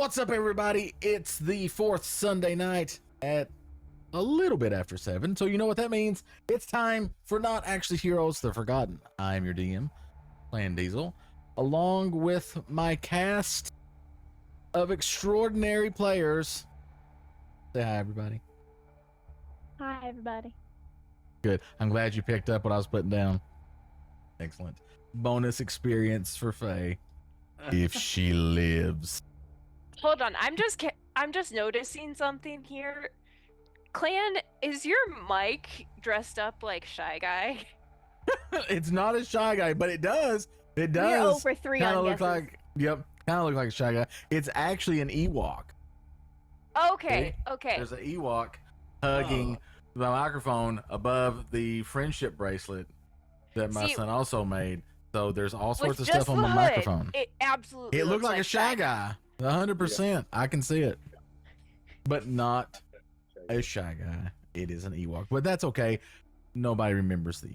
What's up, everybody? It's the fourth Sunday night at a little bit after 7, so you know what that means. It's time for Not Actually Heroes the Forgotten. I'm your DM, Clan Diesel, along with my cast of extraordinary players. Say hi, everybody. Hi, everybody. Good. I'm glad you picked up what I was putting down. Excellent. Bonus experience for Faye, if she lives. Hold on, I'm just noticing something here. Clan, is your mic dressed up like Shy Guy? It's not a Shy Guy, but it does. It We're does. over 3 Kind on of look guesses. like. Yep. Kind of look like a Shy Guy. It's actually an Ewok. Okay, okay. There's an Ewok hugging the microphone above the friendship bracelet that my son also made. So there's all sorts of stuff on the microphone. It absolutely It looks looked like a Shy Guy. 100%. I can see it. But not a Shy Guy. It is an Ewok. But that's okay. Nobody remembers the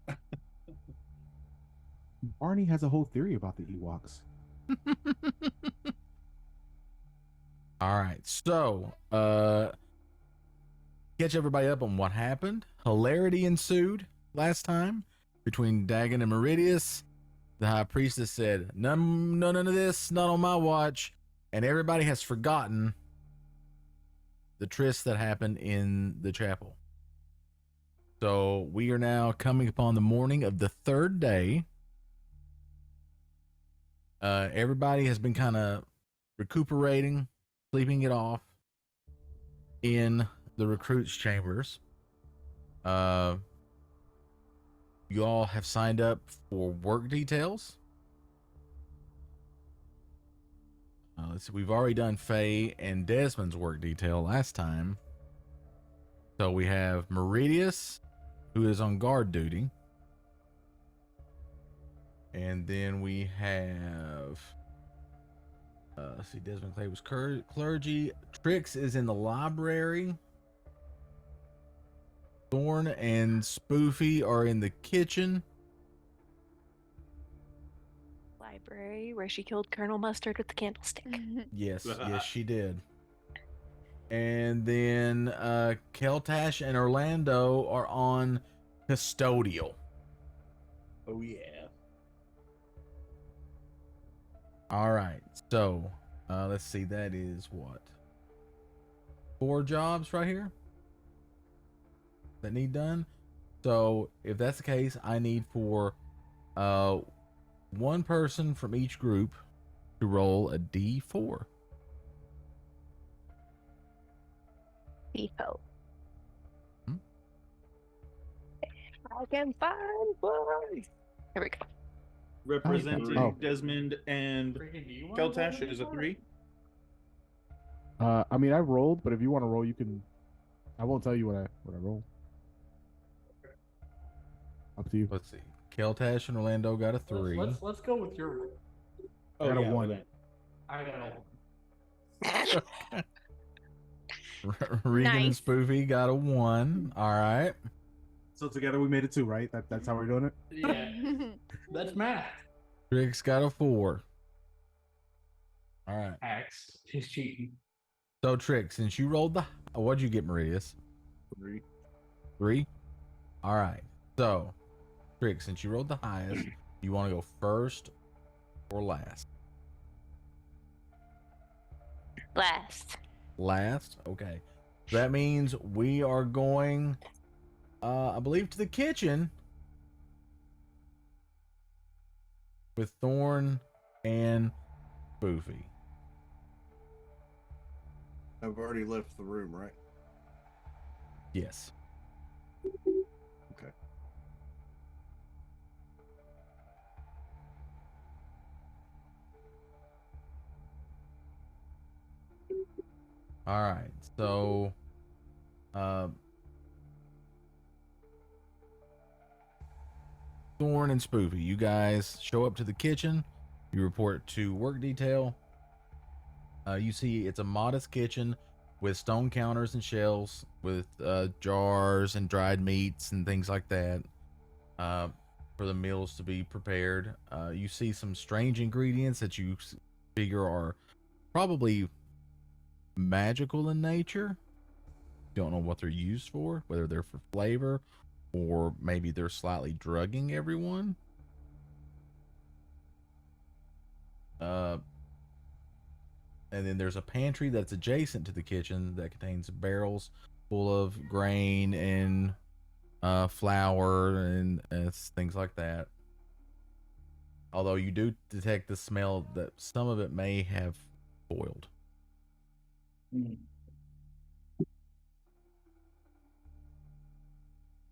Ewok. Barney has a whole theory about the Ewoks. All right, so catch everybody up on what happened. Hilarity ensued last time between Dagon and Meridius. The high priestess said, none of this, not on my watch. And everybody has forgotten the tryst that happened in the chapel. So we are now coming upon the morning of the third day. Everybody has been kind of recuperating, sleeping it off in the recruits' chambers. You all have signed up for work details. Let's see, we've already done Faye and Desmond's work detail last time. So we have Meridius, who is on guard duty. And then we have, let's see, Desmond Clay was clergy. Trix is in the library. Thorn and Spoofy are in the kitchen. Library, where she killed Colonel Mustard with the candlestick. Yes, yes, she did. And then Keltash and Orlando are on custodial. Oh yeah. All right, so let's see, that is what? 4 jobs right here that need done. So if that's the case, I need for one person from each group to roll a D4. Default. I can find one. Here we go. Representing Oh. Desmond and Keltash is a 3. I mean, I rolled, but if you want to roll, you can. I won't tell you what I roll. Up to you. Let's see. Keltash and Orlando got a 3. Let's go with your. I got a 1. I got a Regan and Nice. Spoofy got a 1. All right. So together we made it 2, right? That's how we're doing it. Yeah, that's math. Trix got a 4. All right. Axe. She's cheating. So Trix, since you rolled the, what'd you get, Meridius? 3. 3. All right. So Trix, since you rolled the highest, you want to go first or last? Last. Last. Okay. That means we are going, I believe, to the kitchen with Thorn and Spoofy. I've already left the room, right? Yes. Okay. All right. So, Thorn and Spoofy, you guys show up to the kitchen. You report to work detail. You see it's a modest kitchen with stone counters and shelves with jars and dried meats and things like that for the meals to be prepared. You see some strange ingredients that you figure are probably magical in nature. Don't know what they're used for, whether they're for flavor or maybe they're slightly drugging everyone. And then there's a pantry that's adjacent to the kitchen that contains barrels full of grain and flour and things like that. Although you do detect the smell that some of it may have boiled. Mm.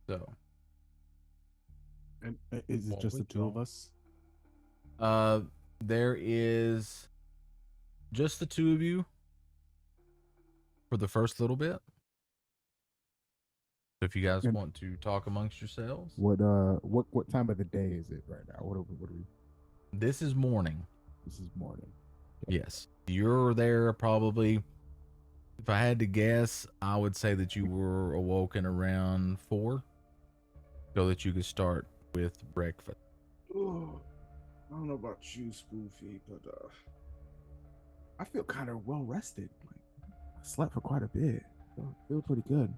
So, And is it What just the we two of call- us? there is just the two of you for the first little bit. So if you guys And- want to talk amongst yourselves, What time of the day is it right now? What are we? this is morning. This is morning. Yes, you're there probably. If I had to guess, I would say that you were awoken around 4, so that you could start with breakfast. Oh, I don't know about you, Spoofy, but I feel kind of well rested. Like I slept for quite a bit. Feel pretty good.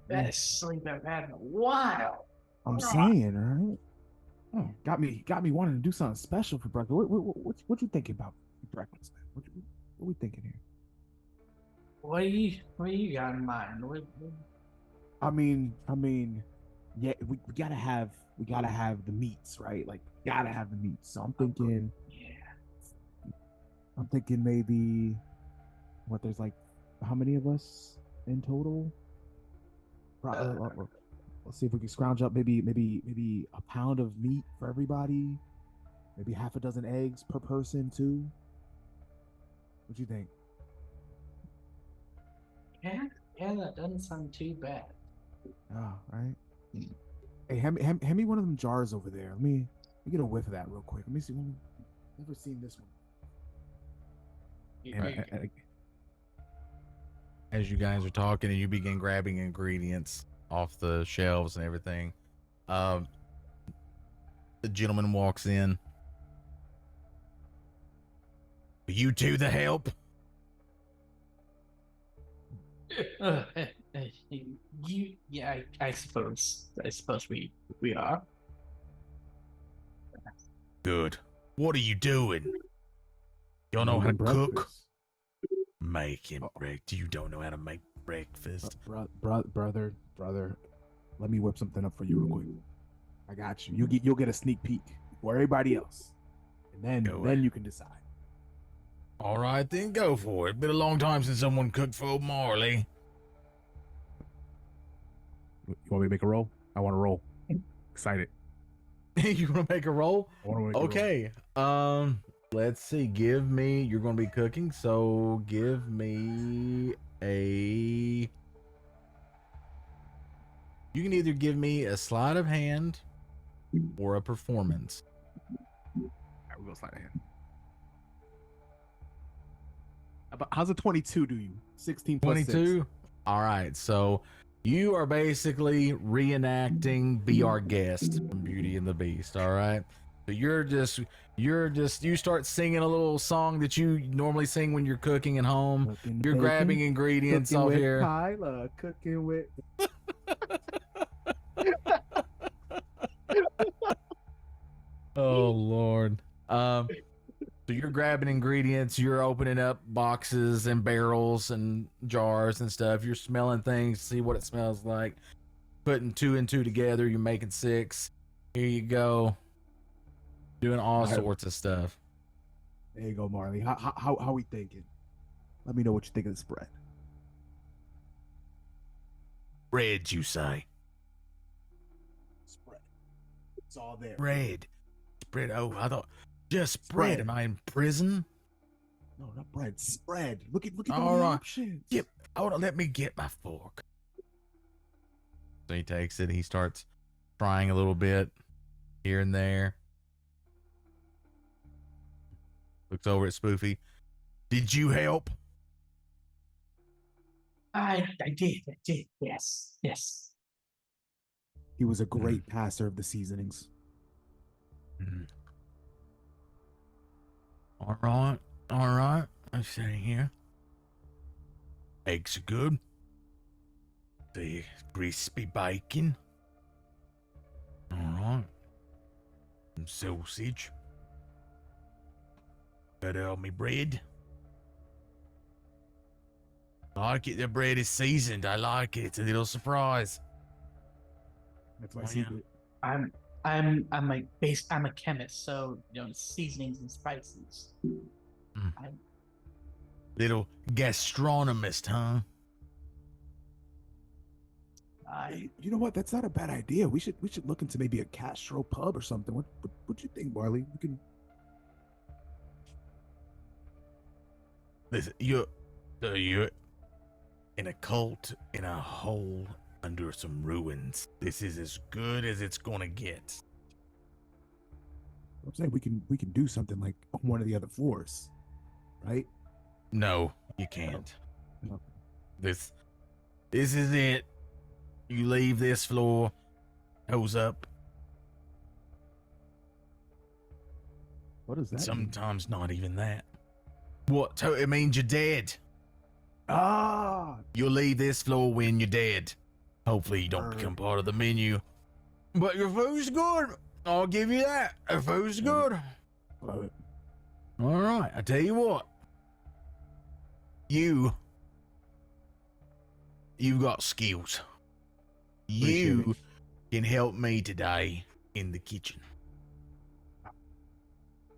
Best sleep I've had in a while. I'm saying, right? Oh, got me wanting to do something special for breakfast. What you thinking about for breakfast, man? What we thinking here? What do you got in mind? I mean, yeah, we gotta have the meats, right? Like, gotta have the meats. So I'm thinking maybe there's like how many of us in total? Let's see if we can scrounge up maybe a pound of meat for everybody. Maybe half a dozen eggs per person too. What you think? Yeah, that doesn't sound too bad. Oh, right. Hey, hand me one of them jars over there. Let me get a whiff of that real quick. Let me see. Never seen this one. As you guys are talking and you begin grabbing ingredients off the shelves and everything, the gentleman walks in. You two the help? I suppose we are. Good. What are you doing? Y'all know how to Making cook? breakfast. Making breakfast. You don't know how to make breakfast. Brother, let me whip something up for you real quick. I got you. You'll get a sneak peek for everybody else, and Go then you can decide. All right, then go for it. Been a long time since someone cooked for old Marley. You want me to make a roll? I want to roll. Excited. You want to make a roll? I want to make a roll. Okay. Let's see. Give me. You're going to be cooking, so give me a. You can either give me a sleight of hand or a performance. All right, we're gonna slide ahead. How's a 22 do you? 16 plus 22. 6. All right. So you are basically reenacting Be Our Guest from Beauty and the Beast. All right. So you start singing a little song that you normally sing when you're cooking at home. Cooking You're bacon, grabbing ingredients cooking off with here. Kyla, cooking with. Oh Lord. So you're grabbing ingredients, you're opening up boxes and barrels and jars and stuff. You're smelling things, see what it smells like. Putting 2 and 2 together, you're making 6. Here you go. Doing all sorts of stuff. There you go, Marley. How we thinking? Let me know what you think of the spread. Bread, you say? Spread. It's all there. Bread. Spread. Oh, I thought just bread. Spread. Am I in prison? No, not bread. Spread. Look at All all the right. options. Yep. Hold on, let me get my fork. So he takes it, he starts trying a little bit here and there. Looks over at Spoofy. Did you help? I did. Yes. He was a great passer of the seasonings. Right. All right. Let's see here. Eggs are good. The crispy bacon. All right. Some sausage. Butter on me bread. I like it. The bread is seasoned. I like it. It's a little surprise. That's my Oh, yeah. secret. I'm a chemist, so seasonings and spices. Little gastronomist, huh? Hey, you know what? That's not a bad idea. We should look into maybe a Castro pub or something. What do you think, Marley? We can. Listen, you're in a cult in a hole under some ruins. This is as good as it's gonna get. I'm saying we can do something like on one of the other floors, right? No, you can't. No. This is it. You leave this floor, hose up. What does that mean? Sometimes not even that. What? So it means you're dead. Ah, You'll leave this floor when you're dead. Hopefully you don't Word. become part of the menu. But your food's good. I'll give you that. The food's good. love it. All right. I tell you what. You've got skills. Appreciate You it. can help me today in the kitchen.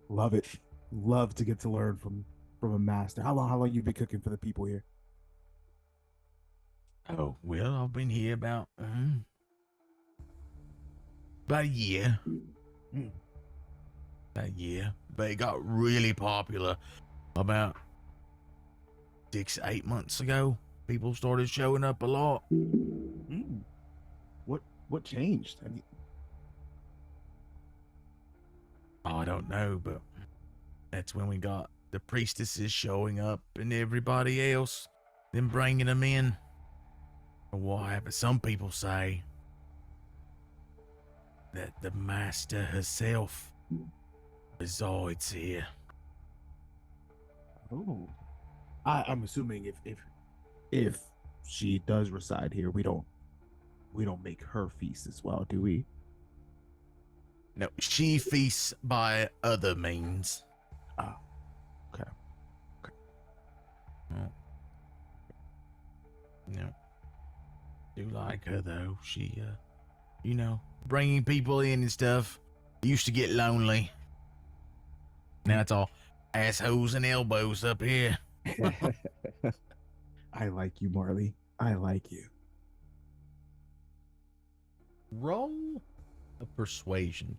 Love it. Love to get to learn from a master. How long you been cooking for the people here? Oh, well, I've been here about a year. Mm. About a year. But it got really popular about 6-8 months ago. People started showing up a lot. Mm. What changed? I mean, I don't know, but that's when we got the priestesses showing up and everybody else, then bringing them in. What happened? Some people say that the master herself resides here. oh, I'm assuming if she does reside here, we don't make her feast as well, do we? No, she feasts by other means. Ah, okay. No. Do like her though. She, bringing people in and stuff. Used to get lonely. Now it's all assholes and elbows up here. I like you, Marley. I like you. Roll a persuasion.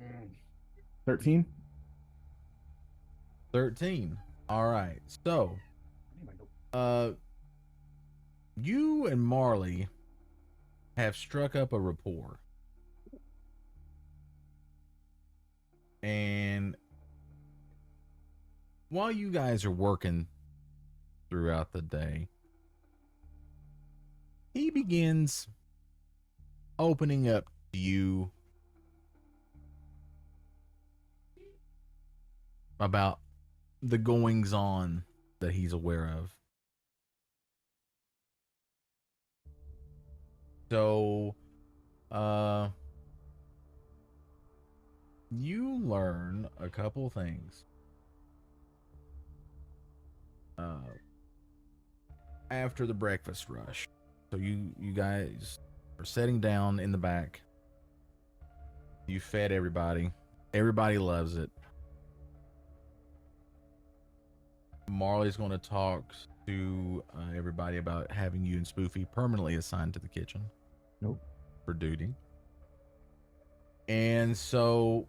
Mm. 13. 13. All right. So, you and Marley have struck up a rapport. And while you guys are working throughout the day, he begins opening up to you about the goings on that he's aware of. So, you learn a couple things. After the breakfast rush. So you guys are sitting down in the back. You fed everybody. Everybody loves it. Marley's going to talk to everybody about having you and Spoofy permanently assigned to the kitchen. Nope. For duty. And so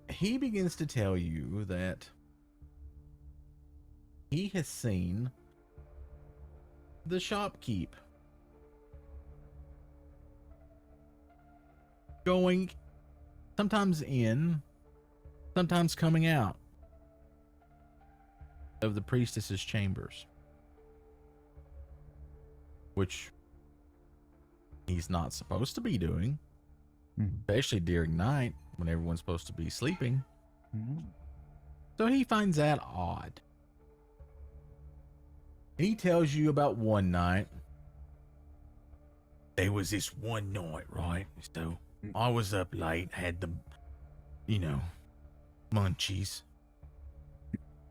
he begins to tell you that he has seen the shopkeep going sometimes in, sometimes coming out of the priestess's chambers, which he's not supposed to be doing, Mhm. especially during night when everyone's supposed to be sleeping. Mhm. So he finds that odd. He tells you about one night. There was this one night, right? So I was up late, had the, munchies.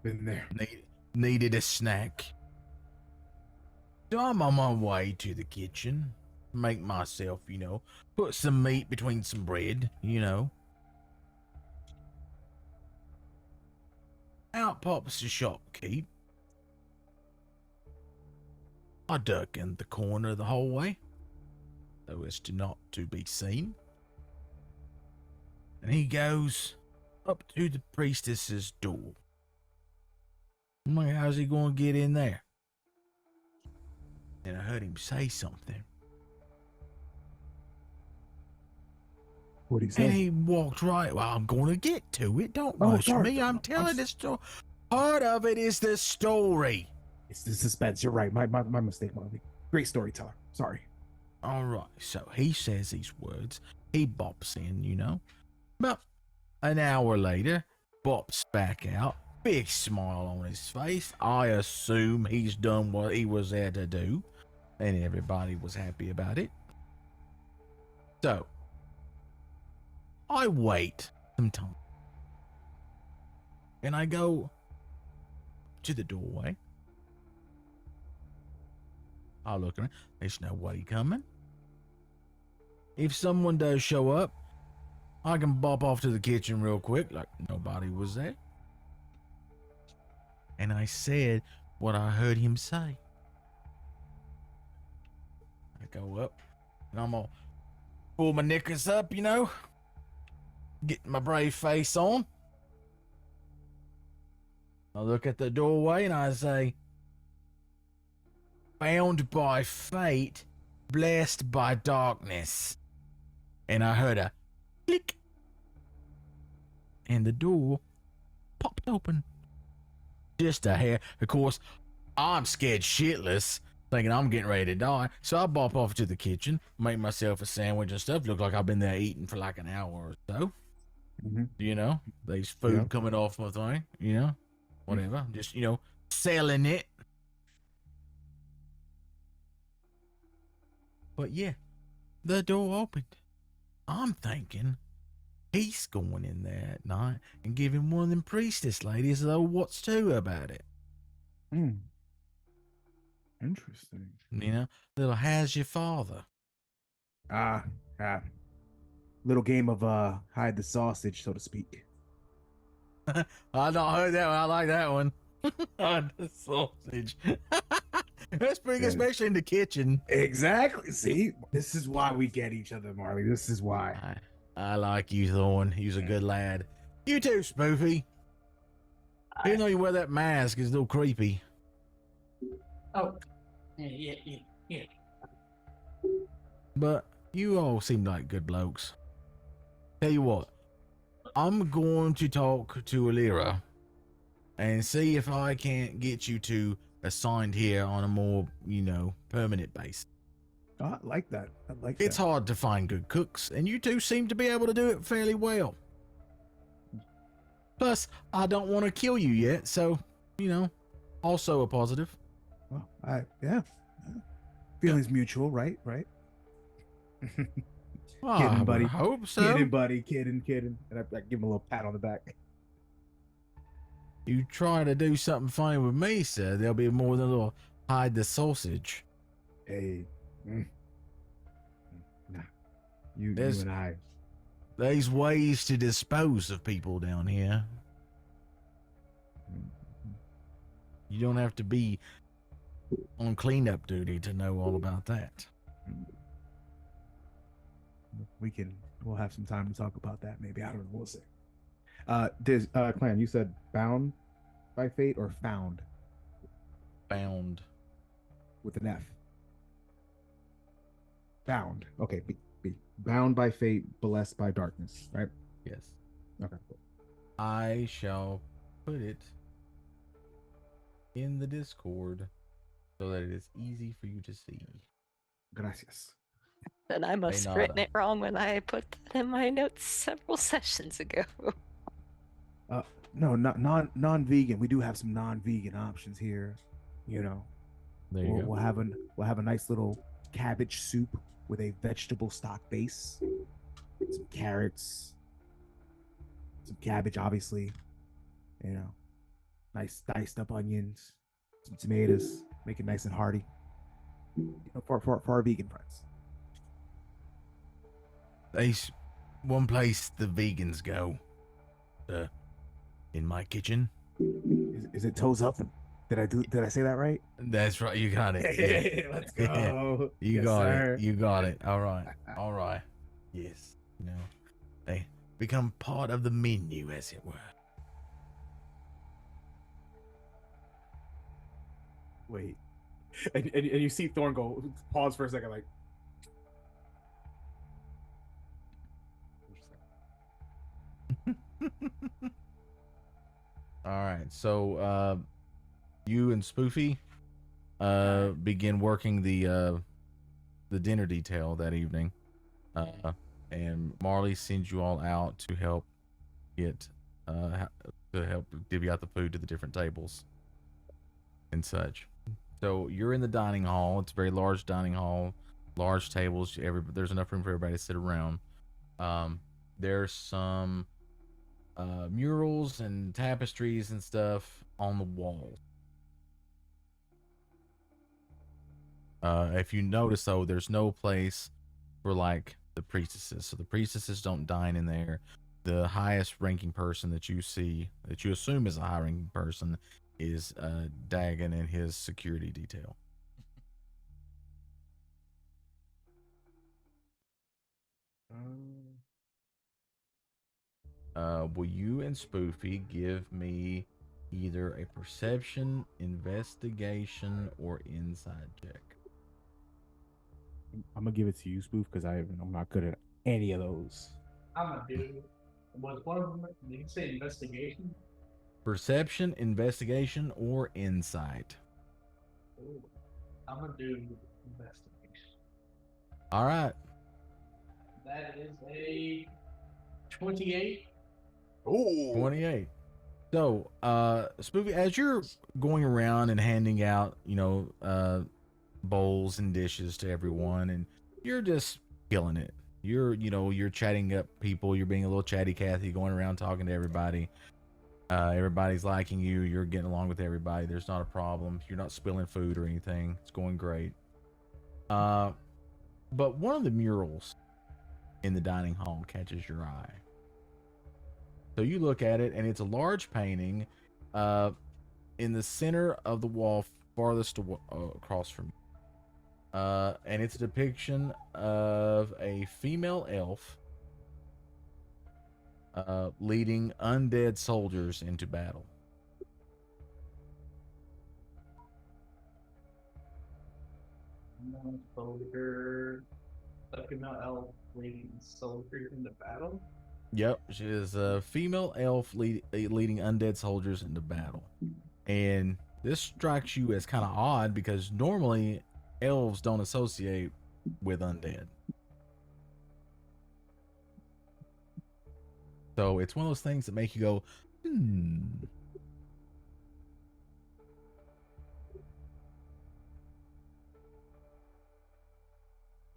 Been there. Needed a snack. So I'm on my way to the kitchen, make myself, put some meat between some bread, Out pops the shopkeep. I duck in the corner of the hallway, so as to not to be seen. And he goes up to the priestess's door. I'm like, how's he going to get in there? And I heard him say something. What'd he And say? he walked right. Well, I'm going to get to it. Don't Oh, rush sorry. me. I'm telling the story. Part of it is the story. It's the suspense. You're right. My mistake, Marley. Great storyteller. Sorry. All right. So he says these words. He bops in, About an hour later, bops back out. Big smile on his face. I assume he's done what he was there to do. And everybody was happy about it. So, I wait some time. And I go to the doorway. I look around. There's nobody coming. If someone does show up, I can bop off to the kitchen real quick like nobody was there. And I said what I heard him say. I go up and I'm gonna pull my knickers up, get my brave face on. I look at the doorway and I say, bound by fate, blessed by darkness. And I heard a click. And the door popped open. Just a hair. Of course, I'm scared shitless, thinking I'm getting ready to die. So I bop off to the kitchen, make myself a sandwich and stuff. Look like I've been there eating for like an hour or so. Mm-hmm. There's food Yeah. coming off my thing, whatever. Just, selling it. But yeah, the door opened. I'm thinking he's going in there at night and giving one of them priestess ladies the what's to about it. Interesting. Little how's your father? Little game of hide the sausage, so to speak. I not heard that one. I like that one. Hide the sausage. That's pretty good, Yeah. especially in the kitchen. Exactly. See, this is why we get each other, Marley. This is why. I like you, Thorn. You's a good lad. You too, Spoofy. Even though you wear that mask, it's a little creepy. Oh, yeah. But you all seem like good blokes. Tell you what, I'm going to talk to Alira and see if I can't get you two assigned here on a more, permanent basis. Oh, I like that. I like It's that. hard to find good cooks, and you two seem to be able to do it fairly well. Plus, I don't want to kill you yet, so, also a positive. Well, yeah. Feelings mutual, right? Right. I buddy. would hope so. Kidding, buddy. Kidding. And I give him a little pat on the back. You try to do something funny with me, sir, there'll be more than a little hide the sausage. Hey. Nah. You There's- and I. There's ways to dispose of people down here. You don't have to be on cleanup duty to know all about that. We'll have some time to talk about that. Maybe. I don't know. We'll see. Clan, you said bound by fate or found Bound. with an F? Bound. Okay. B. Bound by fate, blessed by darkness. Right? Yes. Okay. Cool. I shall put it in the Discord so that it is easy for you to see. Gracias. Then I must have written nada. it wrong when I put that in my notes several sessions ago. No, not non-vegan. We do have some non-vegan options here. You know, There you go. we'll have a nice little cabbage soup with a vegetable stock base, some carrots, some cabbage, obviously. You know, nice diced up onions, some tomatoes, make it nice and hearty. You know, for our vegan friends. There's one place the vegans go. In my kitchen. Is it toes up? Did I say that right? That's right. You got it. Yeah. Let's go. You Yes, got sir. it. You got it. All right. All right. Yes. You know, they become part of the menu, as it were. Wait. And you see Thorn go pause for a second, like. All right. So, you and Spoofy, begin working the dinner detail that evening. And Marley sends you all out to help get, to help divvy out the food to the different tables and such. So you're in the dining hall. It's a very large dining hall, large tables. There's enough room for everybody to sit around. There's some murals and tapestries and stuff on the walls. If you notice, though, there's no place for like the priestesses. So the priestesses don't dine in there. The highest ranking person that you see, that you assume is a high ranking person, is Dagon and his security detail. Will you and Spoofy give me either a perception, investigation, or inside check? I'm gonna give it to you, Spoof, because I'm not good at any of those. I'm gonna do. Was one of them? Did you say investigation? Perception, investigation, or insight? Ooh, I'm gonna do investigation. All right. That is a 28. Oh, 28. So, Spoofy, as you're going around and handing out, bowls and dishes to everyone, and you're just killing it. You're chatting up people. You're being a little chatty Cathy, going around talking to everybody. Everybody's liking you. You're getting along with everybody. There's not a problem. You're not spilling food or anything. It's going great. But one of the murals in the dining hall catches your eye. So you look at it, and it's a large painting in the center of the wall farthest across from you. And it's a depiction of a female elf leading undead soldiers into battle. Soldier, a female elf leading soldiers into battle. Yep, she is a female elf leading undead soldiers into battle. And this strikes you as kind of odd because normally elves don't associate with undead. So it's one of those things that make you go,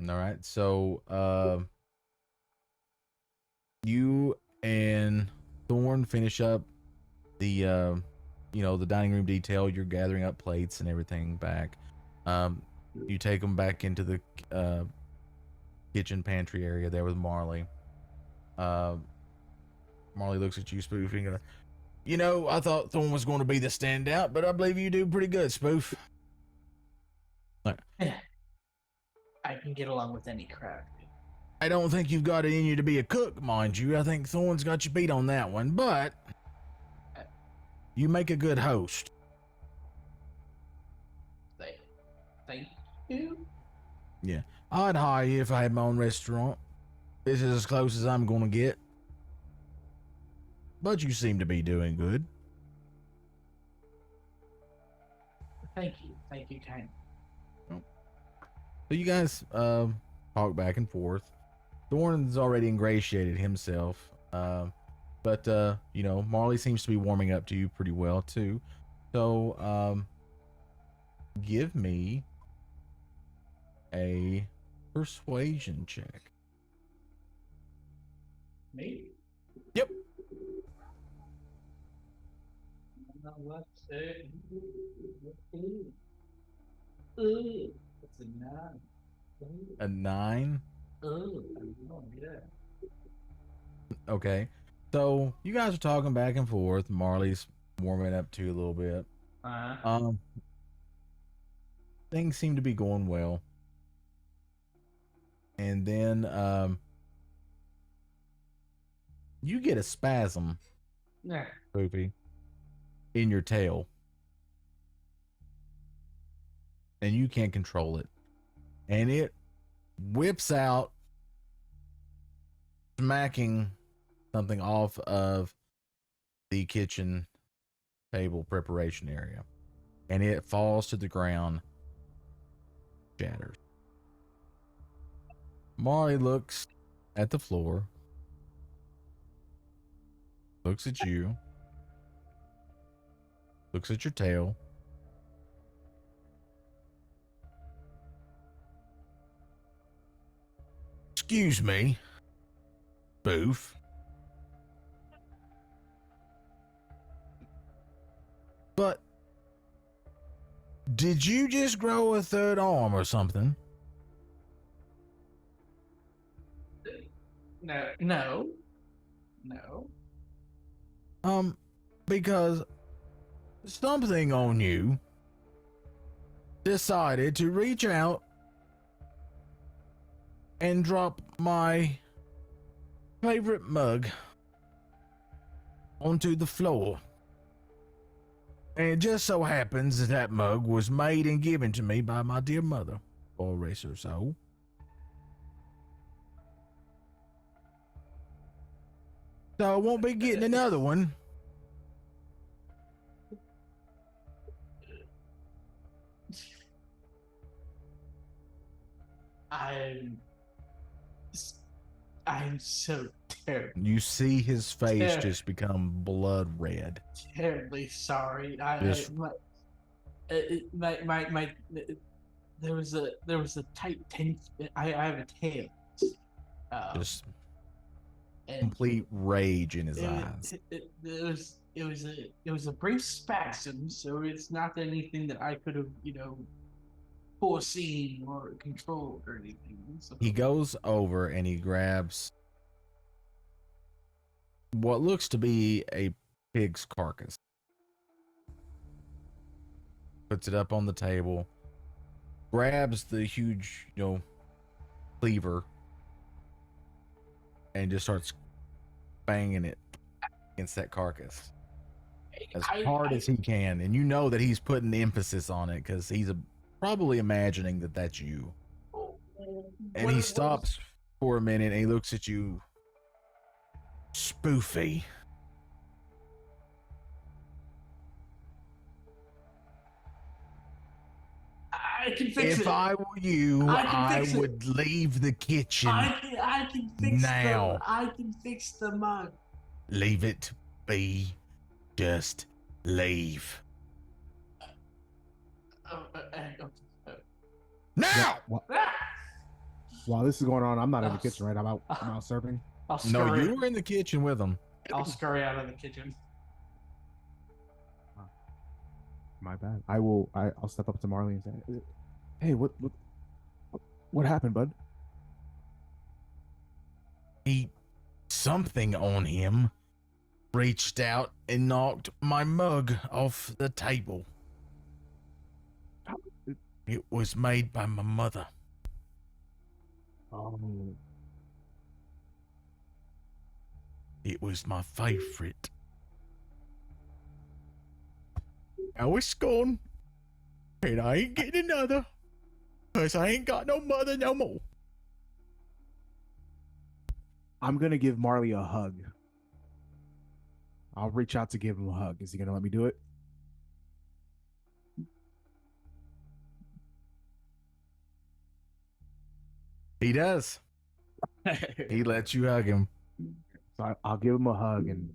All right, so you and Thorn finish up the the dining room detail. You're gathering up plates and everything back. You take them back into the kitchen pantry area there with Marley. Marley looks at you, Spoof, and goes, I thought Thorn was going to be the standout, but I believe you do pretty good, Spoof. I can get along with any crowd. I don't think you've got it in you to be a cook, mind you. I think Thorn's got you beat on that one, but you make a good host. Thank you. Yeah, I'd hire you if I had my own restaurant. This is as close as I'm gonna get. But you seem to be doing good. Thank you, kind. So you guys talk back and forth. Thorn's already ingratiated himself, but you know, Marley seems to be warming up to you pretty well too. So give me a persuasion check. Me? Yep. Let's say. Ooh, it's a 9. Ooh, A 9. yeah. Okay. So you guys are talking back and forth. Marley's warming up to you a little bit. Things seem to be going well. And then you get a spasm, Yeah. Poopy, in your tail. And you can't control it. And it whips out, smacking something off of the kitchen table preparation area. And it falls to the ground, shatters. Marley looks at the floor, looks at you, looks at your tail. Excuse me, Boof. But did you just grow a third arm or something? No. Because something on you decided to reach out and drop my favorite mug onto the floor. And it just so happens that that mug was made and given to me by my dear mother, for a race or so. So I won't be getting another one. I'm so terribly, You see his face just become blood red. terribly sorry. Yes. My there was a tight tension. I have a tail. Just And complete rage in his eyes. it was a brief spasm, so it's not anything that I could have, foreseen or controlled or anything. So. He goes over and he grabs what looks to be a pig's carcass, puts it up on the table, grabs the huge, cleaver, and just starts banging it against that carcass as hard as he can. And you know that he's putting emphasis on it because he's probably imagining that that's you. And he stops for a minute and he looks at you, Spoofy. I can fix it. If I were you, I fix it. would leave the kitchen I can fix now. I can fix the mug. Leave it be. Just leave. Now! While this is going on, I'm not in the kitchen, right? I'm out serving. No, you were in the kitchen with him. I'll scurry out of the kitchen. My bad. I'll step up to Marley and say, "Hey, what happened, bud?" Something on him reached out and knocked my mug off the table. It was made by my mother. Oh. It was my favorite. Now it's gone, and I ain't getting another, because I ain't got no mother no more. I'm gonna give Marley a hug. I'll reach out to give him a hug. Is he gonna let me do it? He does. He lets you hug him. So I'll give him a hug and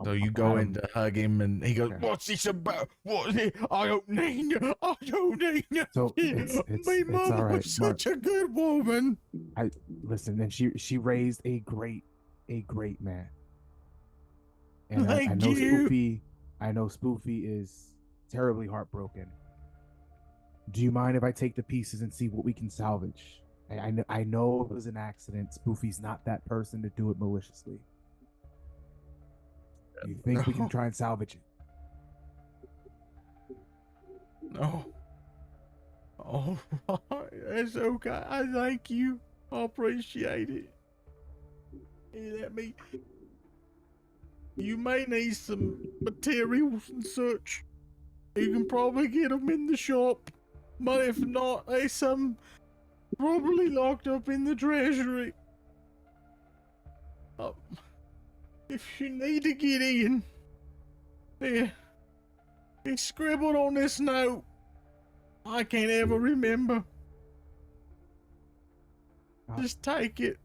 So I'll you pat go him. in to hug him, and he goes, Okay. "What's this about? What's it? I don't need you. I don't need you." So it's My all mom right, was Mark. such a good woman. I listen, and she raised a great man. And I Thank know you. Spoofy is terribly heartbroken. Do you mind if I take the pieces and see what we can salvage? I know it was an accident. Spoofy's not that person to do it maliciously. Do you think we can No. try and salvage it? No. Oh, that's okay. I thank you. I appreciate it. You may need some materials and such. You can probably get them in the shop. But if not, there's some probably locked up in the treasury. If you need to get in, there. It's scribbled on this note. I can't ever remember. Just take it.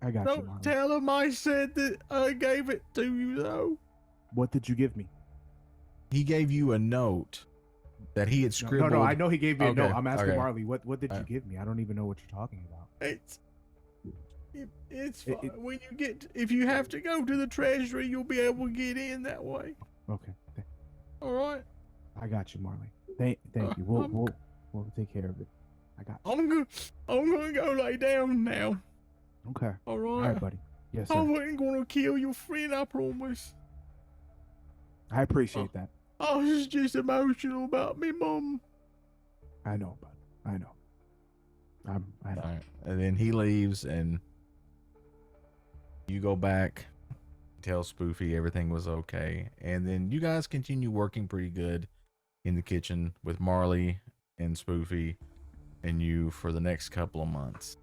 I got you, Don't Marley. tell him I said that I gave it to you, though. What did you give me? He gave you a note that he had scribbled. No, I know he gave me a Okay, note. I'm asking okay. Marley, what did you give me? I don't even know what you're talking about. It's fine. When you if you have to go to the treasury, you'll be able to get in that way. Okay. All right. I got you, Marley. Thank you. We'll take care of it. I got you. I'm gonna go lay down now. Okay. All right. All right, buddy. Yes, I sir. wasn't gonna kill your friend, I promise. I appreciate that. I was just emotional about me mom. I know, bud. I know. I know. All right. And then he leaves, and you go back, tell Spoofy everything was okay, and then you guys continue working pretty good in the kitchen with Marley and Spoofy and you for the next couple of months.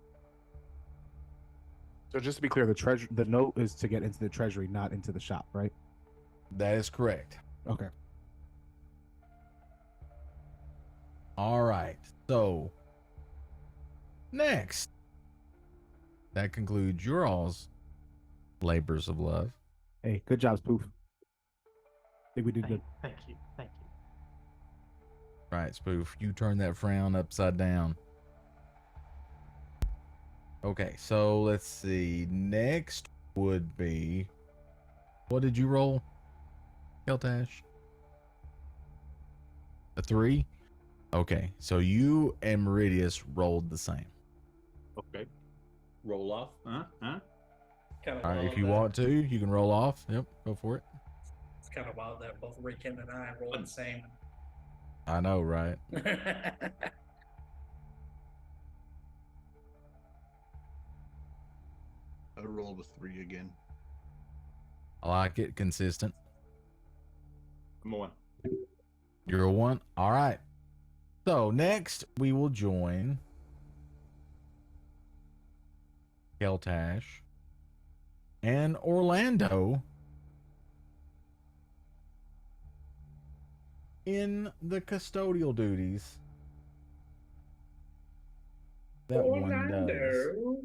So just to be clear, the note is to get into the treasury, not into the shop, right? That is correct. Okay. All right. So next, that concludes your all's labors of love. Hey, good job, Spoof. I think we did good. Thank you. Thank you. Right, Spoof, you turn that frown upside down. Okay, so let's see. Next would be, what did you roll, Keltash? A 3? Okay, so you and Meridius rolled the same. Okay. Roll off. Huh? Kind of All right, wild if you that- want to, you can roll off. Yep, go for it. It's kind of wild that both Ricken and I rolled the same. I know, right? I rolled a 3 again. I like it. Consistent. Come on. You're a 1. All right. So next we will join Keltash and Orlando in the custodial duties that one does.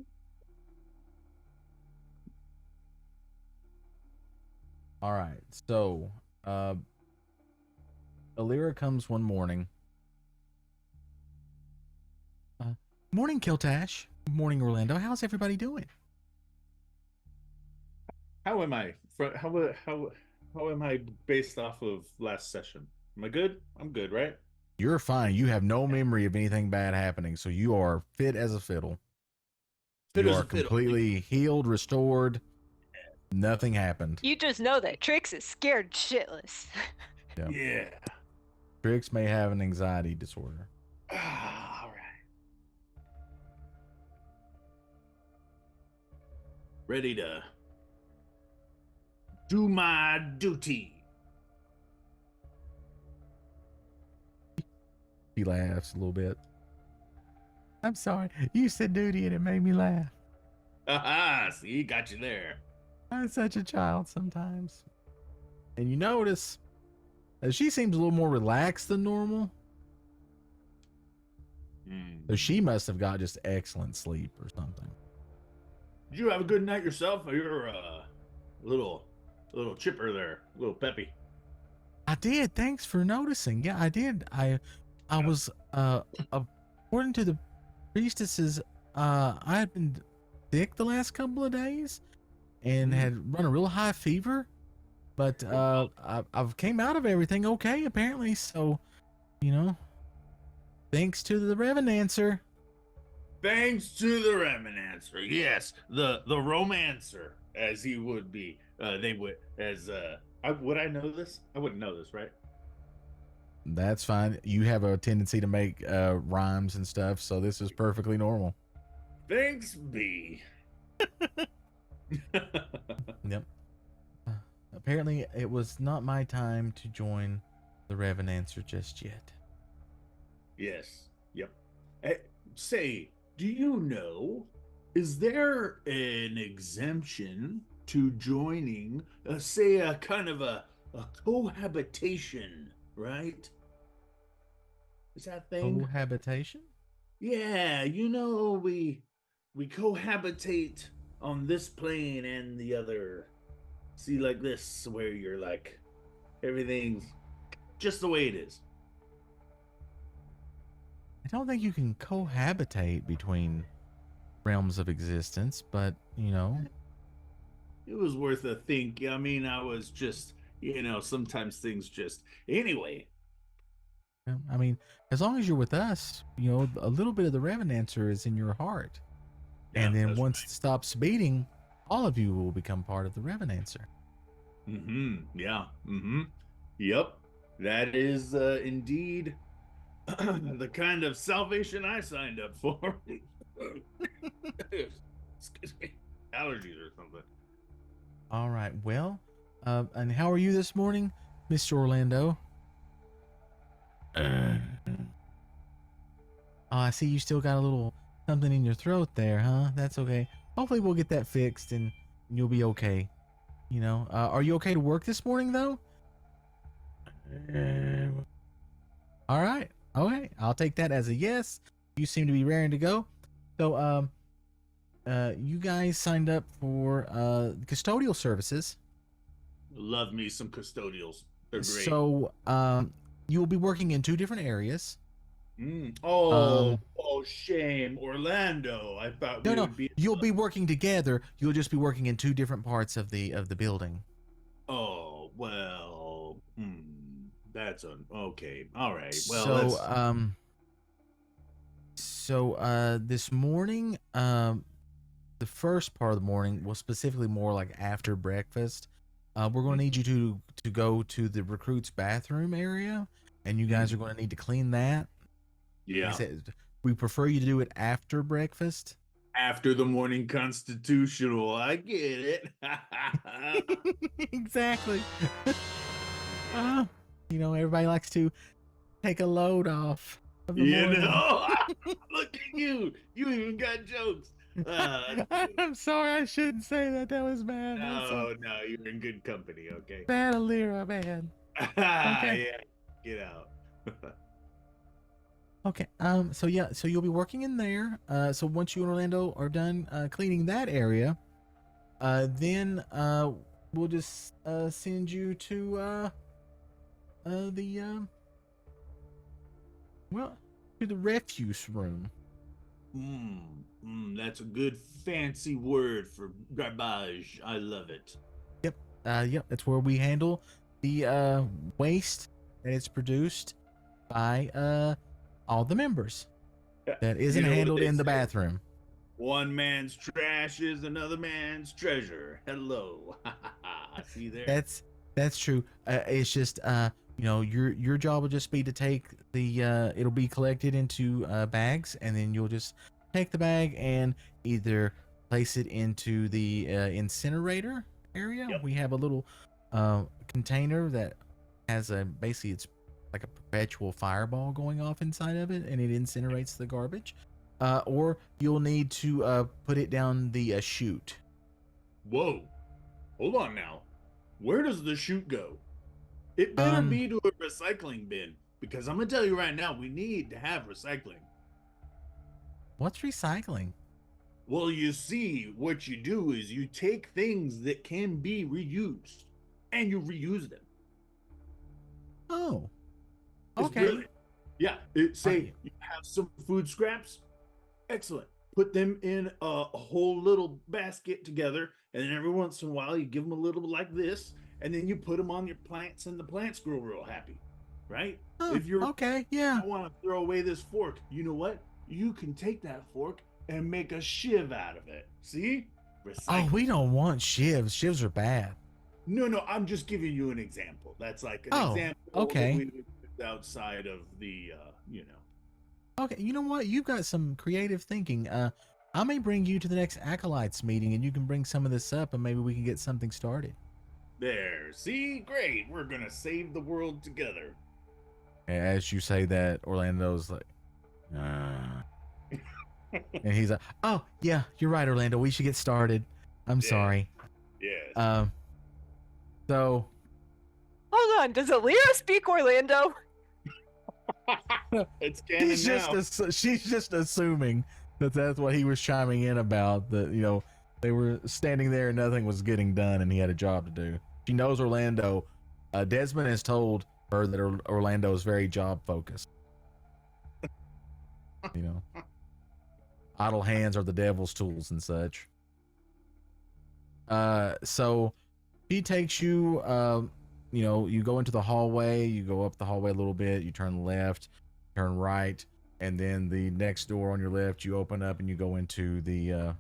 All right. So, Alira comes one morning. Morning, Keltash. Morning, Orlando. How's everybody doing? How am I? How am I based off of last session? Am I good? I'm good, right? You're fine. You have no memory of anything bad happening, so you are fit as a fiddle. Fit You as are a fiddle. completely healed, restored. Nothing happened. You just know that Trix is scared shitless. Yeah. Trix may have an anxiety disorder. All right. Ready to do my duty. He laughs a little bit. I'm sorry. You said duty and it made me laugh. Haha, see, got you there. I'm such a child sometimes. And you notice that she seems a little more relaxed than normal. So she must have got just excellent sleep or something. Did you have a good night yourself? You're a little chipper there, a little peppy. I did. Thanks for noticing. Yeah, I did. I was according to the priestesses, I had been sick the last couple of days and had run a real high fever, but I've came out of everything okay apparently. So, thanks to the Revenancer. Thanks to the Revenancer, yes, the romancer, as he would be. They would would I know this? I wouldn't know this, right? That's fine. You have a tendency to make rhymes and stuff, so this is perfectly normal. Thanks, B. Yep. Apparently, it was not my time to join the Revenancer just yet. Yes. Yep. Say, do you know, is there an exemption to joining, say, a kind of a cohabitation, right? Is that a thing? Cohabitation? Yeah, we cohabitate on this plane and the other. See, like this, where you're like, everything's just the way it is. I don't think you can cohabitate between realms of existence, but It was worth a think. I mean, I was just, sometimes things just. Anyway. I mean, as long as you're with us, a little bit of the Revenancer is in your heart. Yeah, and then that's once right. it stops beating, all of you will become part of the Revenancer. Yeah. Yep. That is indeed the kind of salvation I signed up for. Excuse me. Allergies or something. All right. Well, and how are you this morning, Mr. Orlando? I see you still got a little something in your throat there, huh? That's okay. Hopefully we'll get that fixed and you'll be okay. Are you okay to work this morning though? All right. Okay. I'll take that as a yes. You seem to be raring to go. So, you guys signed up for custodial services. Love me some custodials. They're great. So, you will be working in 2 different areas. Oh, shame, Orlando. I thought we would be. You'll be working together. You'll just be working in 2 different parts of the building. Oh well. That's okay. All right. Well, so this morning, the first part of the morning was specifically more like after breakfast. We're going to need you to go to the recruit's bathroom area, and you guys are going to need to clean that. Yeah. We prefer you to do it after breakfast. After the morning constitutional, I get it. Exactly. Everybody likes to take a load off of the morning. Look at you. You even got jokes. I'm sorry, I shouldn't say that. That was bad. No, you're in good company, okay? Bad Alira, man. Okay. Yeah, get out. Okay. So you'll be working in there. So once you and Orlando are done cleaning that area, then we'll just send you to to the refuse room. That's a good fancy word for garbage. I love it. Yep. That's where we handle the waste that is produced by all the members that isn't handled in the bathroom. One man's trash is another man's treasure. Hello. See there? That's true. It's just your job will just be to take the it'll be collected into bags, and then you'll just take the bag and either place it into the incinerator area. Yep. We have a little container that has basically it's like a perpetual fireball going off inside of it, and it incinerates the garbage. Or you'll need to put it down the chute. Whoa. Hold on now. Where does the chute go? It better be to a recycling bin, because I'm going to tell you right now, we need to have recycling. What's recycling? Well, you see, what you do is you take things that can be reused and you reuse them. Oh, It's okay. brilliant. Yeah. Say Oh, you have some food scraps. Excellent. Put them in a whole little basket together, and then every once in a while you give them a little like this, and then you put them on your plants, and the plants grow real happy, right? oh, If you're okay, yeah. I want to throw away this fork, you know what? You can take that fork and make a shiv out of it. See? Oh, Recycle. we don't want shivs. Shivs are bad. No, I'm just giving you an example. That's like an Oh, example okay. that we would use outside of the, Okay, you know what? You've got some creative thinking. I may bring you to the next Acolytes meeting and you can bring some of this up and maybe we can get something started. There. See? Great. We're going to save the world together. As you say that, Orlando's like, and he's like, oh, yeah, you're right, Orlando. We should get started. I'm Yeah. sorry. Yes. So, Hold on, does Alira speak Orlando? It's canon he's just she's just assuming that that's what he was chiming in about, that, you know, they were standing there and nothing was getting done and he had a job to do. She knows Orlando. Desmond has told her that Orlando is very job focused. You know, idle hands are the devil's tools and such. So he takes you, you know, you go into the hallway, you go up the hallway a little bit, you turn left, turn right, and then the next door on your left, you open up and you go into the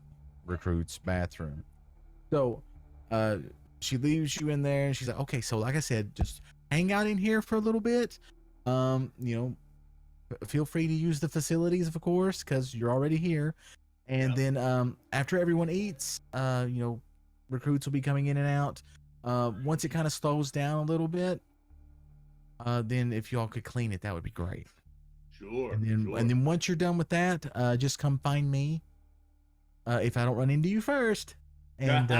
recruit's bathroom. So she leaves you in there and she's like, okay, so like I said, just hang out in here for a little bit. You know, feel free to use the facilities, of course, because you're already here. And then after everyone eats, you know, recruits will be coming in and out. Once it kind of slows down a little bit, then if y'all could clean it, that would be great. Sure. And then once you're done with that, just come find me. If I don't run into you first, and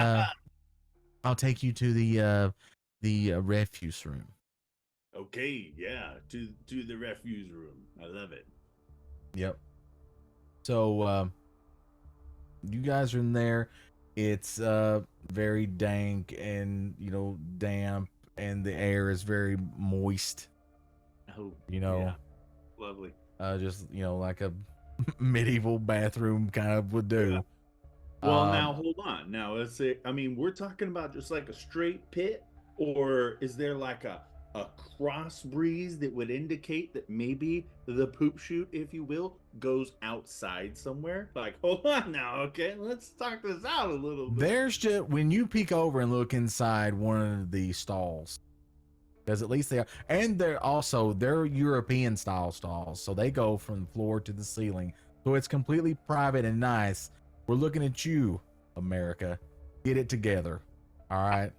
I'll take you to the refuse room. Okay, yeah, to the refuse room. I love it. Yep. So you guys are in there. It's very dank and, you know, damp, and the air is very moist. Oh, You know, yeah. Lovely. just, you know, like a medieval bathroom kind of would do. Yeah. Well, now hold on. Now let's say, I mean, we're talking about just like a straight pit, or is there like a cross breeze that would indicate that maybe the poop chute, if you will, goes outside somewhere? Like, hold on now, okay, let's talk this out a little bit. There's just, when you peek over and look inside one of the stalls, because at least they are, and they're European style stalls, so they go from the floor to the ceiling, so it's completely private and nice. We're looking at you, America. Get it together, all right?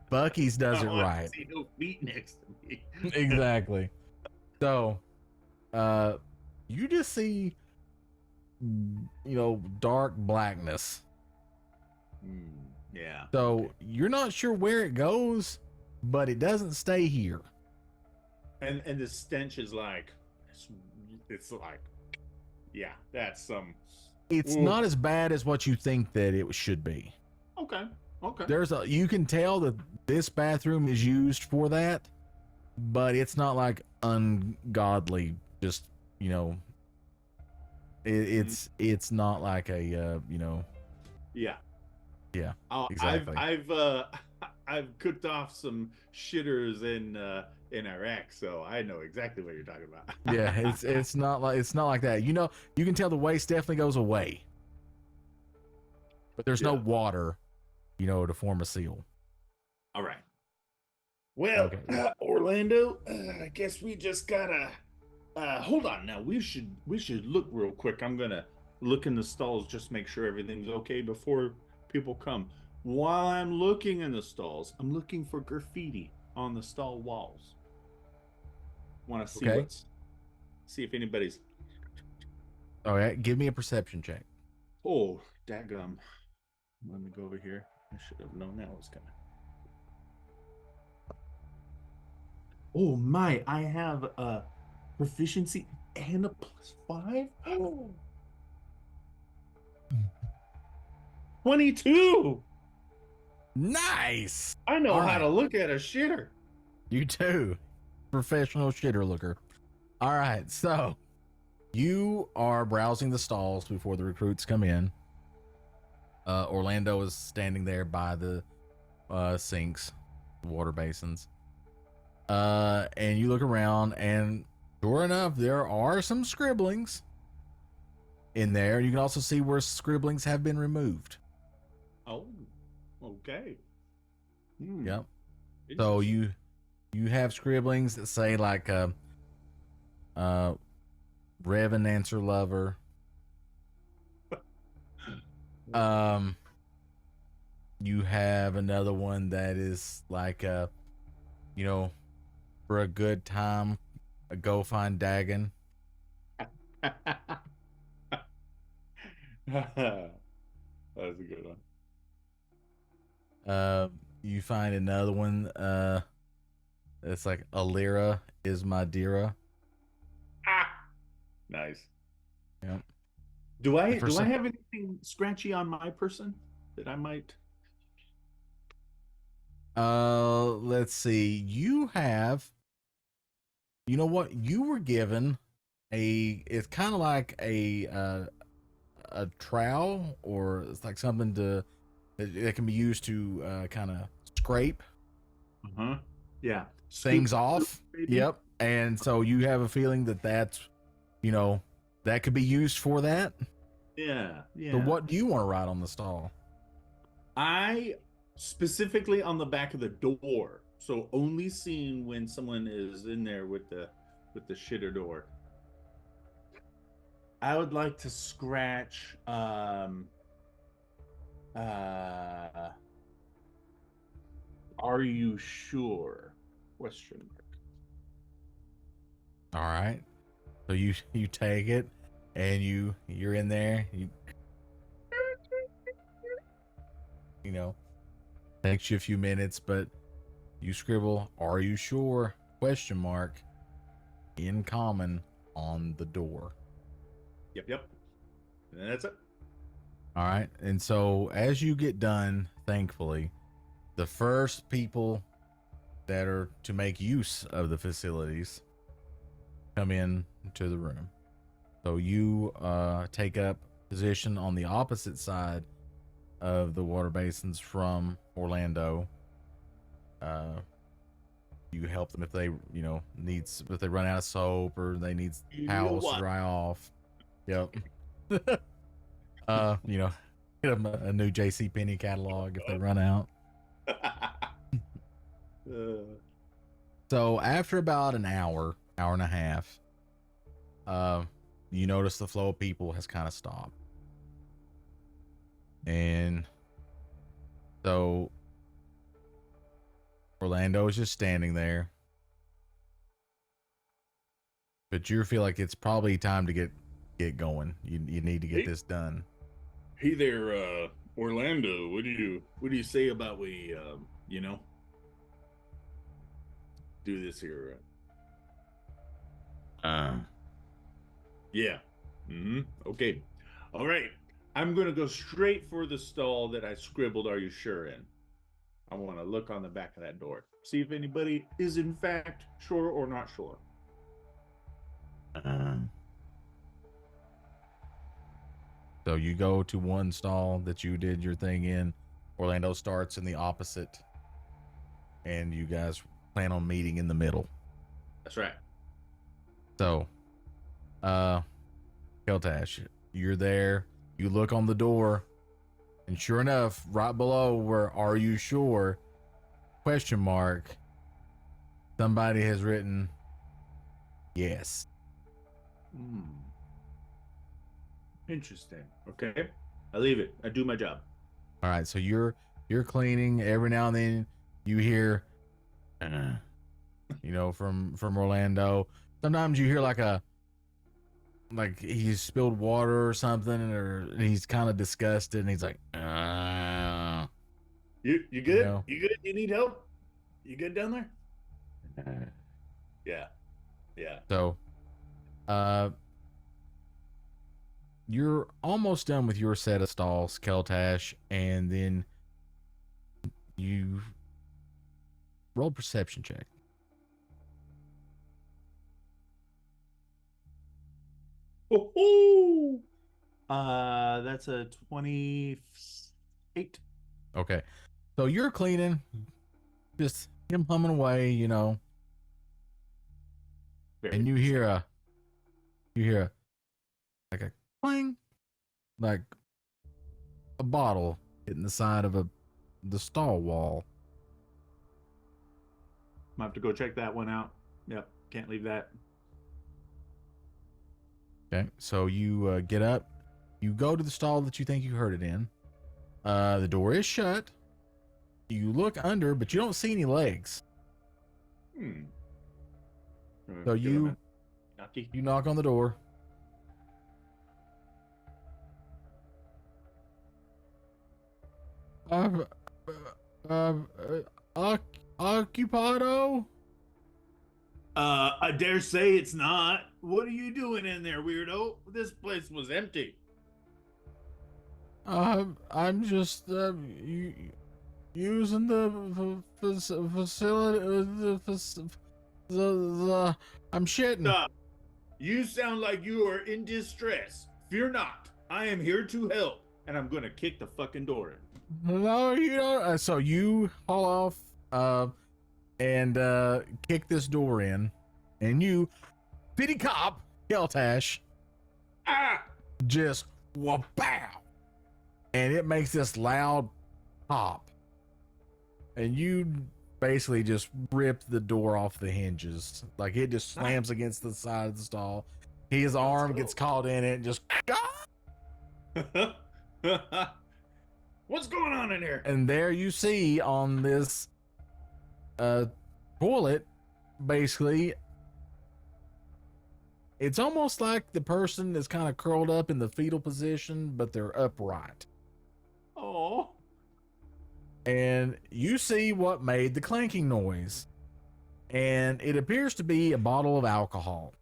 Bucky's does I it don't want right. to see no feet next to me. Exactly. So, you just see, you know, dark blackness. Yeah. So okay. you're not sure where it goes, but it doesn't stay here. And the stench is like, it's like, yeah, that's some. It's Ooh. not as bad as what you think that it should be. Okay. You can tell that this bathroom is used for that, but it's not like ungodly. Just, you know, it's not like a you know. Yeah. Exactly. I've cooked off some shitters in Iraq, so I know exactly what you're talking about. Yeah, it's not like that. You know, you can tell the waste definitely goes away, but there's no water, you know, to form a seal. All right. Well, Okay. Orlando, I guess we just gotta hold on now. We should look real quick. I'm gonna look in the stalls, just make sure everything's okay before people come. While I'm looking in the stalls, I'm looking for graffiti on the stall walls. Want to see see if anybody's. All right, give me a perception check. Oh, daggum. Let me go over here. I should have known that was coming. Oh my, I have proficiency and a +5. 22. Nice. I know All how right. to look at a shitter. You too. Professional shitter looker. All right. So you are browsing the stalls before the recruits come in. Orlando is standing there by the sinks, water basins. And you look around, and sure enough, there are some scribblings in there. You can also see where scribblings have been removed. Oh, okay. Yep. So you have scribblings that say like Revenancer lover. You have another one that is like for a good time, go find Dagon. That's a good one. You find another one it's like Alira is my Dira. Nice. Yep. Do I For some- have anything scratchy on my person that I might? Let's see. You know what? You were given it's kind of like a trowel, or it's like something that can be used to kind of scrape Yeah. things Scoop, off. maybe? Yep. And so you have a feeling that's that could be used for that. Yeah. Yeah. So what do you want to write on the stall? I specifically on the back of the door, so only seen when someone is in there with the shitter door. I would like to scratch are you sure? Question mark. All right. So you take it and you're in there. Takes you a few minutes, but you scribble, "Are you sure?" question mark in common on the door. Yep. And that's it. All right. And so as you get done, thankfully, the first people that are to make use of the facilities come in to the room. So you take up position on the opposite side of the water basins from Orlando. You help them if they, if they run out of soap or they need towels to dry off. Yep. Get them a new JCPenney catalog if they run out. So after about an hour and a half, you notice the flow of people has kind of stopped. And so Orlando is just standing there. But you feel like it's probably time to get going. You need to get this done. Hey there, Orlando. What do you say about we do this here? Yeah. Okay. All right. I'm gonna go straight for the stall that I scribbled "Are you sure?" in. I want to look on the back of that door, see if anybody is in fact sure or not sure. So you go to one stall that you did your thing in. Orlando starts in the opposite, and you guys plan on meeting in the middle. That's right. So, Keltash, you're there. You look on the door, and sure enough, right below where "Are you sure?" question mark, somebody has written yes. Interesting. Okay. I leave it. I do my job. All right, so you're cleaning. Every now and then you hear from Orlando. Sometimes you hear like he's spilled water or something, or he's kind of disgusted, and he's like, You good? No. You good? You need help? You good down there? Yeah. So You're almost done with your set of stalls, Keltash, and then you roll a perception check. Oh, that's a 28. Okay. So you're cleaning, just him humming away, you know, and you hear a like a clang, like a bottle hitting the side of the stall wall. I have to go check that one out. Yep, can't leave that. Okay, so you get up, you go to the stall that you think you heard it in. The door is shut. You look under, but you don't see any legs. So you knock on the door. Occupado? I dare say it's not. What are you doing in there, weirdo? This place was empty. I'm just using the facility. I'm shitting. Stop. You sound like you are in distress. Fear not. I am here to help, and I'm gonna kick the fucking door in. No, you don't. So you haul off and kick this door in, and you, pity cop, Keltash, just whoop, pow, and it makes this loud pop, and you basically just rip the door off the hinges. Like it just slams against the side of the stall. His arm gets caught in it and just What's going on in here? and there you see on this toilet, basically it's almost like the person is kind of curled up in the fetal position, but they're upright. Oh. And you see what made the clanking noise, and it appears to be a bottle of alcohol.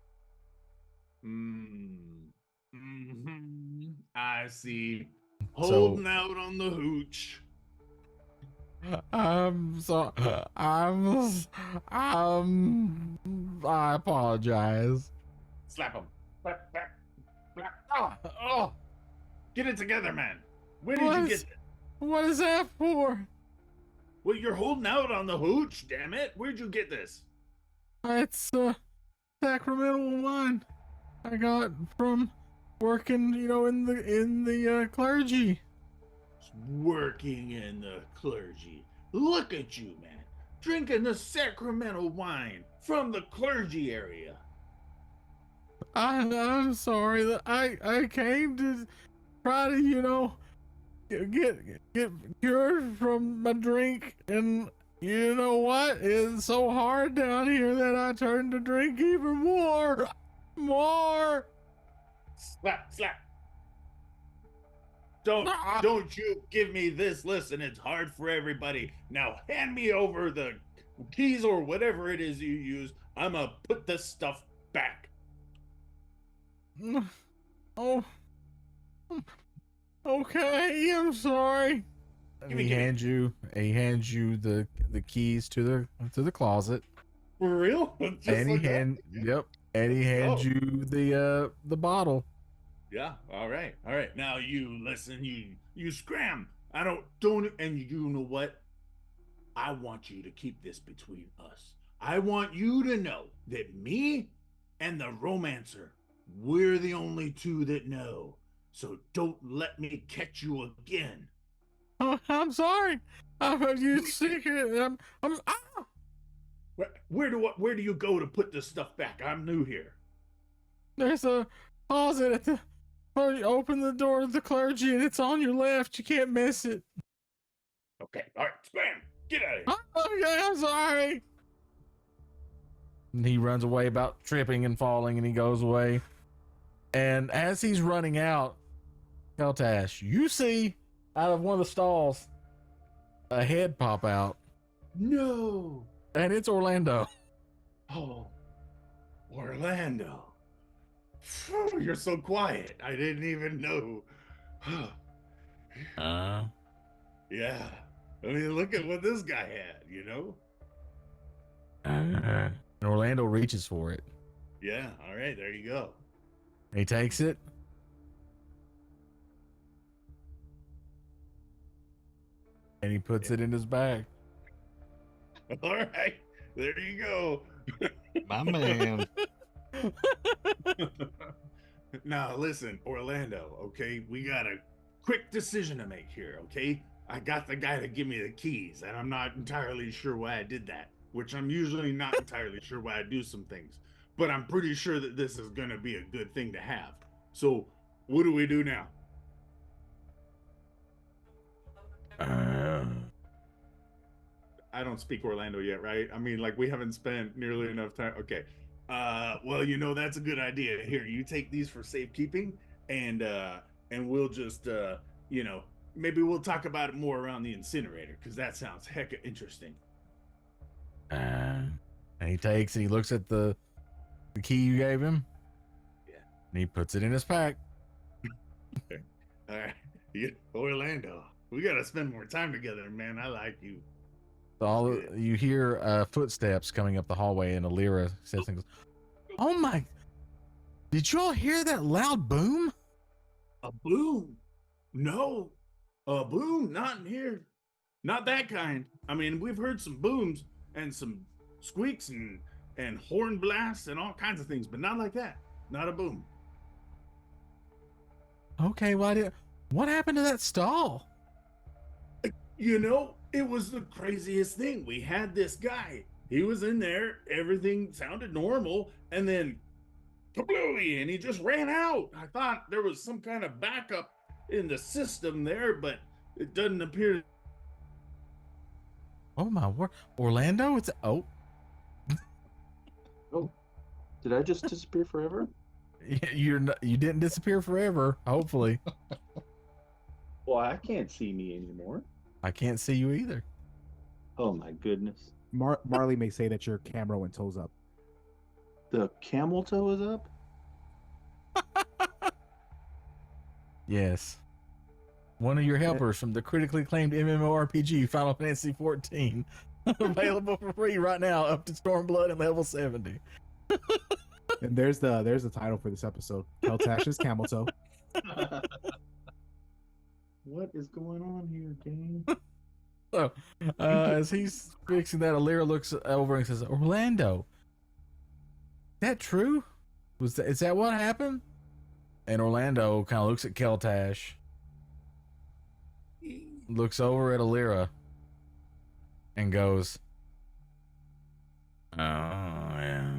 I see. Holding out on the hooch. I apologize. Slap him. Oh. Get it together, man. Where did you get it? What is that for? Well, you're holding out on the hooch, damn it. Where'd you get this? It's sacramental wine I got from working, you know, in the clergy. Working in the clergy. Look at you, man. Drinking the sacramental wine from the clergy area. I'm sorry that I came to try to, you know, get cured from my drink, and you know what? It's so hard down here that I turned to drink even more. Slap. Don't you give me this. Listen, it's hard for everybody. Now hand me over the keys or whatever it is you use. I'm gonna put this stuff back. Oh, okay. I'm sorry. He hands you the keys to the closet. For real? And he hands you the bottle. Yeah. All right. Now you listen. You scram. Don't. And you know what? I want you to keep this between us. I want you to know that me and the Romancer, we're the only two that know. So don't let me catch you again. Oh, I'm sorry. You secret. Where do you go to put this stuff back? I'm new here. There's a closet at the. Or you open the door of the clergy, and it's on your left. You can't miss it. Okay. All right. Scram. Get out of here. Okay, I'm sorry. And he runs away, about tripping and falling, and he goes away. And as he's running out, Keltash, you see out of one of the stalls a head pop out. No. And it's Orlando. Oh, Orlando. You're so quiet. I didn't even know. Yeah. I mean, look at what this guy had, you know? And Orlando reaches for it. Yeah, all right, there you go. He takes it. And he puts it in his bag. All right, there you go. My man. Now, listen, Orlando, okay? We got a quick decision to make here, okay? I got the guy to give me the keys, and I'm not entirely sure why I did that, which I'm usually not entirely sure why I do some things, but I'm pretty sure that this is going to be a good thing to have. So, what do we do now? I don't speak Orlando yet, right? I mean, like, we haven't spent nearly enough time. Okay. Well, you know, that's a good idea. Here, you take these for safekeeping, and we'll just you know, maybe we'll talk about it more around the incinerator, because that sounds hecka interesting. And he takes it, he looks at the key you gave him. Yeah. And he puts it in his pack. All right. Yeah, Orlando, we gotta spend more time together, man. I like you. So you hear footsteps coming up the hallway, and Alira says things. Oh my! Did you all hear that loud boom? A boom? No, a boom? Not in here. Not that kind. I mean, we've heard some booms and some squeaks and horn blasts and all kinds of things, but not like that. Not a boom. Okay, what happened to that stall? You know, it was the craziest thing. We had this guy. He was in there. Everything sounded normal. And then, kablooey, and he just ran out. I thought there was some kind of backup in the system there, but it doesn't appear. Oh my word. Orlando? Oh, Did I just disappear forever? you didn't disappear forever, hopefully. Well, I can't see me anymore. I can't see you either. Oh my goodness. Marley may say that your camera went toes up. The camel toe is up? Yes. One of your helpers from the critically acclaimed MMORPG Final Fantasy XIV. Available for free right now up to Stormblood and level 70. And there's the title for this episode. Keltash's camel toe. What is going on here, Dane? So, as he's fixing that, Alira looks over and says, Orlando, is that true? Is that what happened? And Orlando kind of looks at Keltash, looks over at Alira, and goes, oh, yeah.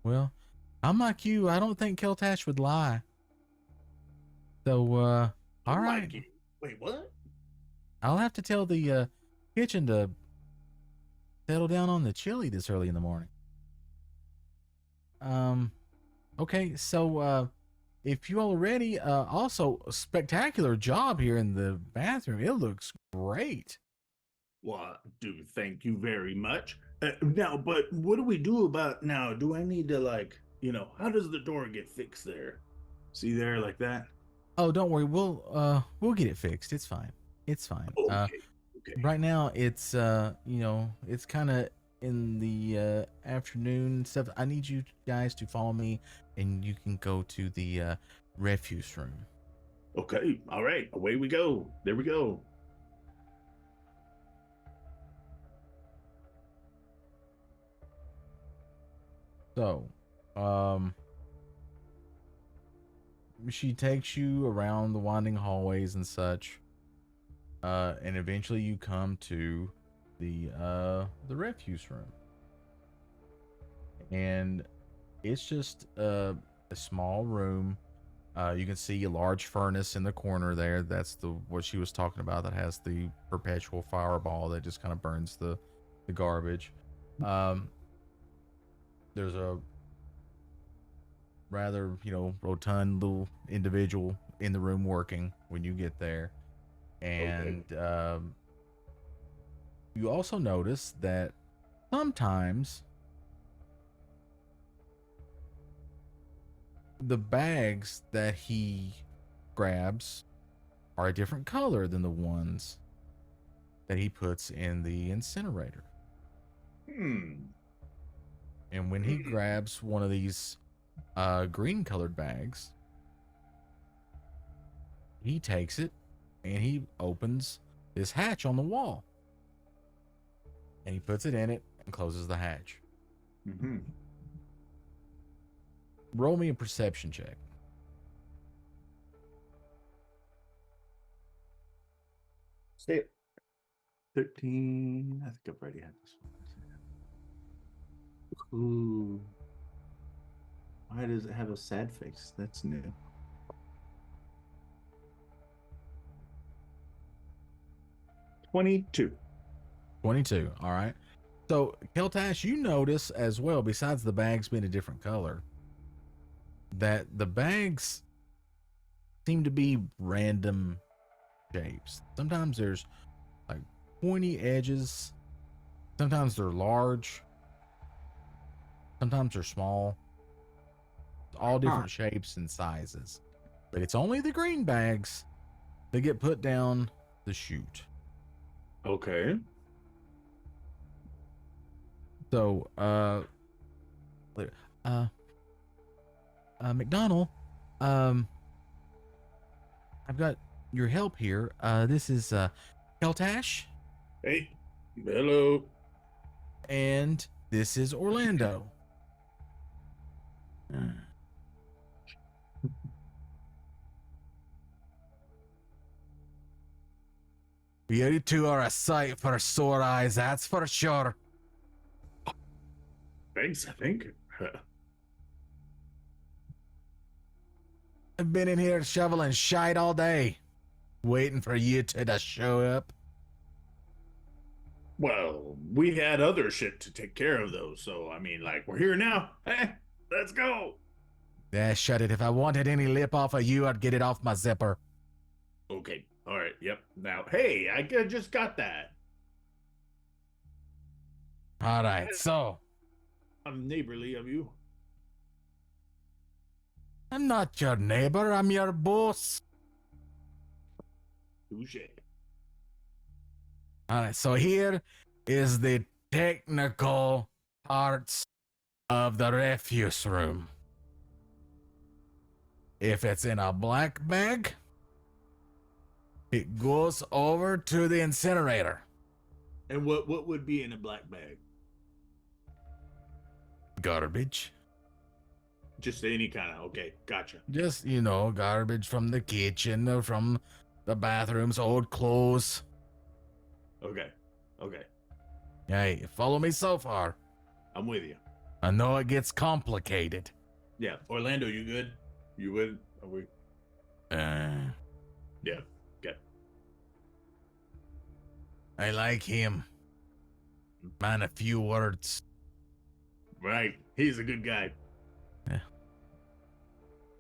Well, I'm like you. I don't think Keltash would lie. So, all right. Wait, what? I'll have to tell the kitchen to settle down on the chili this early in the morning. Okay, so if you all are ready, also a spectacular job here in the bathroom. It looks great. Well, thank you very much. Now, but what do we do about now? Do I need to, like, you know, how does the door get fixed there? See there, like that? Oh, don't worry. We'll get it fixed. It's fine. It's fine. Okay. Right now it's you know, it's kind of in the afternoon stuff. I need you guys to follow me, and you can go to the refuse room. Okay. All right. Away we go. There we go. So, she takes you around the winding hallways and such, and eventually you come to the refuse room, and it's just a small room. You can see a large furnace in the corner there. That's what she was talking about. That has the perpetual fireball that just kind of burns the garbage. There's a rather, you know, rotund little individual in the room working when you get there. And you also notice that sometimes the bags that he grabs are a different color than the ones that he puts in the incinerator. And when he grabs one of these green colored bags, he takes it and he opens this hatch on the wall. And he puts it in it and closes the hatch. Roll me a perception check. Stay. 13. I think I've already had this one. Ooh. Why does it have a sad face? That's new. $22. 22. All right. So, Keltash, you notice as well, besides the bags being a different color, that the bags seem to be random shapes. Sometimes there's like pointy edges. Sometimes they're large. Sometimes they're small. All different shapes and sizes. But it's only the green bags that get put down the chute. Okay. So, McDonald, I've got your help here. This is Keltash, Hey. Hello. and this is Orlando. You two are a sight for sore eyes, that's for sure. Thanks, I think. I've been in here shoveling shite all day, waiting for you two to show up. Well, we had other shit to take care of, though, so, I mean, like, we're here now. Hey, let's go. Yeah, shut it. If I wanted any lip off of you, I'd get it off my zipper. Okay, all right, yep. Now, hey, I just got that. All right, so I'm neighborly of you. I'm not your neighbor, I'm your boss. Touche. All right, so here is the technical parts of the refuse room. If it's in a black bag, it goes over to the incinerator. And what would be in a black bag? Garbage. Just any kind of, okay, gotcha. Just, garbage from the kitchen or from the bathrooms, old clothes. Okay, okay. Hey, follow me so far. I'm with you. I know it gets complicated. Yeah, Orlando, you good? You with? Are we? Yeah, good. I like him. Man, a few words. Right, he's a good guy.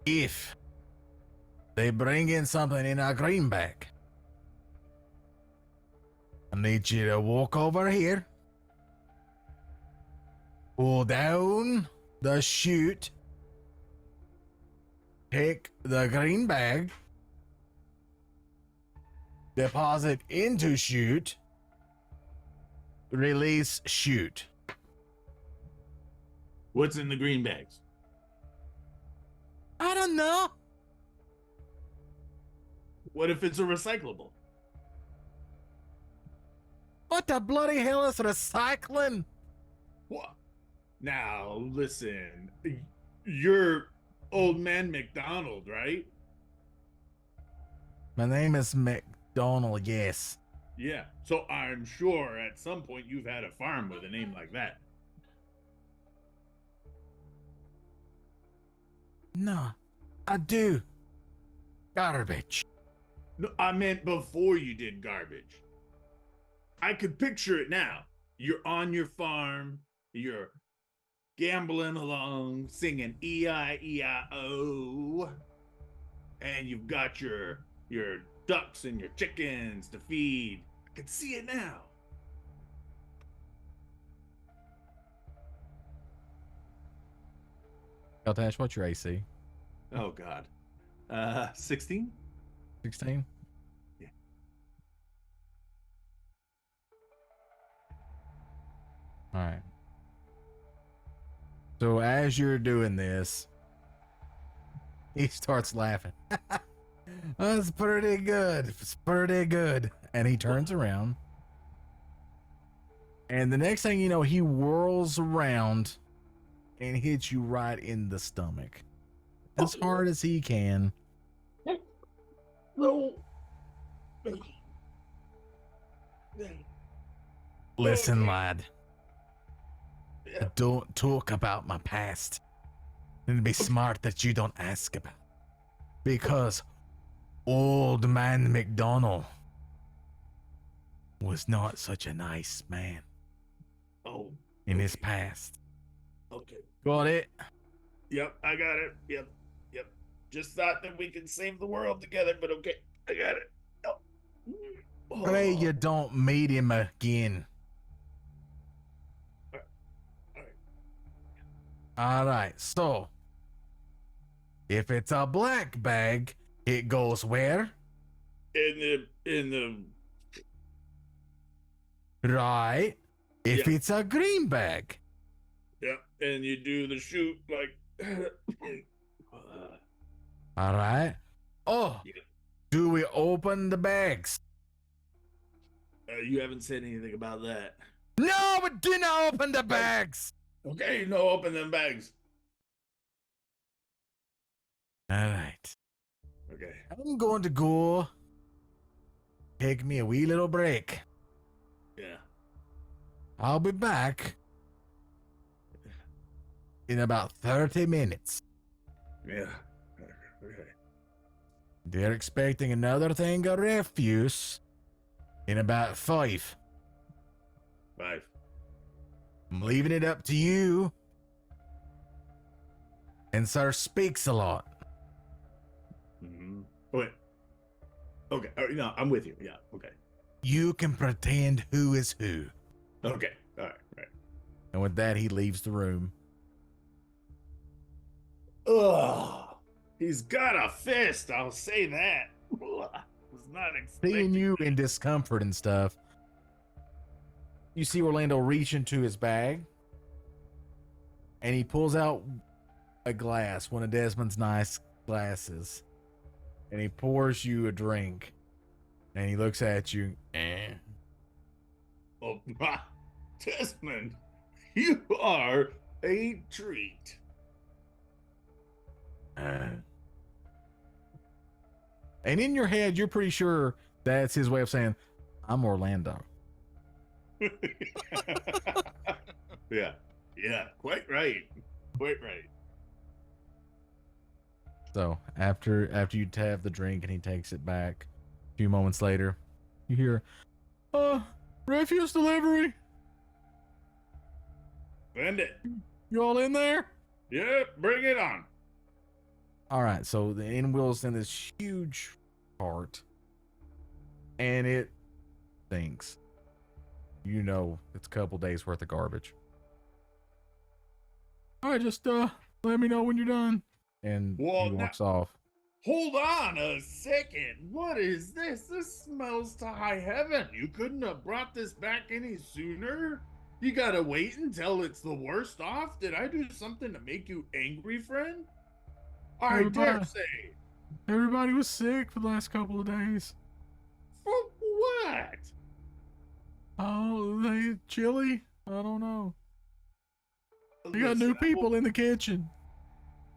If they bring in something in a green bag, I need you to walk over here, pull down the chute, take the green bag, deposit into chute, release chute. What's in the green bags? I don't know. What if it's a recyclable? What the bloody hell is recycling? What? Now, listen. You're old man McDonald, right? My name is McDonald, yes. Yeah. So I'm sure at some point you've had a farm with a name like that. No, I do. Garbage. No, I meant before you did garbage. I could picture it now. You're on your farm, you're gambling along, singing E-I-E-I-O, and you've got your ducks and your chickens to feed. I can see it now. Keltash, what's your AC? Oh God. 16. 16. Yeah. All right. So as you're doing this, he starts laughing. That's pretty good. It's pretty good. And he turns around. And the next thing you know, he whirls around and hits you right in the stomach. As hard as he can. No. Listen, lad. Don't talk about my past. It'd be smart that you don't ask about. Because old man McDonald was not such a nice man Oh. in his past. Okay. Got it? Yep, I got it. Yep. Just thought that we could save the world together, but okay, I got it. Oh. Pray you don't meet him again. All right, so if it's a black bag, it goes where? In the Right. If Yeah. it's a green bag. yeah, and you do the shoot like All right. Oh, Yeah. do we open the bags? you haven't said anything about that. No, we didn't open the bags. Okay, no, open them bags. All right. Okay. I'm going to go take me a wee little break. Yeah. I'll be back in about 30 minutes. Yeah. Okay. They're expecting another thing of refuse in about 5. 5. I'm leaving it up to you. And sir speaks a lot. Mm-hmm. Wait. Okay. No, I'm with you. Yeah. Okay. You can pretend who is who. Okay. All right. And with that, he leaves the room. Ugh. He's got a fist. I'll say that. Ugh. Was not expecting. Seeing you in discomfort and stuff, you see Orlando reach into his bag and he pulls out a glass, one of Desmond's nice glasses, and he pours you a drink and he looks at you. Oh, Desmond, you are a treat. And in your head, you're pretty sure that's his way of saying, I'm Orlando. Yeah. Quite right. So after you have the drink and he takes it back, a few moments later, you hear, refuse delivery. Send it. You all in there? Yep, bring it on. All right, so the end wheel's in this huge cart, and it stinks. You know, it's a couple days worth of garbage. All right, just let me know when you're done. And Well, he walks off. Hold on a second. What is this? This smells to high heaven. You couldn't have brought this back any sooner? You gotta wait until it's the worst off? Did I do something to make you angry, friend? I dare say. Everybody was sick for the last couple of days. For what? Oh, they chilly? I don't know. We got Listen, new people in the kitchen.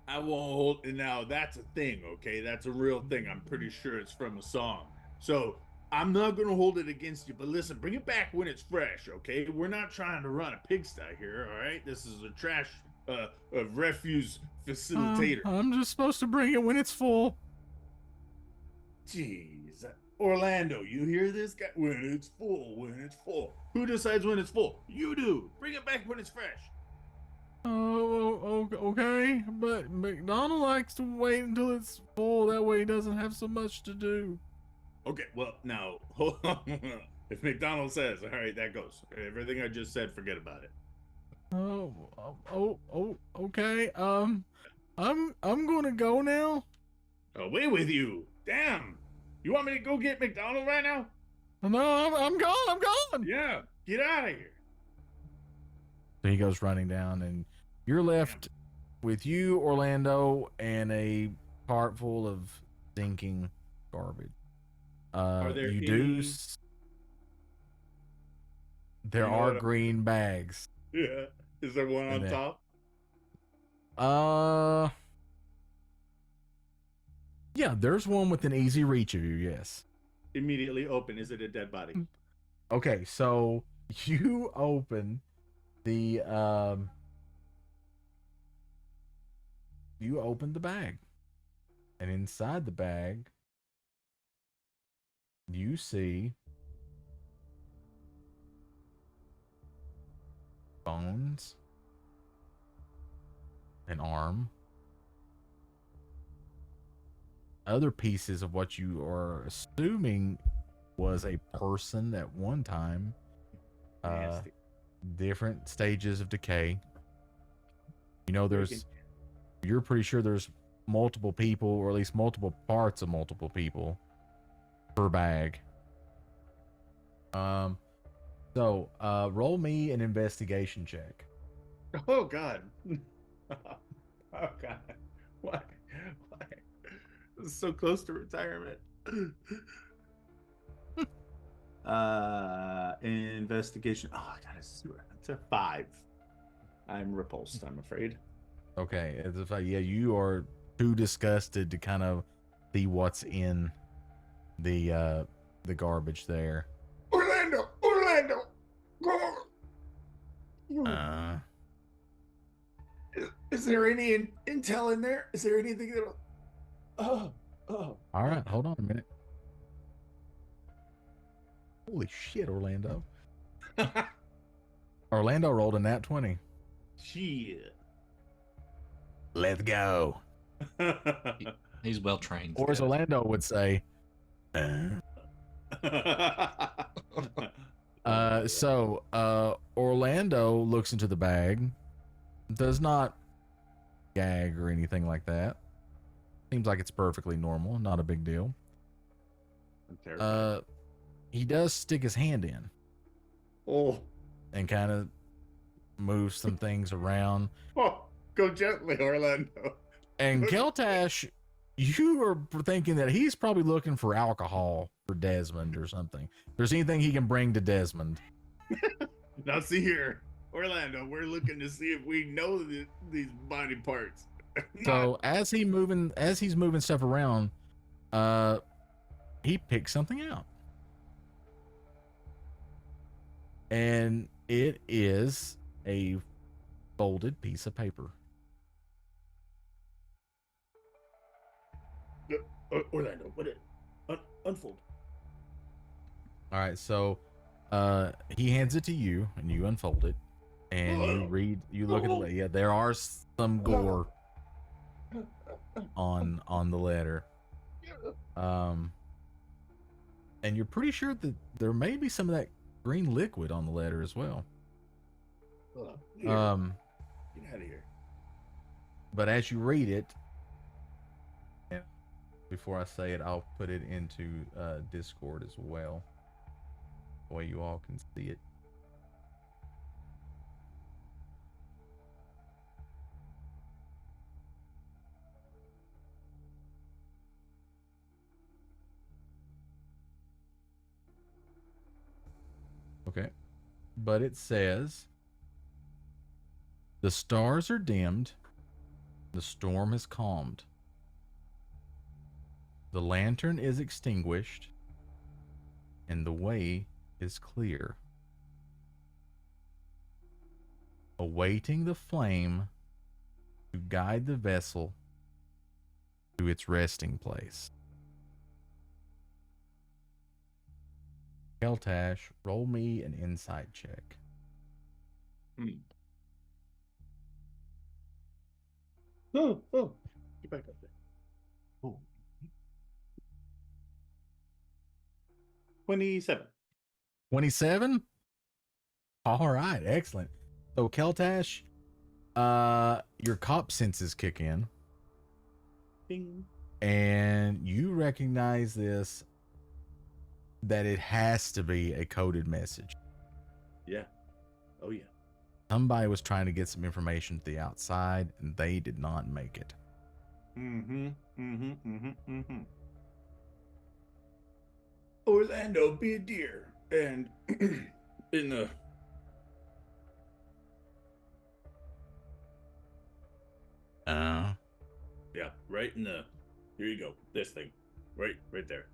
I won't hold. Now that's a thing, okay? That's a real thing. I'm pretty sure it's from a song. So I'm not gonna hold it against you. But listen, bring it back when it's fresh, okay? We're not trying to run a pigsty here, all right? This is a trash, a refuse facilitator. I'm just supposed to bring it when it's full. Jeez, Orlando, you hear this guy? When it's full, when it's full. Who decides when it's full? You do. Bring it back when it's fresh. Oh, okay, but McDonald likes to wait until it's full. That way he doesn't have so much to do. Okay, well, now, hold on. If McDonald says, all right, that goes. Everything I just said, forget about it. Okay. I'm gonna go now. Away with you! Damn! You want me to go get McDonald right now? No, I'm gone. I'm gone. Yeah, get out of here. So he goes running down, and you're left with you, Orlando, and a cart full of stinking garbage. Are there you any... do. There You know are what I- green bags. Yeah. Is there one on there. top? Yeah, there's one within easy reach of you. Yes. Immediately open. Is it a dead body? Okay, so you open the bag, and inside the bag you see bones, an arm, other pieces of what you are assuming was a person at one time. Nasty. Different stages of decay. You know, you're pretty sure there's multiple people, or at least multiple parts of multiple people per bag. So roll me an investigation check. Oh God. Oh God. Why? This is so close to retirement. Investigation. Oh God, it's a 5. I'm repulsed, I'm afraid. Okay, as if yeah, you are too disgusted to kind of see what's in the garbage there. Orlando! Is there any intel in there? Is there anything that'll... Oh. All right, hold on a minute. Holy shit, Orlando. Orlando rolled a nat 20. Shit. Let's go. He's well trained. Or as Orlando would say, Orlando looks into the bag, does not gag or anything like that. Seems like it's perfectly normal, not a big deal. He does stick his hand in. Oh. And kind of move some things around. Oh, go gently, Orlando. And Keltash, you are thinking that he's probably looking for alcohol for Desmond or something. If there's anything he can bring to Desmond. Now see here, Orlando, we're looking to see if we know these body parts. So as he's moving stuff around, he picks something out. And it is a folded piece of paper. Orlando, what it? Unfold. All right, so he hands it to you, and you unfold it, and you read. You look at the letter. Yeah, there are some gore on the letter. And you're pretty sure that there may be some of that green liquid on the letter as well. Get out of here. But as you read it, and before I say it, I'll put it into Discord as well, the way you all can see it. Okay. But it says, the stars are dimmed, the storm is calmed, the lantern is extinguished, and the way is clear. Awaiting the flame to guide the vessel to its resting place. Keltash, roll me an insight check. Oh, get back up there. Oh. 27. 27? All right, excellent. So Keltash, your cop senses kick in, Ding. And you recognize this, that it has to be a coded message. Yeah. Oh yeah. Somebody was trying to get some information to the outside, and they did not make it. Orlando, be a deer, and in the yeah, right in the. Here you go. This thing, right there.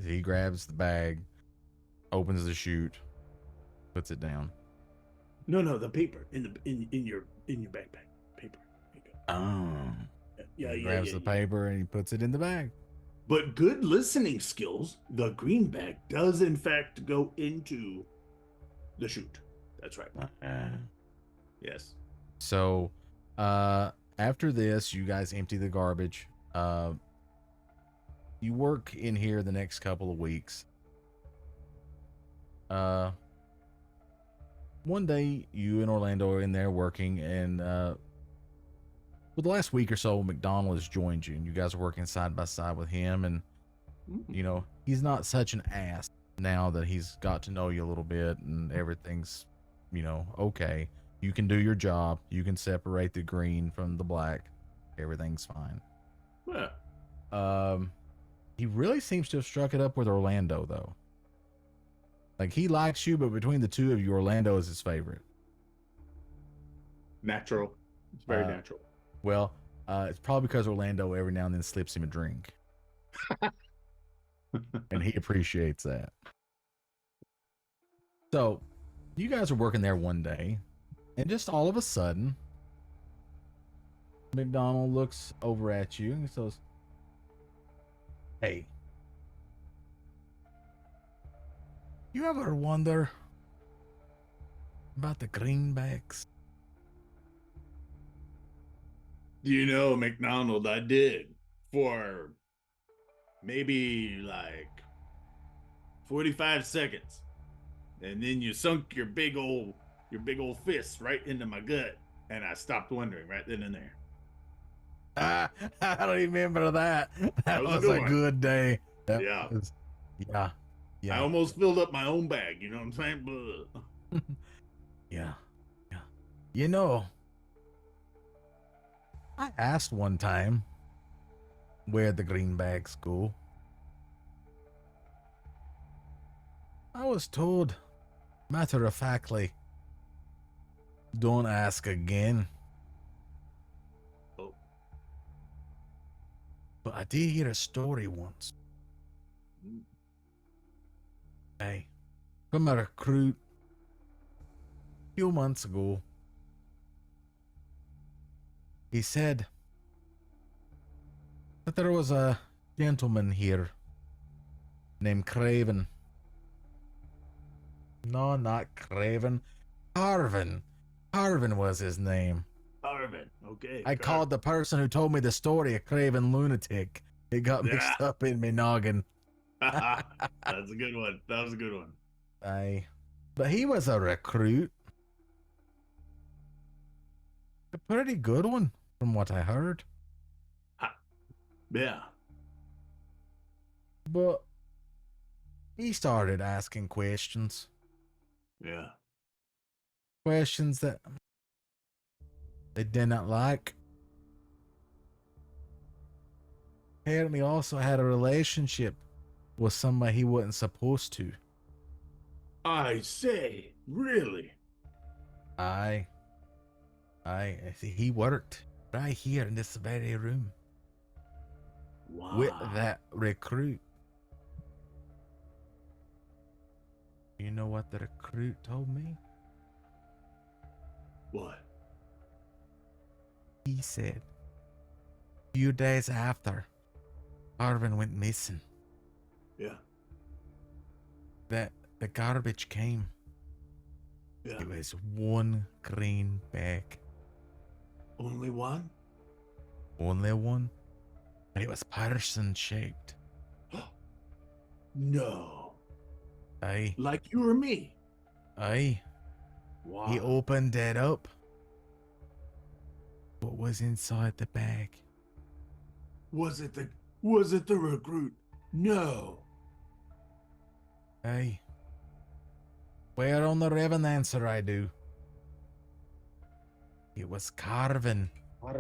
He grabs the bag, opens the chute, puts it down. No, the paper in your backpack. Paper. Here you go. Yeah. He grabs the paper and he puts it in the bag. But good listening skills, the green bag does in fact go into the chute. That's right. Yes. So, after this, you guys empty the garbage. You work in here the next couple of weeks. One day, you and Orlando are in there working, and for the last week or so, McDonald has joined you, and you guys are working side by side with him. And you know, he's not such an ass now that he's got to know you a little bit, and everything's, you know, okay. You can do your job. You can separate the green from the black. Everything's fine. Yeah. He really seems to have struck it up with Orlando, though. Like, he likes you, but between the two of you, Orlando is his favorite. Natural. It's very natural. Well, it's probably because Orlando every now and then slips him a drink. And he appreciates that. So, you guys are working there one day, and just all of a sudden, McDonald looks over at you and says, "Hey, you ever wonder about the greenbacks?" You know, McDonald, I did for maybe like 45 seconds. And then you sunk your big old fist right into my gut, and I stopped wondering right then and there. I don't remember that. That was a good day. Yeah. Yeah. I almost filled up my own bag, you know what I'm saying? Yeah. You know, I asked one time where the greenbacks go. I was told, matter of factly, don't ask again. Oh. But I did hear a story once. Hey, from a recruit a few months ago. He said that there was a gentleman here named Craven. No, not Craven. Harvin. Harvin was his name. Harvin, okay. I called the person who told me the story a Craven lunatic. It got mixed up in me noggin. That's a good one. That was a good one. But he was a recruit. A pretty good one, from what I heard. Yeah. But he started asking questions. Yeah. Questions that they did not like. Apparently also had a relationship with somebody he wasn't supposed to. I say, really? He worked right here in this very room. Wow. With that recruit. You know what the recruit told me? What? He said, a few days after Arvin went missing, Yeah. that the garbage came. Yeah. It was one green bag. Only one? Only one. And it was person shaped. No. Aye. Like you or me? Aye. Wow. He opened it up. What was inside the bag? Was it the recruit? No. Hey. Where on the Revenancer I do? It was carving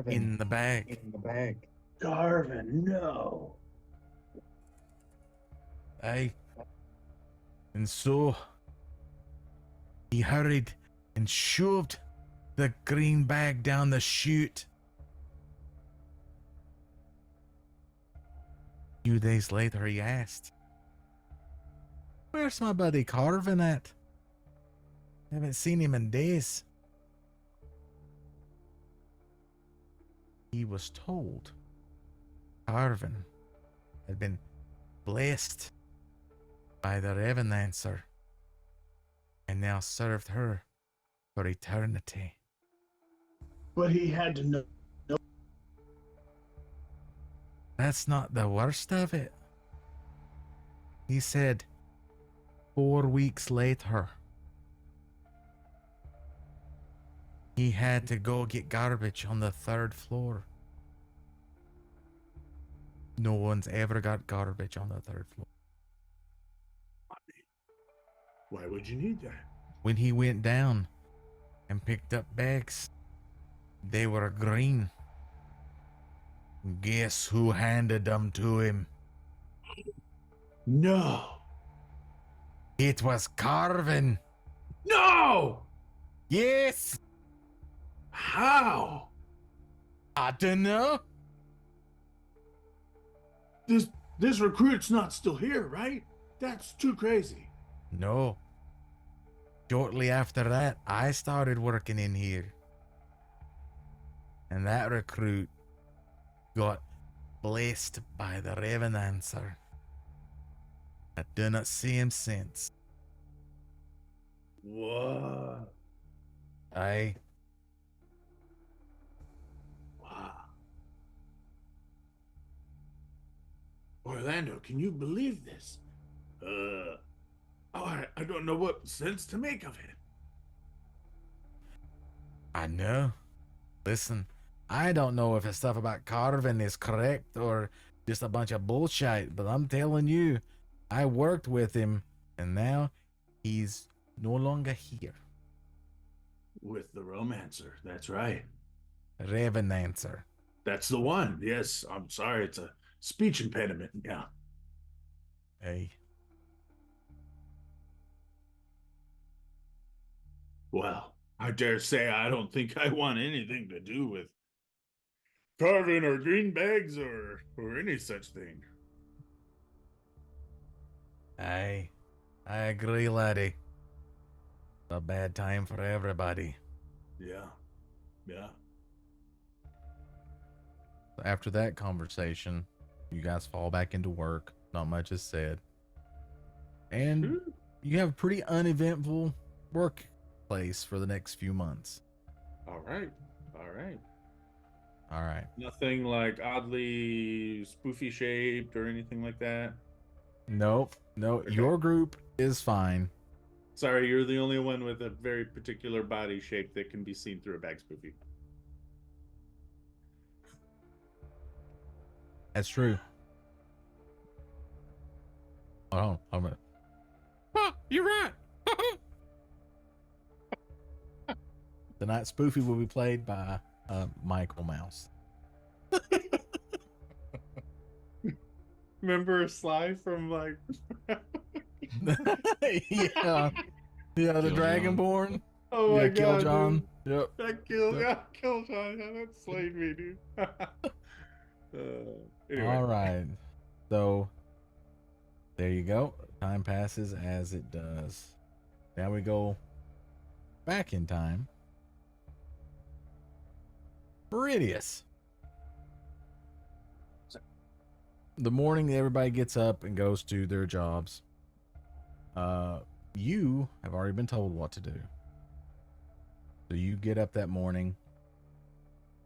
in the bag. Garvin, no. Aye. And so he hurried and shoved the green bag down the chute. A few days later he asked, "Where's my buddy Carvin at? Haven't seen him in days." He was told Carvin had been blessed by the Revenancer and now served her for eternity. But he had to know. That's not the worst of it. He said 4 weeks later, he had to go get garbage on the 3rd floor. No one's ever got garbage on the 3rd floor. Why would you need that? When he went down and picked up bags, they were green. Guess who handed them to him? No. It was Carvin. No! Yes! How? I don't know. This recruit's not still here, right? That's too crazy. No. Shortly after that, I started working in here. And that recruit got blessed by the Revenancer. I do not see him since. What? Aye. Wow. Orlando, can you believe this? I don't know what sense to make of it. I know. Listen, I don't know if the stuff about Carvin is correct or just a bunch of bullshit, but I'm telling you, I worked with him, and now he's no longer here. With the Romancer, that's right. Revenancer. That's the one. Yes, I'm sorry, it's a speech impediment. Yeah. Hey. Well, I dare say I don't think I want anything to do with carving or green bags or any such thing. I agree, laddie. A bad time for everybody. Yeah. Yeah. After that conversation, you guys fall back into work. Not much is said. And you have a pretty uneventful workplace for the next few months. All right. All right. All right. Nothing like oddly spoofy shaped or anything like that. Nope. No, Okay. your group is fine. Sorry, you're the only one with a very particular body shape that can be seen through a bag spoofy. That's true. Oh, I'm gonna. Oh, you're right. The night spoofy will be played by Michael Mouse. Remember Sly from like Yeah, the Dragonborn. Oh my Yeah, god, Kill John. dude. Yep. That kill, Yep. yeah, Kill John. Yeah, that slayed me, dude. Anyway. All right. So there you go. Time passes as it does. Now we go back in time. Viridius. The morning everybody gets up and goes to their jobs. You have already been told what to do. So you get up that morning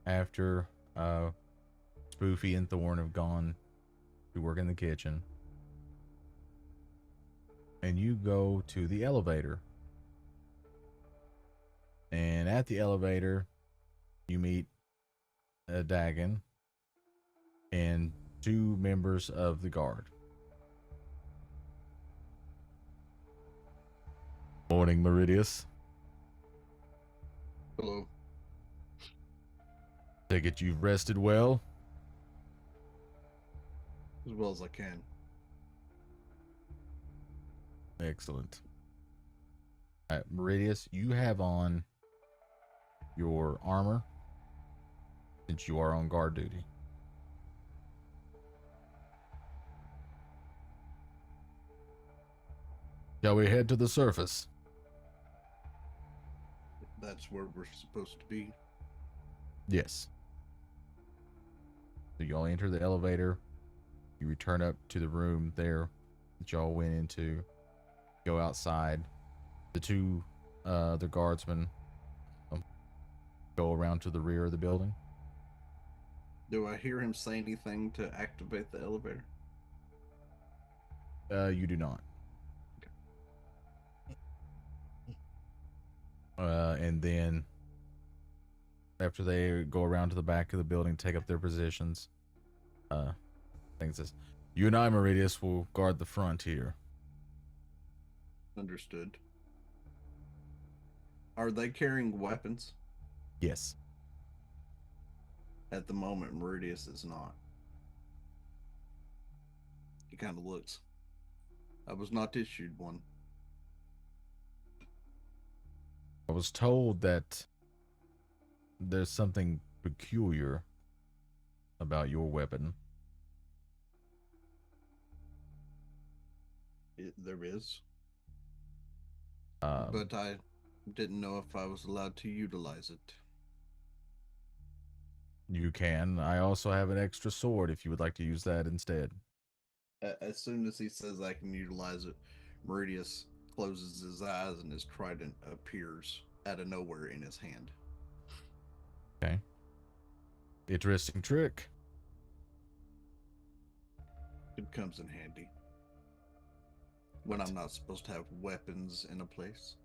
after Spoofy and Thorn have gone to work in the kitchen. And you go to the elevator. And at the elevator, you meet Dagon, and 2 members of the guard. Morning, Meridius. Hello. Take it you've rested well? As well as I can. Excellent. All right, Meridius, you have on your armor since you are on guard duty. Shall we head to the surface? That's where we're supposed to be. Yes. So y'all enter the elevator. You return up to the room there that y'all went into. Go outside. The 2 the guardsmen go around to the rear of the building. Do I hear him say anything to activate the elevator? You do not. And then after they go around to the back of the building, take up their positions, things this. You and I, Meridius, will guard the front here. Understood. Are they carrying weapons? Yes. At the moment, Meridius is not. He kind of looks. I was not issued one. I was told that there's something peculiar about your weapon. There is. Um, But I didn't know if I was allowed to utilize it. You can. I also have an extra sword if you would like to use that instead. As soon as he says I can utilize it, Meridius closes his eyes and his trident appears out of nowhere in his hand. Okay. Interesting trick. It comes in handy when I'm not supposed to have weapons in a place.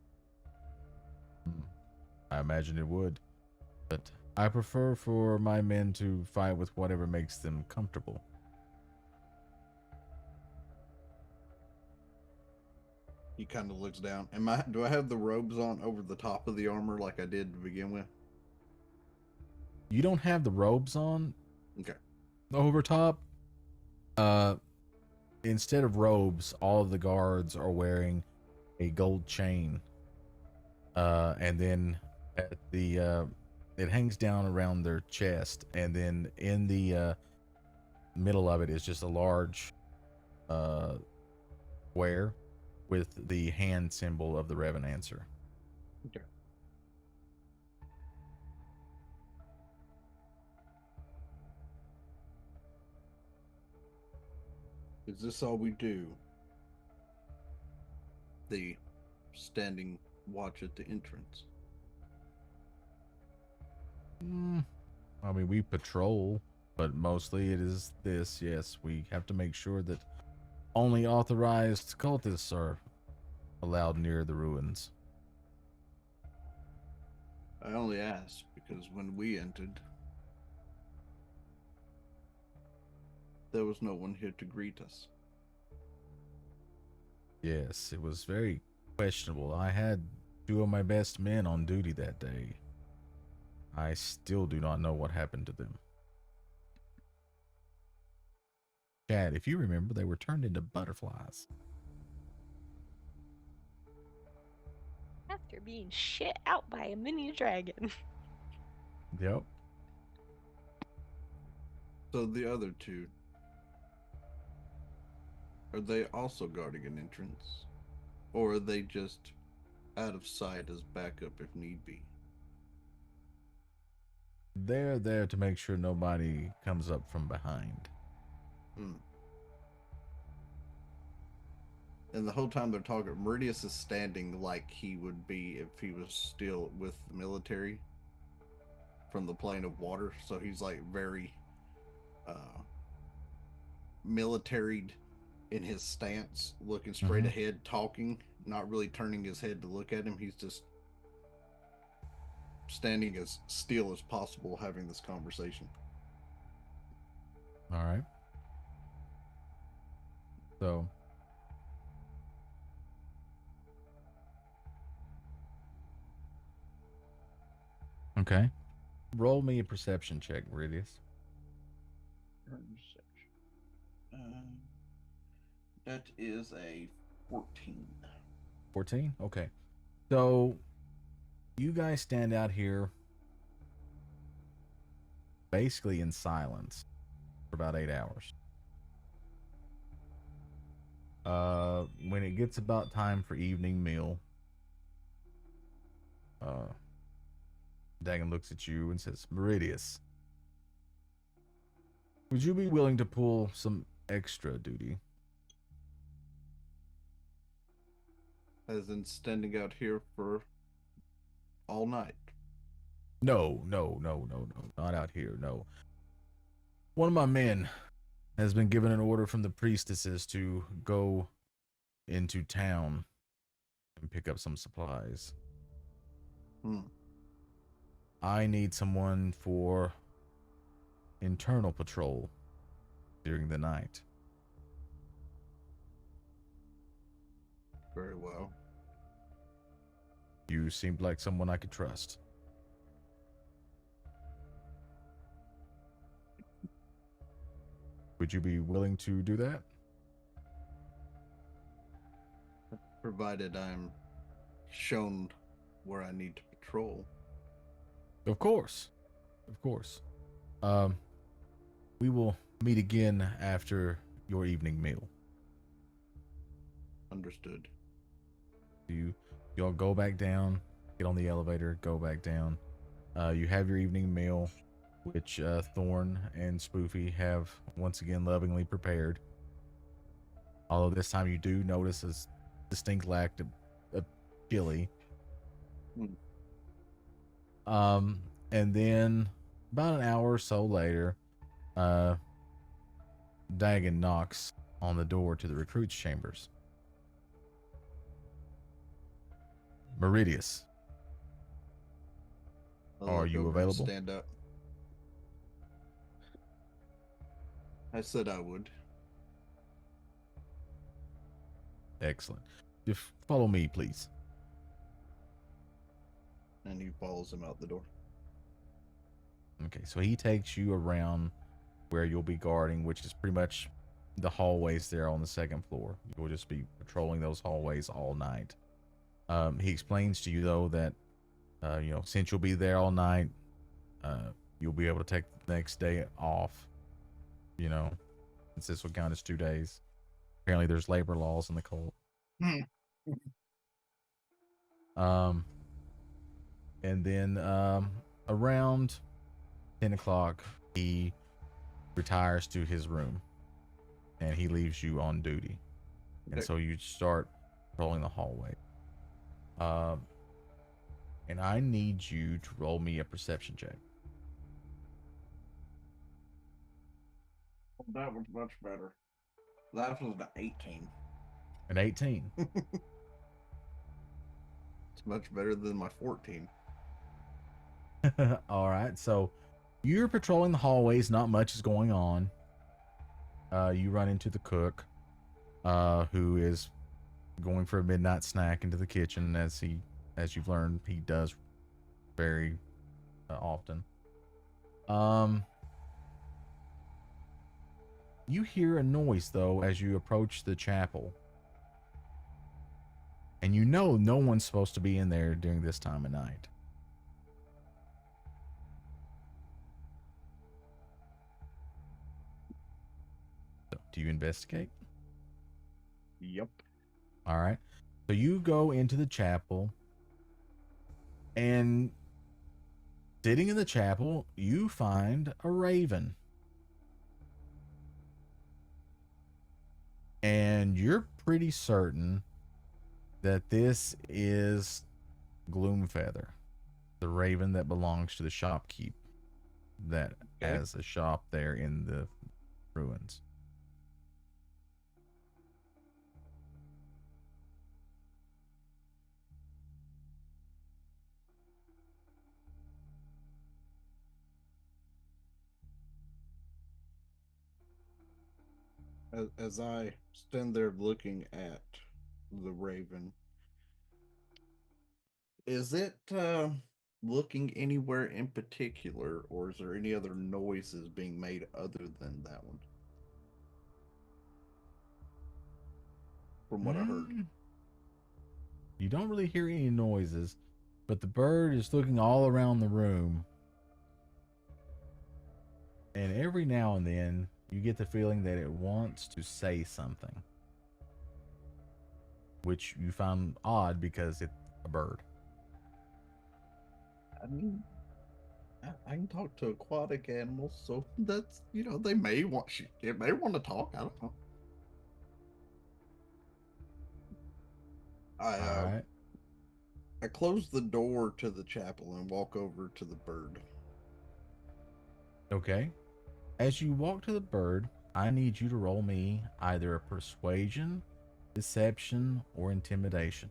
I imagine it would. But I prefer for my men to fight with whatever makes them comfortable. He kind of looks down. Do I have the robes on over the top of the armor like I did to begin with? You don't have the robes on Okay. over top. Instead of robes, all of the guards are wearing a gold chain. And then at the it hangs down around their chest, and then in the middle of it is just a large square with the hand symbol of the Revenancer. Okay. Is this all we do? The standing watch at the entrance. I mean, we patrol, but mostly it is this. Yes, we have to make sure that only authorized cultists are allowed near the ruins. I only asked because when we entered, there was no one here to greet us. Yes, it was very questionable. I had 2 of my best men on duty that day. I still do not know what happened to them. Chad, if you remember, they were turned into butterflies. After being shit out by a mini dragon. Yep. So the other 2, are they also guarding an entrance? Or are they just out of sight as backup if need be? They're there to make sure nobody comes up from behind. And the whole time they're talking, Meridius is standing like he would be if he was still with the military from the plane of water. So he's like very militaried in his stance, looking straight ahead, talking, not really turning his head to look at him. He's just standing as still as possible having this conversation. All right. So, okay. Roll me a perception check, Meridius. That is a 14. 14? Okay. So, you guys stand out here basically in silence for about 8 hours. When it gets about time for evening meal, Dagon looks at you and says, Meridius, would you be willing to pull some extra duty? As in standing out here for all night. No, not out here, no. One of my men has been given an order from the priestesses to go into town and pick up some supplies. I need someone for internal patrol during the night. Very well. You seemed like someone I could trust. Would you be willing to do that? Provided I'm shown where I need to patrol. Of course. We will meet again after your evening meal. Understood. Y'all go back down, get on the elevator, go back down. You have your evening meal, which Thorn and Spoofy have once again lovingly prepared. Although this time you do notice a distinct lack of chili. And then about an hour or so later, Dagon knocks on the door to the recruits' chambers. Meridius, are you available? Stand up. I said I would. Excellent. Just follow me, please. And he follows him out the door. Okay, so he takes you around where you'll be guarding, which is pretty much the hallways there on the second floor. You'll just be patrolling those hallways all night. He explains to you, though, that, since you'll be there all night, you'll be able to take the next day off, since this will count as 2 days. Apparently there's labor laws in the cult. And then around 10 o'clock, he retires to his room, and he leaves you on duty. And so you start patrolling the hallway. And I need you to roll me a perception check. That was much better. That was an 18. An 18. It's much better than my 14. All right, so you're patrolling the hallways. Not much is going on. You run into the cook, who is going for a midnight snack into the kitchen, as you've learned, he does very often. You hear a noise, though, as you approach the chapel. And no one's supposed to be in there during this time of night. So, do you investigate? Yep. All right. So you go into the chapel, and sitting in the chapel, you find a raven. And you're pretty certain that this is Gloomfeather, the raven that belongs to the shopkeep that has a shop there in the ruins. As I stand there looking at the raven, is it looking anywhere in particular, or is there any other noises being made other than that one? From what I heard. You don't really hear any noises, but the bird is looking all around the room. And every now and then, you get the feeling that it wants to say something. Which you find odd because it's a bird. I mean, I can talk to aquatic animals, so that's, they may want, it may want to talk. I don't know. All right. I close the door to the chapel and walk over to the bird. Okay. As you walk to the bird, I need you to roll me either a persuasion, deception, or intimidation.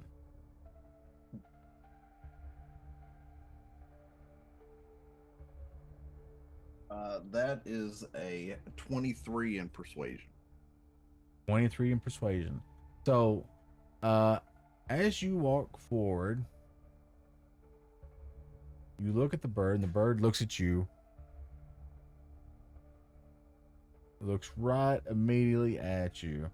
That is a 23 in persuasion. 23 in persuasion. So, as you walk forward, you look at the bird, and the bird looks at you. It looks right immediately at you.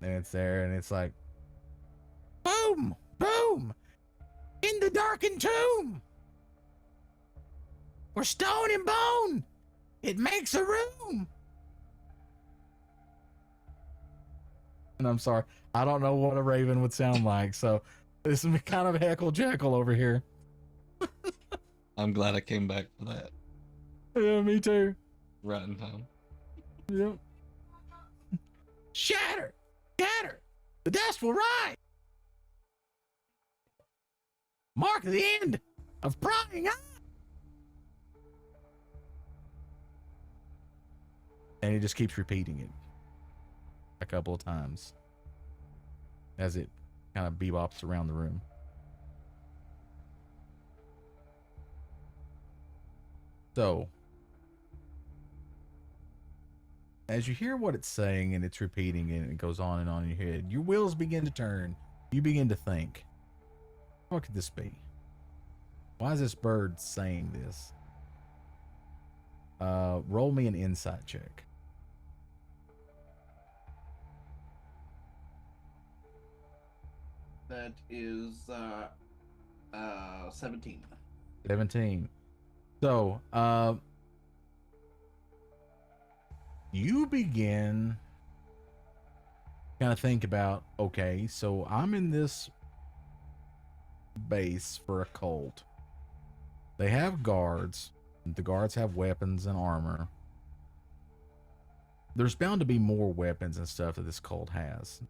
And it's there, and it's like, boom, boom, in the darkened tomb, where stone and bone, it makes a room. And I'm sorry, I don't know what a raven would sound like, so this is kind of heckle jekyll over here. I'm glad I came back for that. Yeah, me too. Right in time. Yep. Shatter, shatter, the dust will rise. Mark the end of prying eye. And he just keeps repeating it a couple of times as it kind of bebops around the room. So, as you hear what it's saying and it's repeating it and it goes on in your head, your wheels begin to turn. You begin to think, what could this be? Why is this bird saying this? Roll me an insight check. That is 17. 17. So, you begin kind of think about, okay, so I'm in this base for a cult. They have guards. The guards have weapons and armor. There's bound to be more weapons and stuff that this cult has.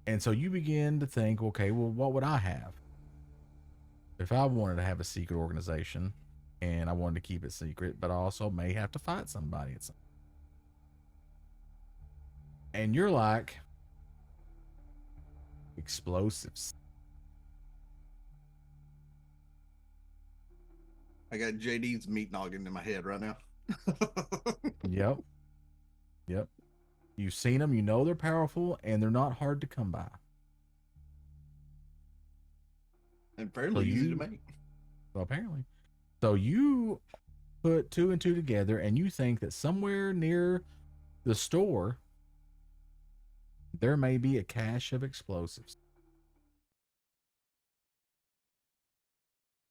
And so you begin to think, okay, well, what would I have? If I wanted to have a secret organization and I wanted to keep it secret, but I also may have to fight somebody at some. And you're like, explosives. I got JD's meat noggin in my head right now. Yep. Yep. You've seen them, you know they're powerful, and they're not hard to come by. And fairly easy to make. Well, apparently. So you put two and two together, and you think that somewhere near the store, there may be a cache of explosives.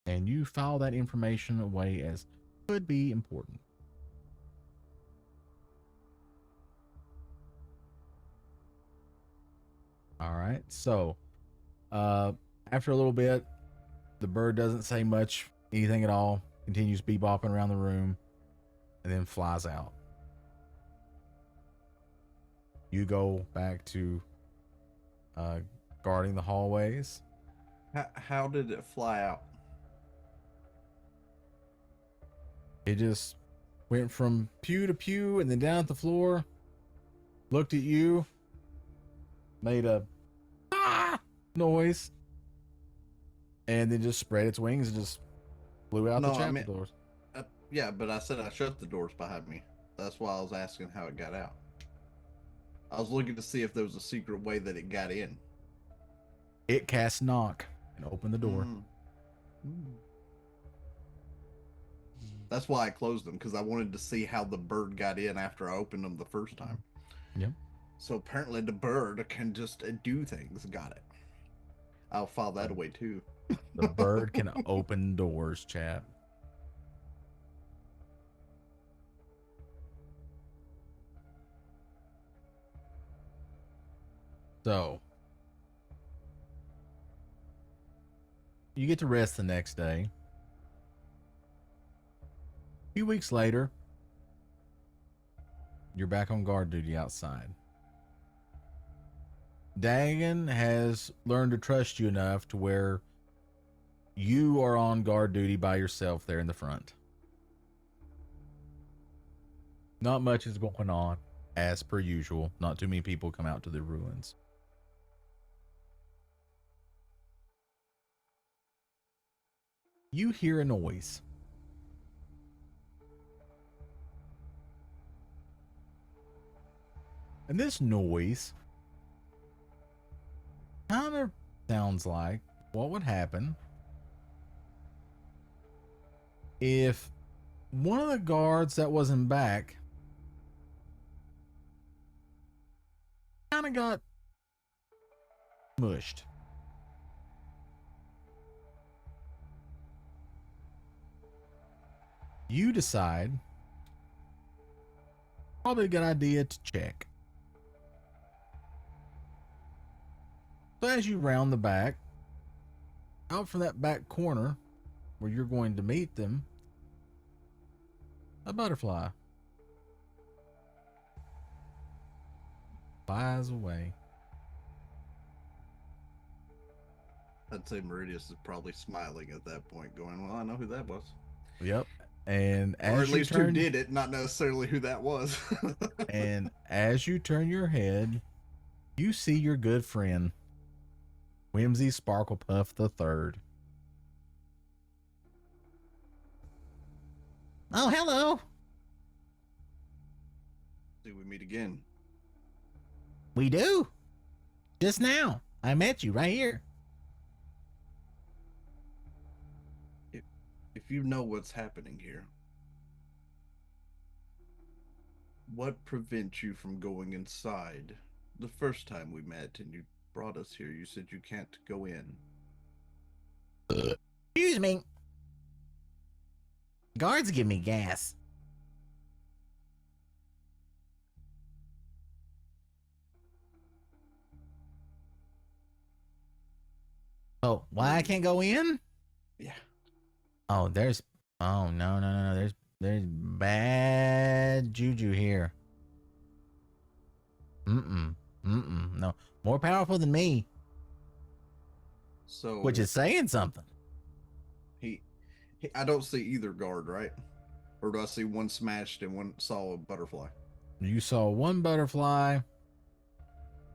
And you file that information away as could be important. All right. So, after a little bit, the bird doesn't say much, anything at all, continues bebopping around the room, and then flies out. You go back to guarding the hallways. How did it fly out? It just went from pew to pew and then down at the floor, looked at you, made a noise, and then just spread its wings and just flew out the chapel doors. Yeah, but I said I shut the doors behind me. That's why I was asking how it got out. I was looking to see if there was a secret way that it got in. It cast knock and opened the door. That's why I closed them, because I wanted to see how the bird got in after I opened them the first time. Yep. So apparently the bird can just do things. Got it. I'll file that away too. The bird can open doors, chap. So, you get to rest the next day. A few weeks later, you're back on guard duty outside. Dagon has learned to trust you enough to where you are on guard duty by yourself there in the front. Not much is going on, as per usual. Not too many people come out to the ruins. You hear a noise. And this noise kind of sounds like what would happen if one of the guards that wasn't back kind of got mushed. You decide probably a good idea to check. So as you round the back, out from that back corner where you're going to meet them, a butterfly flies away. I'd say Meridius is probably smiling at that point, going, well, I know who that was. Yep. And Or as at you least turn, who did it, not necessarily who that was. and as you turn your head, you see your good friend, Whimsy Sparklepuff III. Oh, hello. See, we meet again. We do. Just now. I met you right here. If you know what's happening here, what prevents you from going inside? The first time we met and you brought us here, you said you can't go in. Excuse me. Guards give me gas. Oh, why I can't go in? Yeah. Oh, no. There's bad juju here. No. More powerful than me, So which is saying something. I don't see either guard, right? Or do I see one smashed and one saw a butterfly? You saw one butterfly,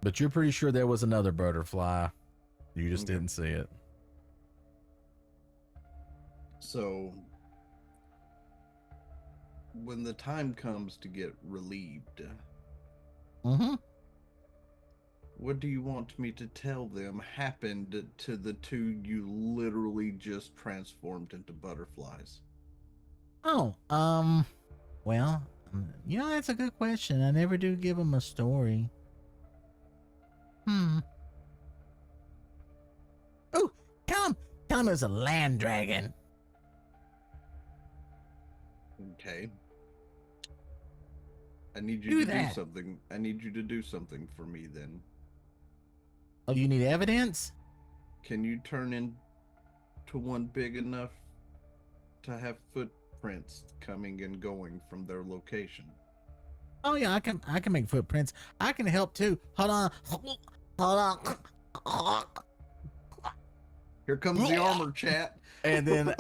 but you're pretty sure there was another butterfly. You just didn't see it. So when the time comes to get relieved, what do you want me to tell them happened to the two you literally just transformed into butterflies? Oh, well, that's a good question. I never do give them a story. Oh, tell him it was a land dragon. Okay. I need you Do to that. do something. I need you to do something for me then. Oh, you need evidence? Can you turn into one big enough to have footprints coming and going from their location? Oh yeah, I can make footprints. I can help too. Hold on. Here comes the armor, chat. And then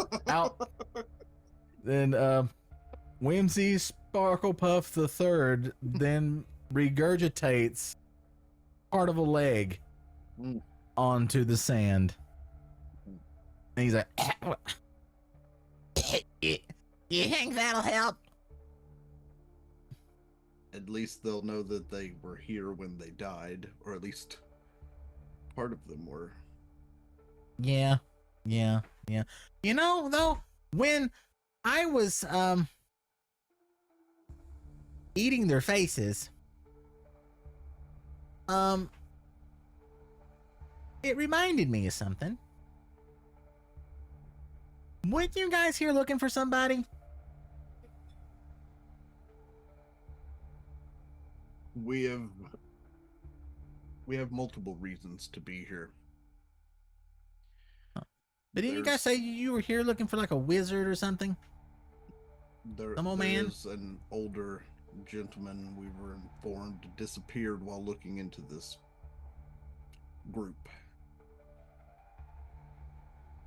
Whimsy Sparklepuff III then regurgitates part of a leg onto the sand. And he's like, You think that'll help? At least they'll know that they were here when they died, or at least part of them were. Yeah. You know, though, when I was eating their faces, it reminded me of something. Weren't you guys here looking for somebody? We have multiple reasons to be here. But didn't you guys say you were here looking for like a wizard or something? Some old man? There's an older gentleman we were informed disappeared while looking into this group.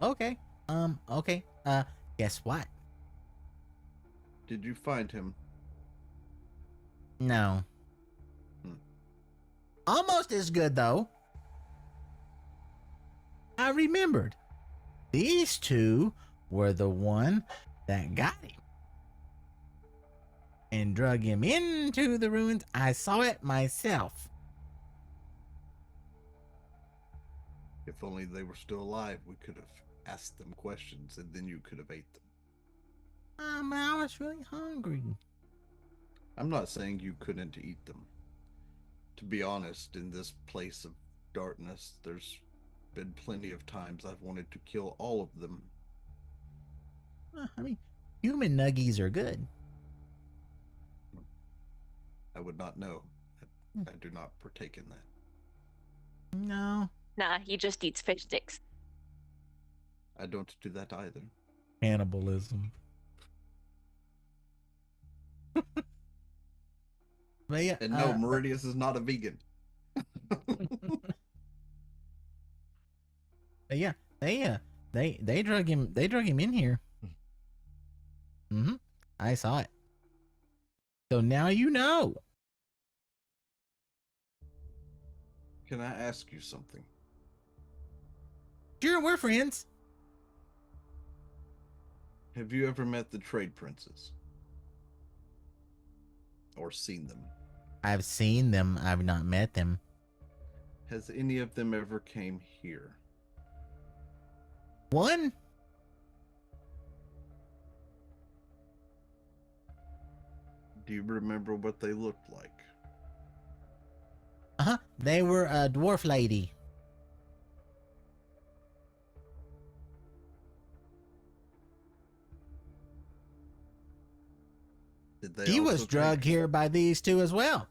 Okay. Okay. Guess what? Did you find him? No. Almost as good, though. I remembered. These two were the one that got him and drug him into the ruins. I saw it myself. If only they were still alive, we could have asked them questions and then you could have ate them. I was really hungry. I'm not saying you couldn't eat them. To be honest, in this place of darkness, there's been plenty of times I've wanted to kill all of them. I mean, human nuggies are good. I would not know. I do not partake in that. No. Nah, he just eats fish sticks. I don't do that either. Cannibalism. But yeah, And no, Meridius is not a vegan. But yeah, they drug him in here. I saw it. So now you know. Can I ask you something? Sure, we're friends. Have you ever met the trade princes? Or seen them? I've seen them. I've not met them. Has any of them ever came here? One? Do you remember what they looked like? They were a dwarf lady. Did they He also was drugged here by these two as well.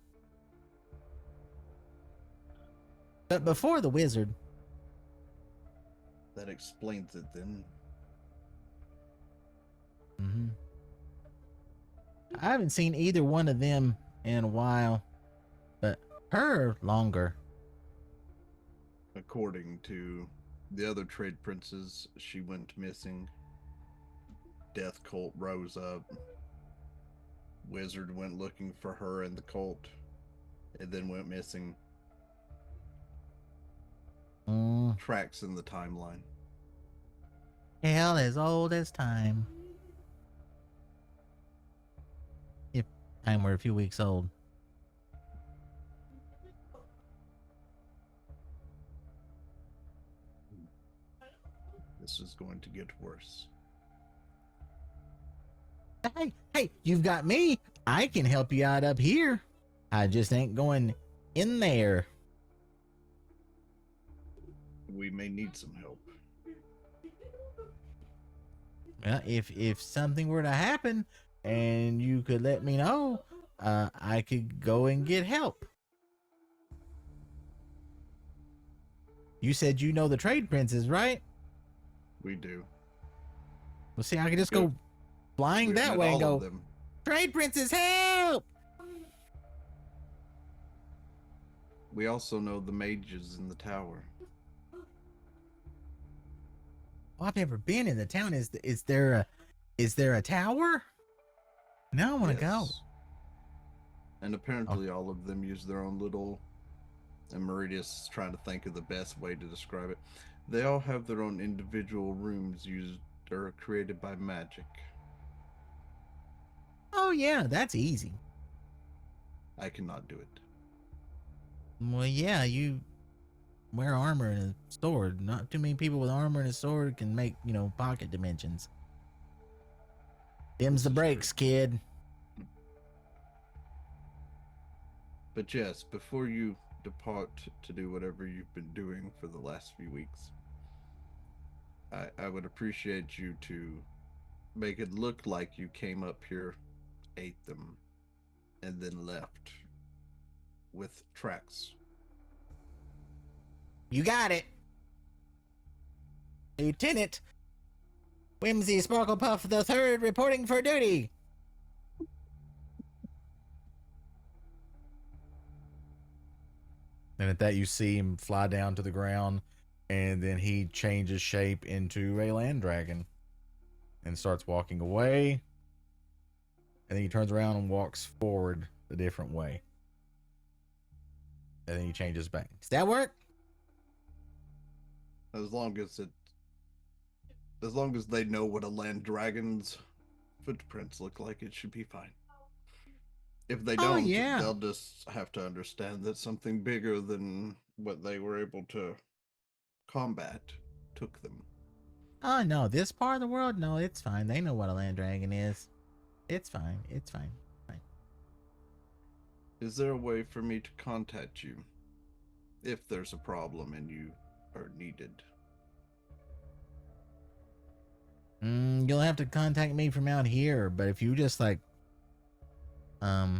But before the wizard. That explains it then. I haven't seen either one of them in a while, but her longer. According to the other trade princes, she went missing. Death cult rose up. Wizard went looking for her and the cult. It then went missing. Tracks in the timeline. Hell as old as time. If time were a few weeks old. This is going to get worse. Hey, you've got me. I can help you out up here. I just ain't going in there. We may need some help. Well, if something were to happen and you could let me know, I could go and get help. You said you know the trade princes, right? We do. Well, see, I could just go flying that way and go, trade princes, help! We also know the mages in the tower. Oh, I've never been in the town. Is there a tower? Now I want to go. And apparently all of them use their own little, and Meridius is trying to think of the best way to describe it. They all have their own individual rooms used or created by magic. yeah, that's easy. I cannot do it. Well, yeah, you wear armor and a sword. Not too many people with armor and a sword can make, pocket dimensions. Them's This the is breaks, kid. But yes, before you depart to do whatever you've been doing for the last few weeks, I would appreciate you to make it look like you came up here, ate them, and then left with tracks. You got it. Lieutenant Whimsy Sparklepuff the Third reporting for duty. And at that, you see him fly down to the ground, and then he changes shape into a land dragon and starts walking away. And then he turns around and walks forward a different way. And then he changes back. Does that work? As long as they know what a land dragon's footprints look like, it should be fine. If they don't, yeah. They'll just have to understand that something bigger than what they were able to combat took them. Oh, no, this part of the world? No, it's fine. They know what a land dragon is. It's fine. It's fine. Fine. Is there a way for me to contact you if there's a problem and you are needed? You'll have to contact me from out here, but if you just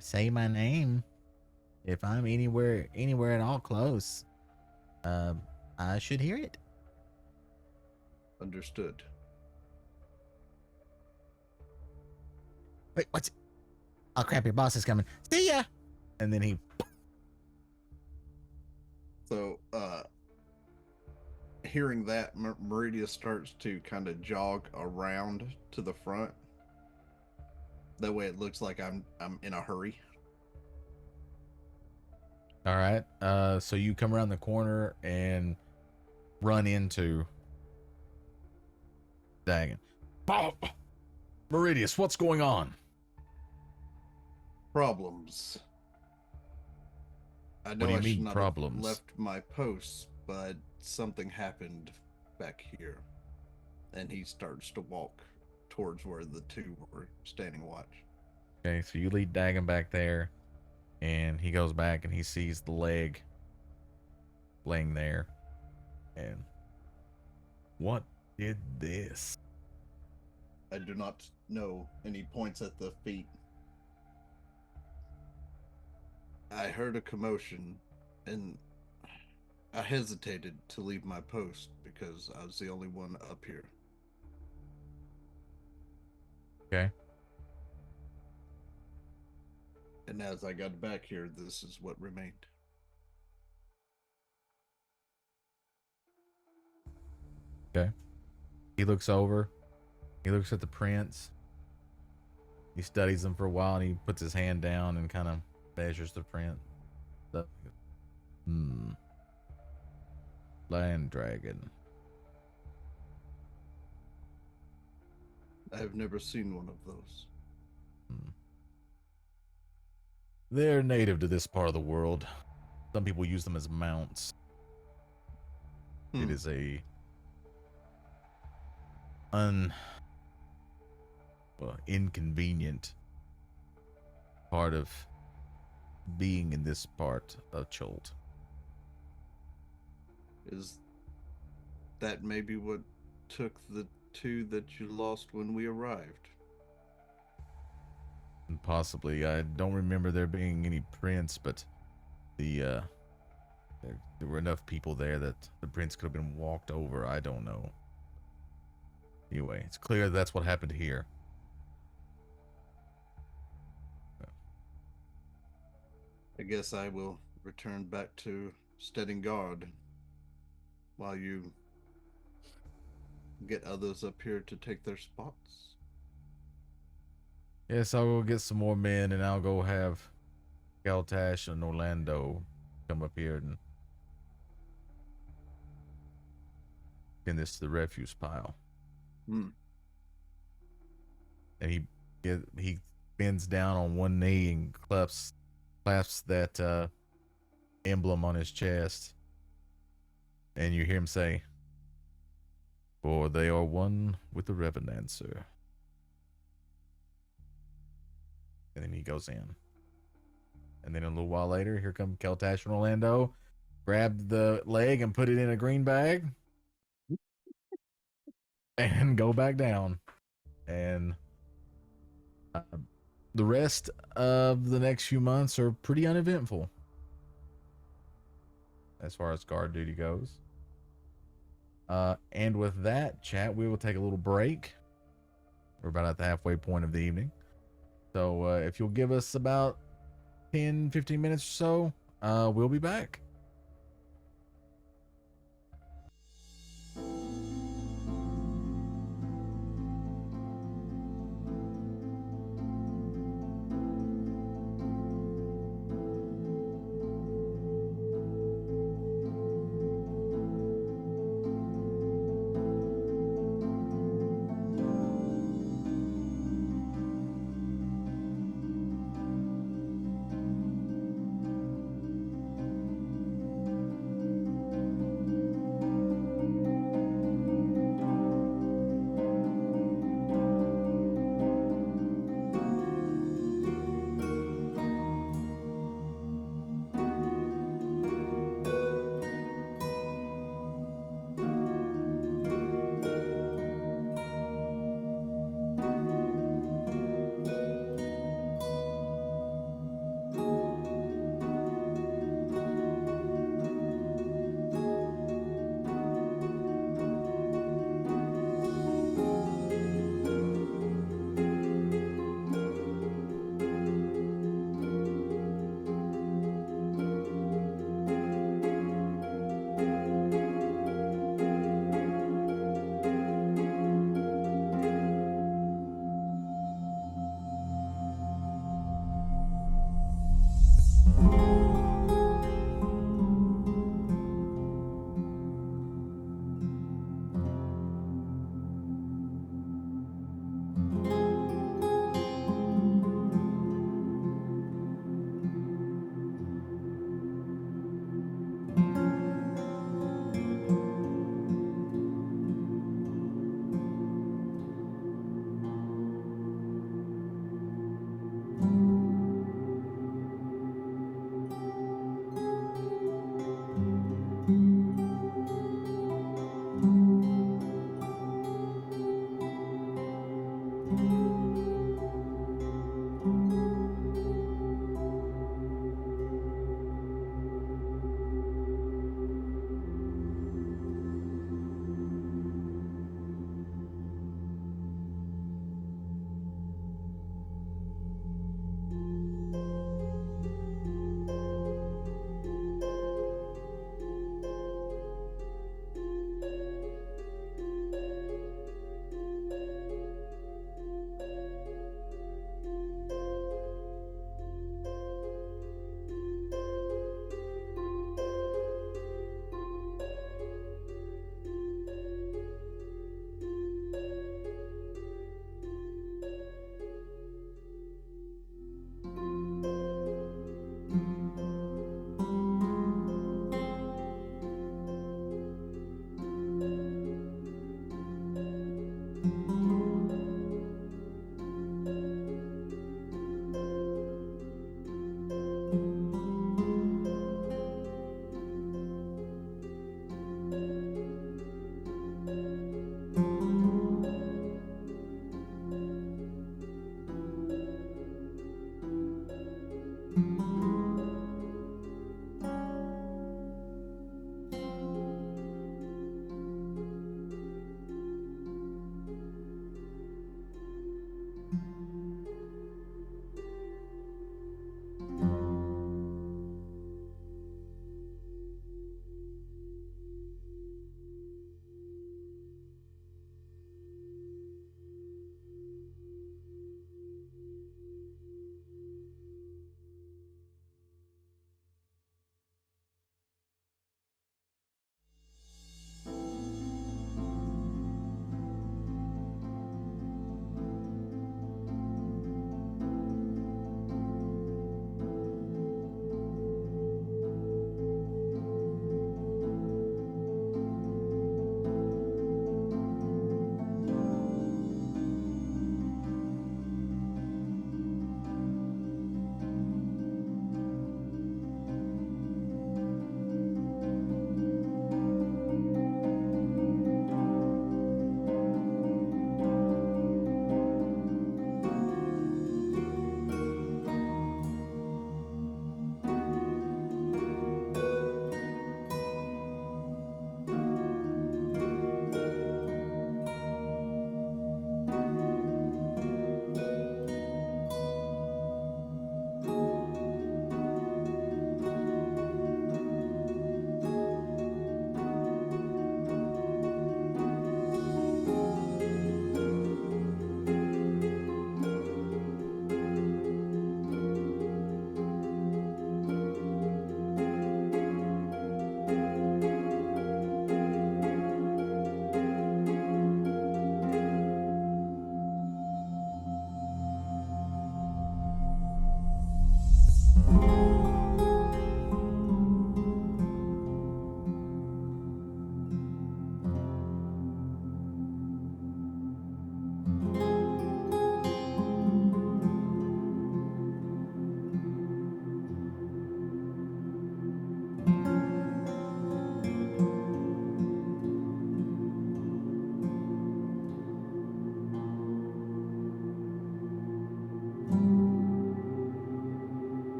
say my name, if I'm anywhere at all close, I should hear it. Understood. Wait, what's... Oh, crap, your boss is coming. See ya! And then he... So, hearing that, Meridia starts to kind of jog around to the front. That way it looks like I'm in a hurry. All right. So you come around the corner and run into Dagon. Meridius, what's going on? Problems. I know What do you I should mean not problems? have left my post, but something happened back here. And he starts to walk towards where the two were standing watch. Okay, so you lead Dagon back there, and he goes back and he sees the leg laying there. And what did this? I do not know. And he points at the feet. I heard a commotion, and I hesitated to leave my post because I was the only one up here. Okay. And as I got back here, this is what remained. Okay. He looks over. He looks at the prints. He studies them for a while, and he puts his hand down and kind of measures the print. Land dragon. I have never seen one of those. They're native to this part of the world. Some people use them as mounts. It is a inconvenient part of being in this part of Cholt. Is that maybe what took the two that you lost when we arrived? Possibly. I don't remember there being any prints, but there were enough people there that the prints could have been walked over. I don't know. Anyway, it's clear that's what happened here. I guess I will return back to steading guard while you get others up here to take their spots. Yes, I'll go get some more men, and I'll go have Galtash and Orlando come up here and send this to the refuse pile. And he bends down on one knee and clasps that emblem on his chest. And you hear him say, "For they are one with the Revenancer." And then he goes in. And then a little while later, here come Keltash and Orlando, grab the leg and put it in a green bag, and go back down. And the rest of the next few months are pretty uneventful as far as guard duty goes. And with that, chat, we will take a little break. We're about at the halfway point of the evening. So if you'll give us about 10-15 minutes or so, we'll be back.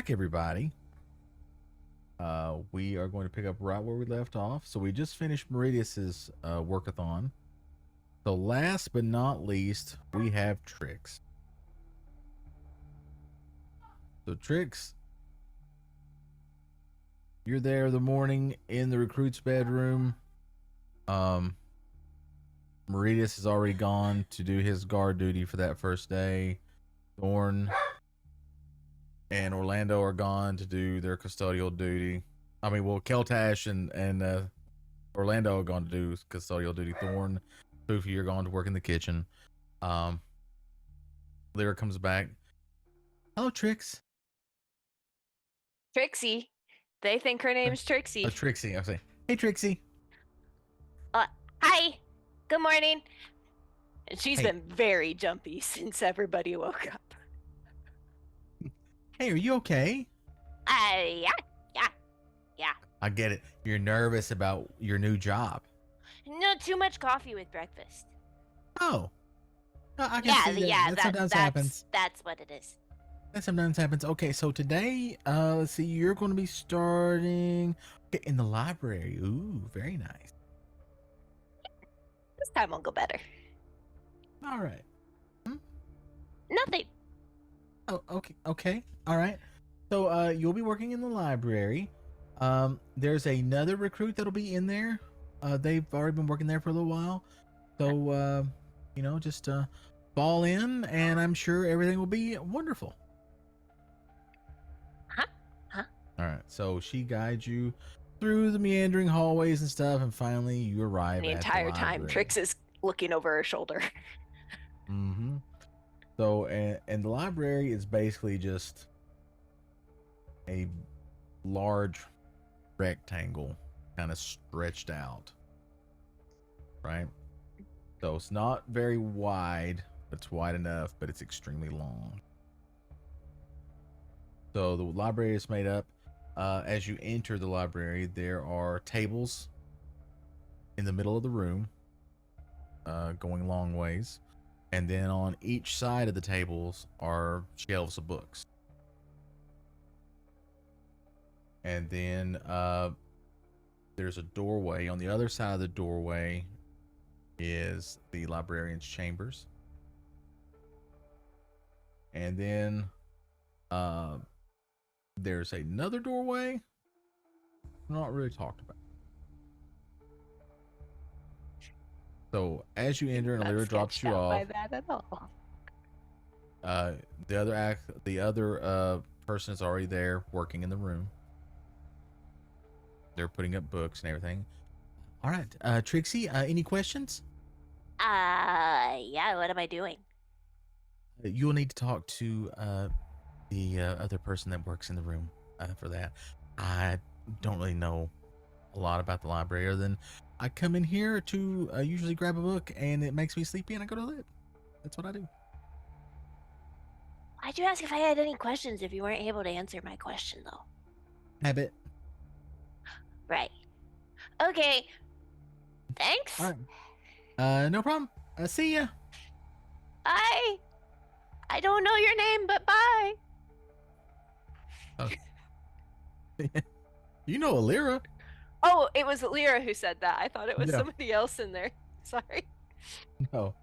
back, everybody. We are going to pick up right where we left off. So we just finished Meridius's workathon. So last but not least, we have Trix. So Trix, you're there the morning in the recruit's bedroom. Meridius has already gone to do his guard duty for that first day. Thorn and Orlando are gone to do their custodial duty. I mean, well, Keltash and Orlando are going to do custodial duty. Thorn, Poofy, you're going to work in the kitchen. Lyra comes back. Hello, Trix. Trixie. They think her name's Trixie. Oh, Trixie. I say, hey, Trixie. Hi. Good morning. And she's Hey. been very jumpy since everybody woke up. Hey, are you okay? Yeah. I get it. You're nervous about your new job. Not too much coffee with breakfast. Oh. I can see that. That sometimes happens. That's what it is. That sometimes happens. Okay, so today, let's see, you're going to be starting in the library. Ooh, very nice. This time will go better. All right. Nothing. Oh, okay. All right. So, you'll be working in the library. There's another recruit that'll be in there. They've already been working there for a little while. So, just fall in, and I'm sure everything will be wonderful. Huh? All right. So she guides you through the meandering hallways and stuff, and finally you arrive. The at entire the time, library. Trix is looking over her shoulder. Mm-hmm. So, and the library is basically just a large rectangle, kind of stretched out, right? So it's not very wide, but it's wide enough, but it's extremely long. So the library is made up. As you enter the library, there are tables in the middle of the room, going long ways. And then on each side of the tables are shelves of books. And then there's a doorway. On the other side of the doorway is the librarian's chambers. And then there's another doorway not really talked about. So as you enter and Lyra drops you off, by that at all. the other person is already there working in the room. They're putting up books and everything. All right, Trixie, any questions? Yeah, what am I doing? You'll need to talk to the other person that works in the room for that. I don't really know a lot about the library other than I come in here to usually grab a book and it makes me sleepy and I go to bed. That's what I do. Why'd you ask if I had any questions if you weren't able to answer my question, though? Habit. Right. Okay. Thanks. All right. No problem. See ya. Bye. I don't know your name, but bye. You know Alira. Oh, it was Lyra who said that. I thought it was Yeah. somebody else in there. Sorry. No.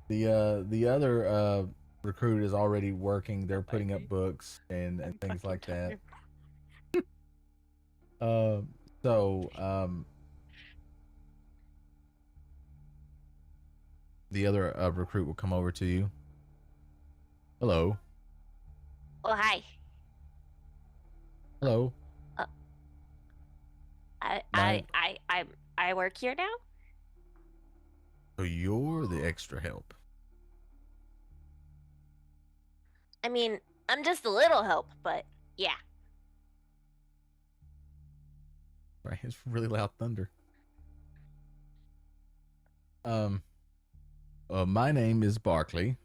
The other recruit is already working. They're putting up books and things like that. The other recruit will come over to you. Hello. Oh, hi. Hello. I work here now? So you're the extra help. I mean, I'm just a little help, but yeah. Right, it's really loud thunder. My name is Barkley.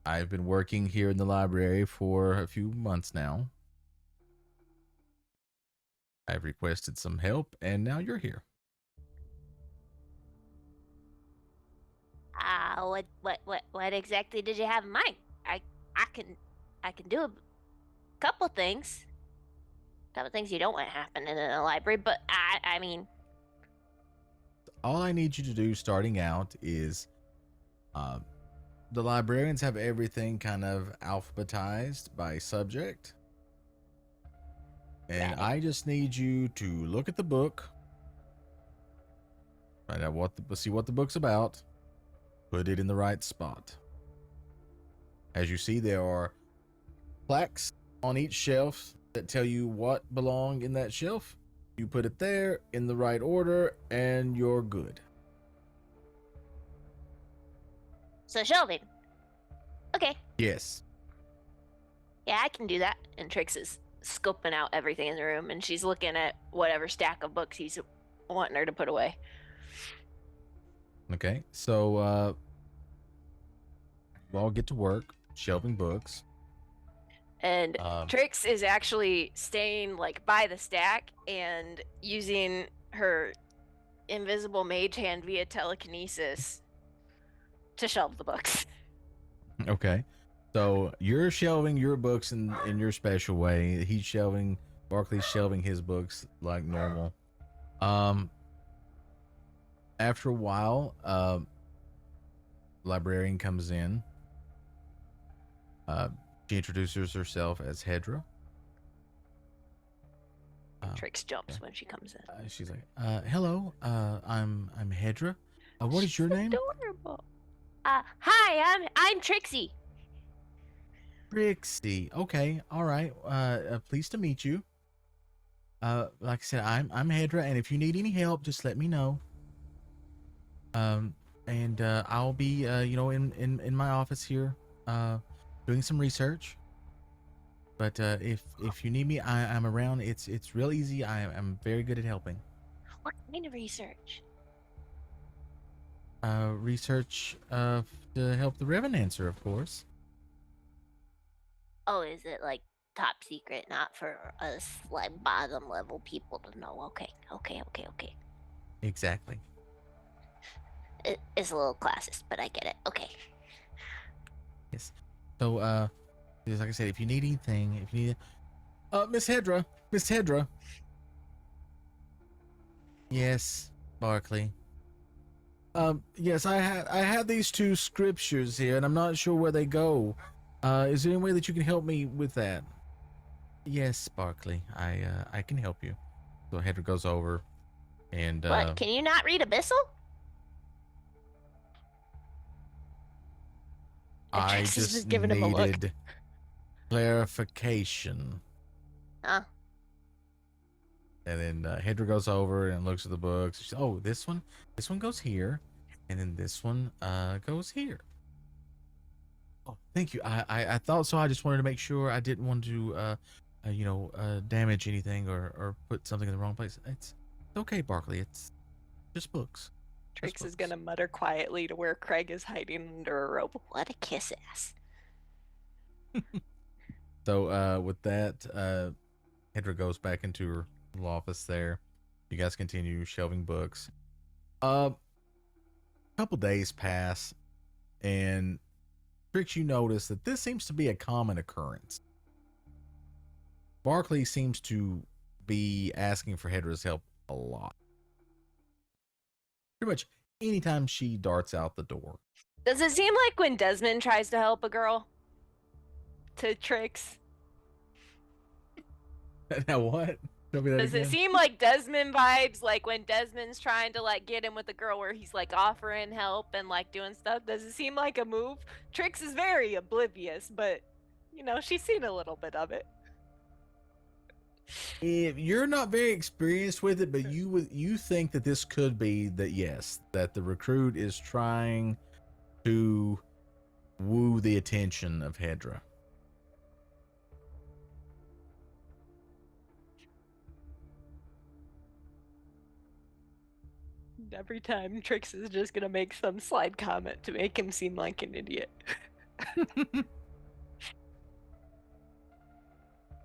I've been working here in the library for a few months now. I've requested some help, and now you're here. What exactly did you have in mind? I can do couple things. Couple things you don't want happening in a library, but I mean, All I need you to do starting out is the librarians have everything kind of alphabetized by subject. And I just need you to look at the book, find out see what the book's about, put it in the right spot. As you see, there are plaques on each shelf that tell you what belong in that shelf. You put it there in the right order, and you're good. so shelving. Okay. Yes. Yeah, I can do that. And Trix is scoping out everything in the room, and she's looking at whatever stack of books he's wanting her to put away. Okay. So, we'll all get to work shelving books. And Trix is actually staying like by the stack and using her invisible mage hand via telekinesis to shelve the books. Okay. So you're shelving your books in your special way. Barkley's shelving his books like normal. After a while, librarian comes in. She introduces herself as Hedra. Trix jumps when she comes in. She's like, "Hello, I'm Hedra. What is your name?" Adorable. Hi, I'm Trixie. Trixie. Okay, all right. Pleased to meet you. Like I said, I'm Hedra, and if you need any help, just let me know. And I'll be in my office here, doing some research. But if you need me, I'm around. It's real easy. I'm very good at helping. What kind of research? Research to help the Revenancer, of course. Oh, is it like top secret, not for us like bottom level people to know? Okay. Exactly. It's a little classist, but I get it. Okay. Yes. So, just like I said, if you need anything, Miss Hedra. Yes, Barkley. Yes, I had these two scriptures here, and I'm not sure where they go. Is there any way that you can help me with that? Yes, Barkley. I can help you. So Hedra goes over, and What? Can you not read Abyssal? I Trix is just giving him a look. needed clarification. Huh? And then Hedra goes over and looks at the books. She says, "Oh, this one goes here, and then this one goes here." Oh, thank you. I thought so. I just wanted to make sure I didn't want to, damage anything or put something in the wrong place. It's okay, Barkley. It's just books. Trix is gonna mutter quietly to where Craig is hiding under a robe. What a kiss ass. So with that, Hedra goes back into her little office there. You guys continue shelving books. A couple days pass, and Trix, you notice that this seems to be a common occurrence. Barkley seems to be asking for Hedra's help a lot. Pretty much anytime she darts out the door. Does it seem like when Desmond tries to help a girl? To Trix? Now what? Tell me that Does again. it seem like Desmond vibes, like when Desmond's trying to like get in with the girl where he's like offering help and like doing stuff? Does it seem like a move? Trix is very oblivious, but she's seen a little bit of it. If you're not very experienced with it, but you think that this could be that the recruit is trying to woo the attention of Hedra. Every time Trix is just gonna make some slide comment to make him seem like an idiot.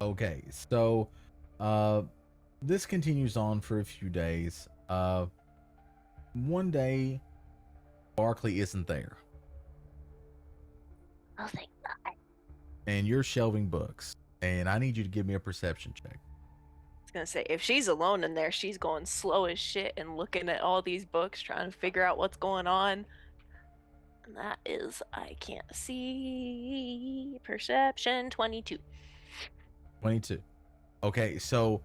Okay, so this continues on for a few days. One day, Barkley isn't there. Oh, thank God. And you're shelving books. And I need you to give me a perception check. I was gonna say, if she's alone in there, she's going slow as shit and looking at all these books, trying to figure out what's going on. And that is, I can't see. Perception 22. 22. Okay, so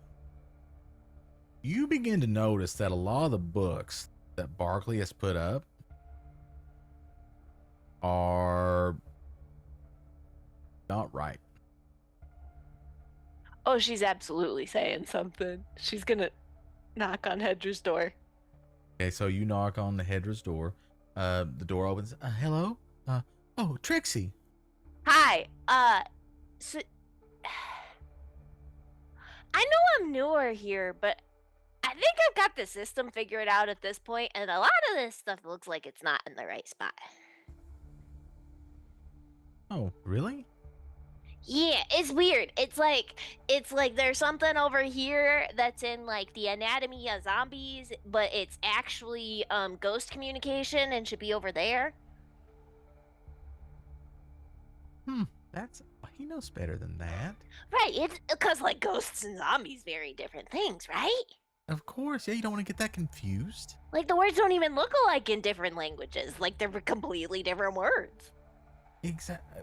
you begin to notice that a lot of the books that Barkley has put up are not right. Oh, she's absolutely saying something. She's gonna knock on Hedra's door. Okay, so you knock on the Hedra's door. The door opens. Hello? Oh, Trixie. Hi. So I know I'm newer here, but I think I've got the system figured out at this point, and a lot of this stuff looks like it's not in the right spot. Oh, really? Yeah, it's weird. It's like there's something over here that's in like the anatomy of zombies, but it's actually ghost communication and should be over there. He knows better than that. Right, it's because like ghosts and zombies very different things, right? Of course, yeah, you don't want to get that confused. Like the words don't even look alike in different languages. Like they're completely different words. Exactly.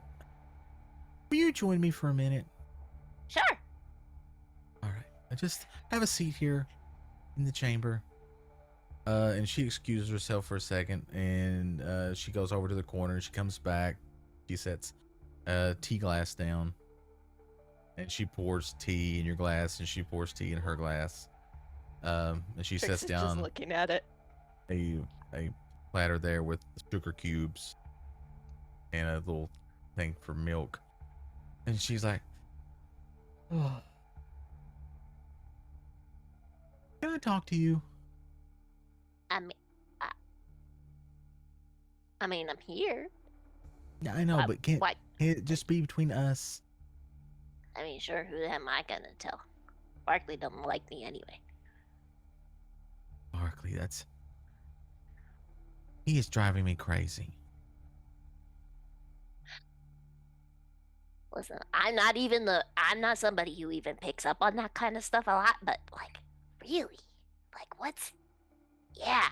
Will you join me for a minute? Sure. All right. I just have a seat here in the chamber. And she excuses herself for a second, and she goes over to the corner. She comes back. She sets a tea glass down, and she pours tea in your glass, and she pours tea in her glass. And she sets down just looking at it. a platter there with sugar cubes and a little thing for milk. And she's like, oh, can I talk to you? I mean, I'm here. Yeah, I know, but can't it just be between us? I mean, sure, who am I gonna tell? Barkley doesn't like me anyway. Barkley, he is driving me crazy. Listen, I'm not somebody who even picks up on that kind of stuff a lot, but like, really? Like, yeah.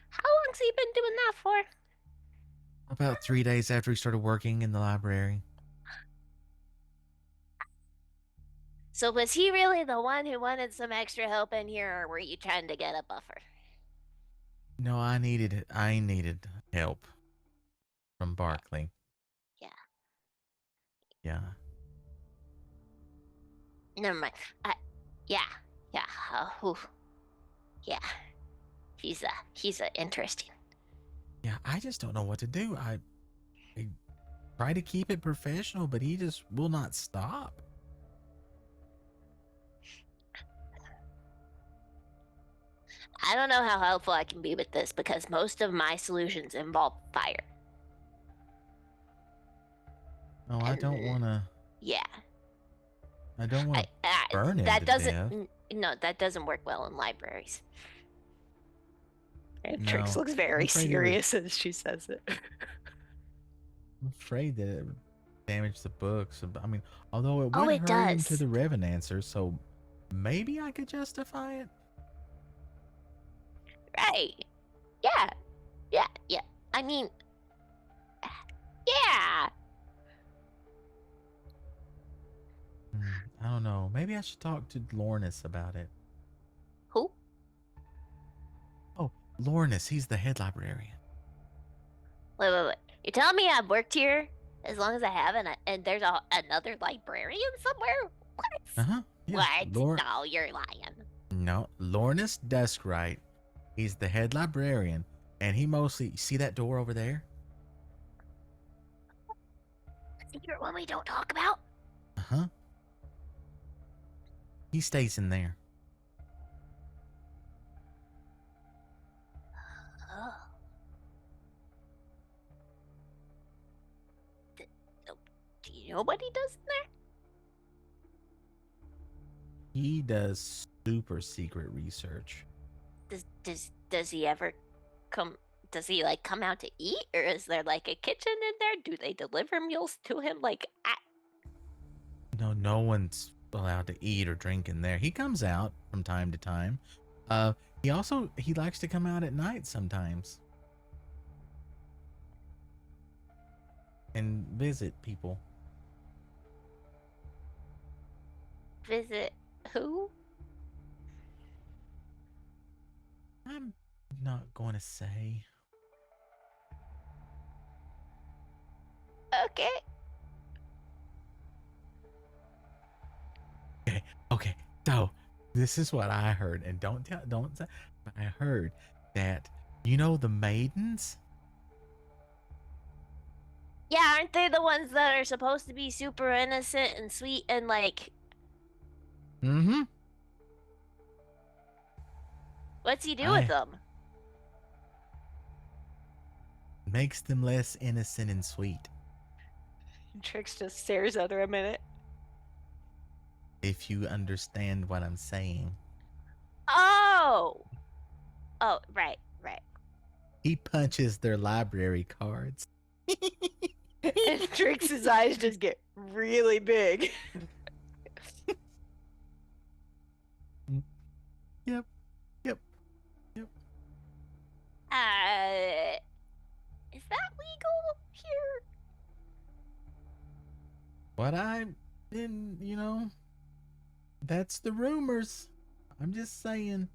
How long's he been doing that for? About 3 days after he started working in the library. So was he really the one who wanted some extra help in here, or were you trying to get a buffer? No, I needed help from Barkley. Yeah. Never mind. Yeah. He's interesting. Yeah, I just don't know what to do. I try to keep it professional, but he just will not stop. I don't know how helpful I can be with this because most of my solutions involve fire. No, I don't want to. Yeah. I don't want to burn him to death. No, that doesn't work well in libraries. And Trix looks very serious as she says it. I'm afraid that it would damage the books. I mean, although it would hurt him to the Revenancer, so maybe I could justify it. Right. Yeah. I mean, yeah. I don't know. Maybe I should talk to Lornis about it. Who? Oh, Lornis. He's the head librarian. Wait. You're telling me I've worked here as long as I haven't, and there's another librarian somewhere? What? Uh-huh. Yeah. What? No, you're lying. No, Lornis Duskwright. He's the head librarian, and he mostly... See that door over there? The secret one we don't talk about? Uh-huh. He stays in there. Oh. Do you know what he does in there? He does super secret research. Does he ever come? Does he like come out to eat, or is there like a kitchen in there? Do they deliver meals to him? Like, no one's allowed to eat or drink in there. He comes out from time to time. He likes to come out at night sometimes and visit people. Visit who? I'm not going to say. Okay. Okay. So this is what I heard, and don't say. But I heard that the maidens. Yeah, aren't they the ones that are supposed to be super innocent and sweet and like? Mm-hmm. What's he do with them? Makes them less innocent and sweet. Trix just stares at her a minute. If you understand what I'm saying. Oh, right. He punches their library cards. And Trix's eyes just get really big. Yep. Is that legal here? What I've been, that's the rumors. I'm just saying.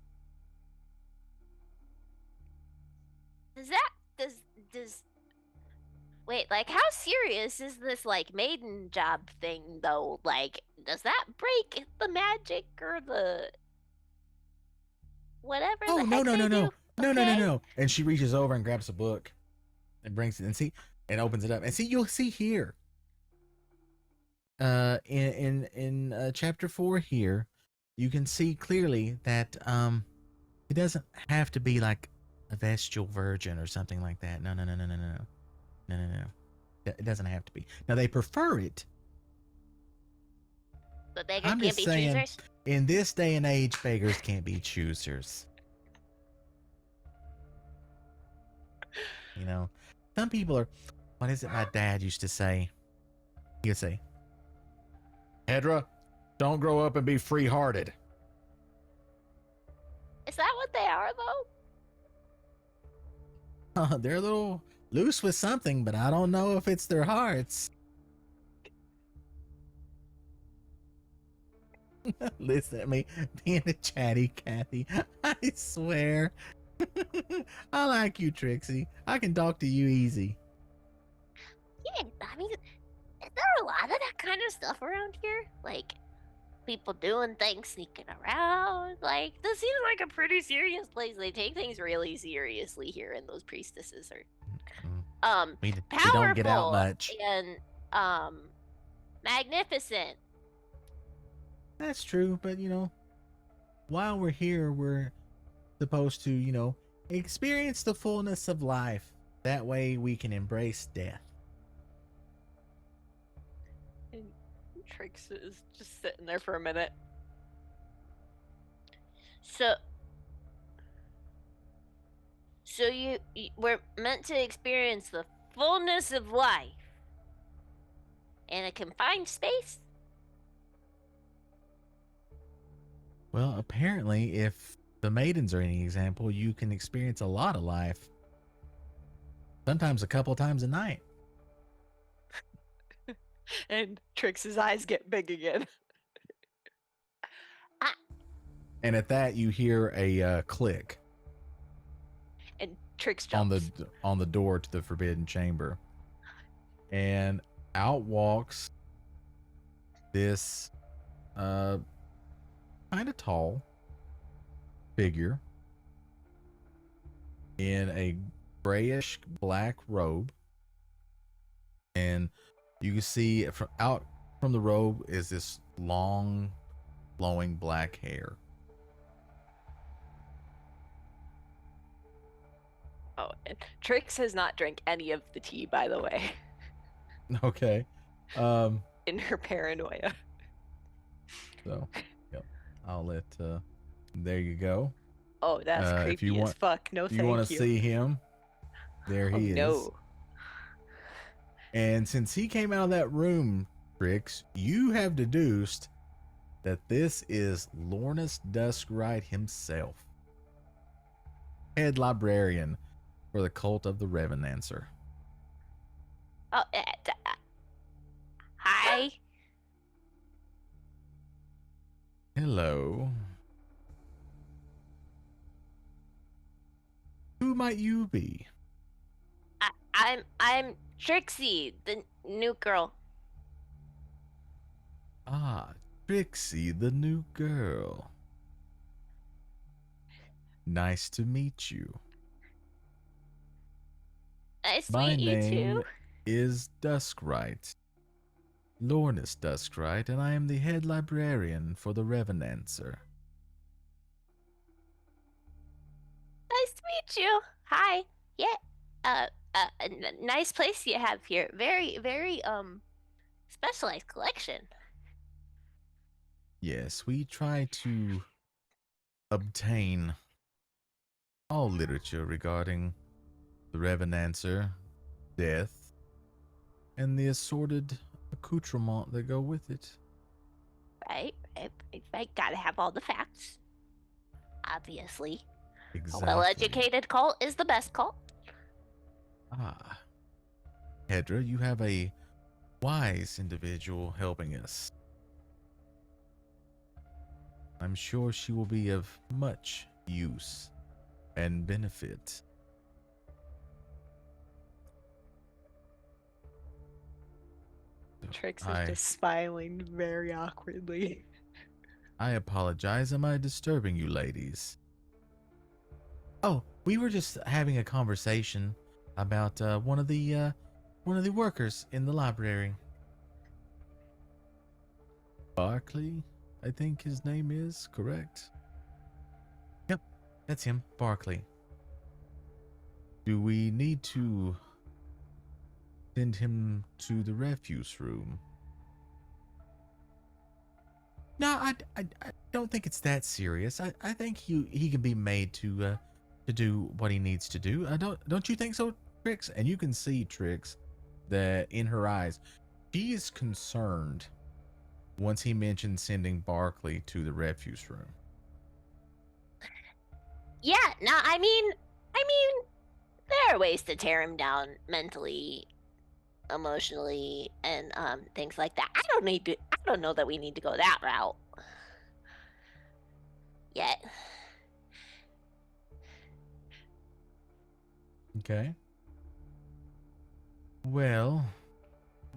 Does wait, like, how serious is this like maiden job thing though? Like, does that break the magic or the whatever? Oh, the no. heck they do? No. And she reaches over and grabs a book and brings it and opens it up. And you'll see here. In chapter 4 here, you can see clearly that it doesn't have to be like a vestal virgin or something like that. No. It doesn't have to be. Now they prefer it. But beggars I'm can't just be saying, choosers. in this day and age, beggars can't be choosers. Some people are. What is it my dad used to say? He would say, Hedra, don't grow up and be free-hearted. Is that what they are though? They're a little loose with something, but I don't know if it's their hearts. Listen at me being a chatty Cathy. I swear. I like you, Trixie. I can talk to you easy. Yeah, I mean, is there a lot of that kind of stuff around here? Like, people doing things, sneaking around? Like, this seems like a pretty serious place. They take things really seriously here, and those priestesses are, We powerful don't get out much. and, magnificent. That's true, but while we're here, we're supposed to, experience the fullness of life. That way we can embrace death. And Trix is just sitting there for a minute. So we're meant to experience the fullness of life in a confined space? Well, apparently, if the maidens are any example, you can experience a lot of life. Sometimes a couple times a night. And Trix's eyes get big again. And at that, you hear a click And Trix jumps. on the door to the forbidden chamber, and out walks this kind of tall figure in a grayish black robe, and you can see from the robe is this long flowing black hair. Oh, and Trix has not drank any of the tea, by the way. Okay. In her paranoia. So, yep. I'll let there you go. Oh, that's creepy as fuck. No, thank you. You want to see him? There he is. No. And since he came out of that room Trix, you have deduced that this is Lornus Duskwright himself, head librarian for the cult of the Revenancer. Oh, hi. Hello. Who might you be? I'm Trixie, the new girl. Ah, Trixie, the new girl. Nice to meet you. Nice to My meet you name too. is Duskwright, Lornus Duskwright, and I am the head librarian for the Revenancer. Nice to meet you. Hi. Yeah. Nice place you have here. Very, very specialized collection. Yes, we try to obtain all literature regarding the Revenancer, death, and the assorted accoutrements that go with it. Right. I gotta have all the facts. Obviously. Exactly. A well-educated cult is the best cult. Ah. Hedra, you have a wise individual helping us. I'm sure she will be of much use and benefit. Trix is just smiling very awkwardly. I apologize. Am I disturbing you ladies? Oh, we were just having a conversation about one of the workers in the library. Barkley, I think his name is, correct? Yep, that's him, Barkley. Do we need to send him to the refuse room? No, I don't think it's that serious. I think he can be made to do what he needs to do. Don't you think so, Trix? And you can see, Trix, that in her eyes, she is concerned once he mentioned sending Barkley to the refuse room. Yeah, no, I mean, there are ways to tear him down mentally, emotionally, and things like that. I don't know that we need to go that route yet. Okay. Well,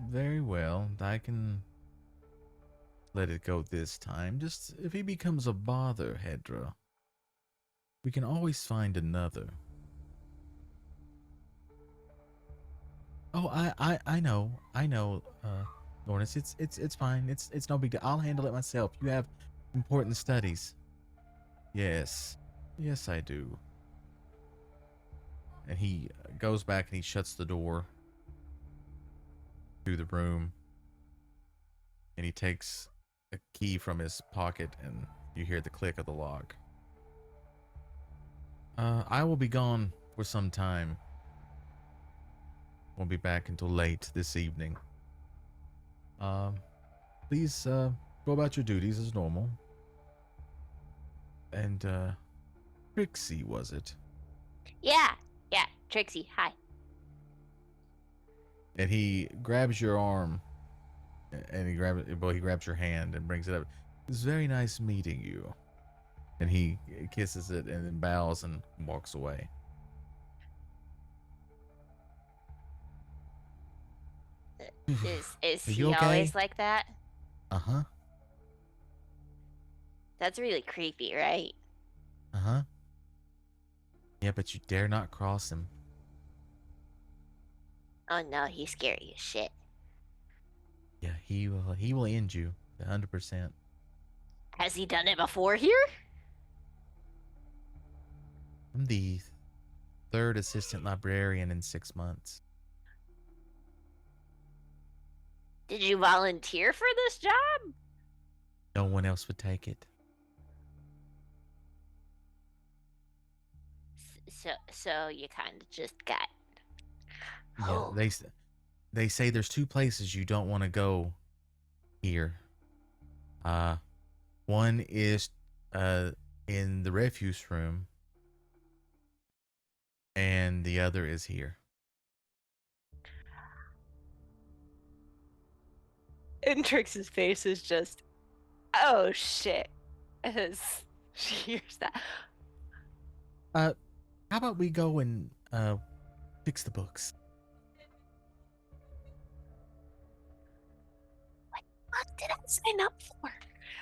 very well. I can let it go this time. Just if he becomes a bother, Hedra, we can always find another. Oh, I know, Lornus. It's fine. It's no big deal. I'll handle it myself. You have important studies. Yes, I do. And he goes back and he shuts the door to the room. And he takes a key from his pocket, and you hear the click of the lock. I will be gone for some time. Won't be back until late this evening. Please go about your duties as normal. And Trixie, was it? Yeah, Trixie, hi. And he grabs your arm, and he grabs your hand and brings it up. It's very nice meeting you. And he kisses it and then bows and walks away. Is Are he you okay? always like that? Uh-huh. That's really creepy, right? Uh-huh. Yeah, but you dare not cross him. Oh no, he's scary as shit. Yeah, he will end you 100%. Has he done it before here? I'm the third assistant librarian in 6 months. Did you volunteer for this job? No one else would take it. So you kind of just got. Yeah, they say there's 2 places you don't want to go here. One is in the refuse room, and the other is here. And Trix's face is just, oh shit, as she hears that. How about we go and fix the books? What did I sign up for?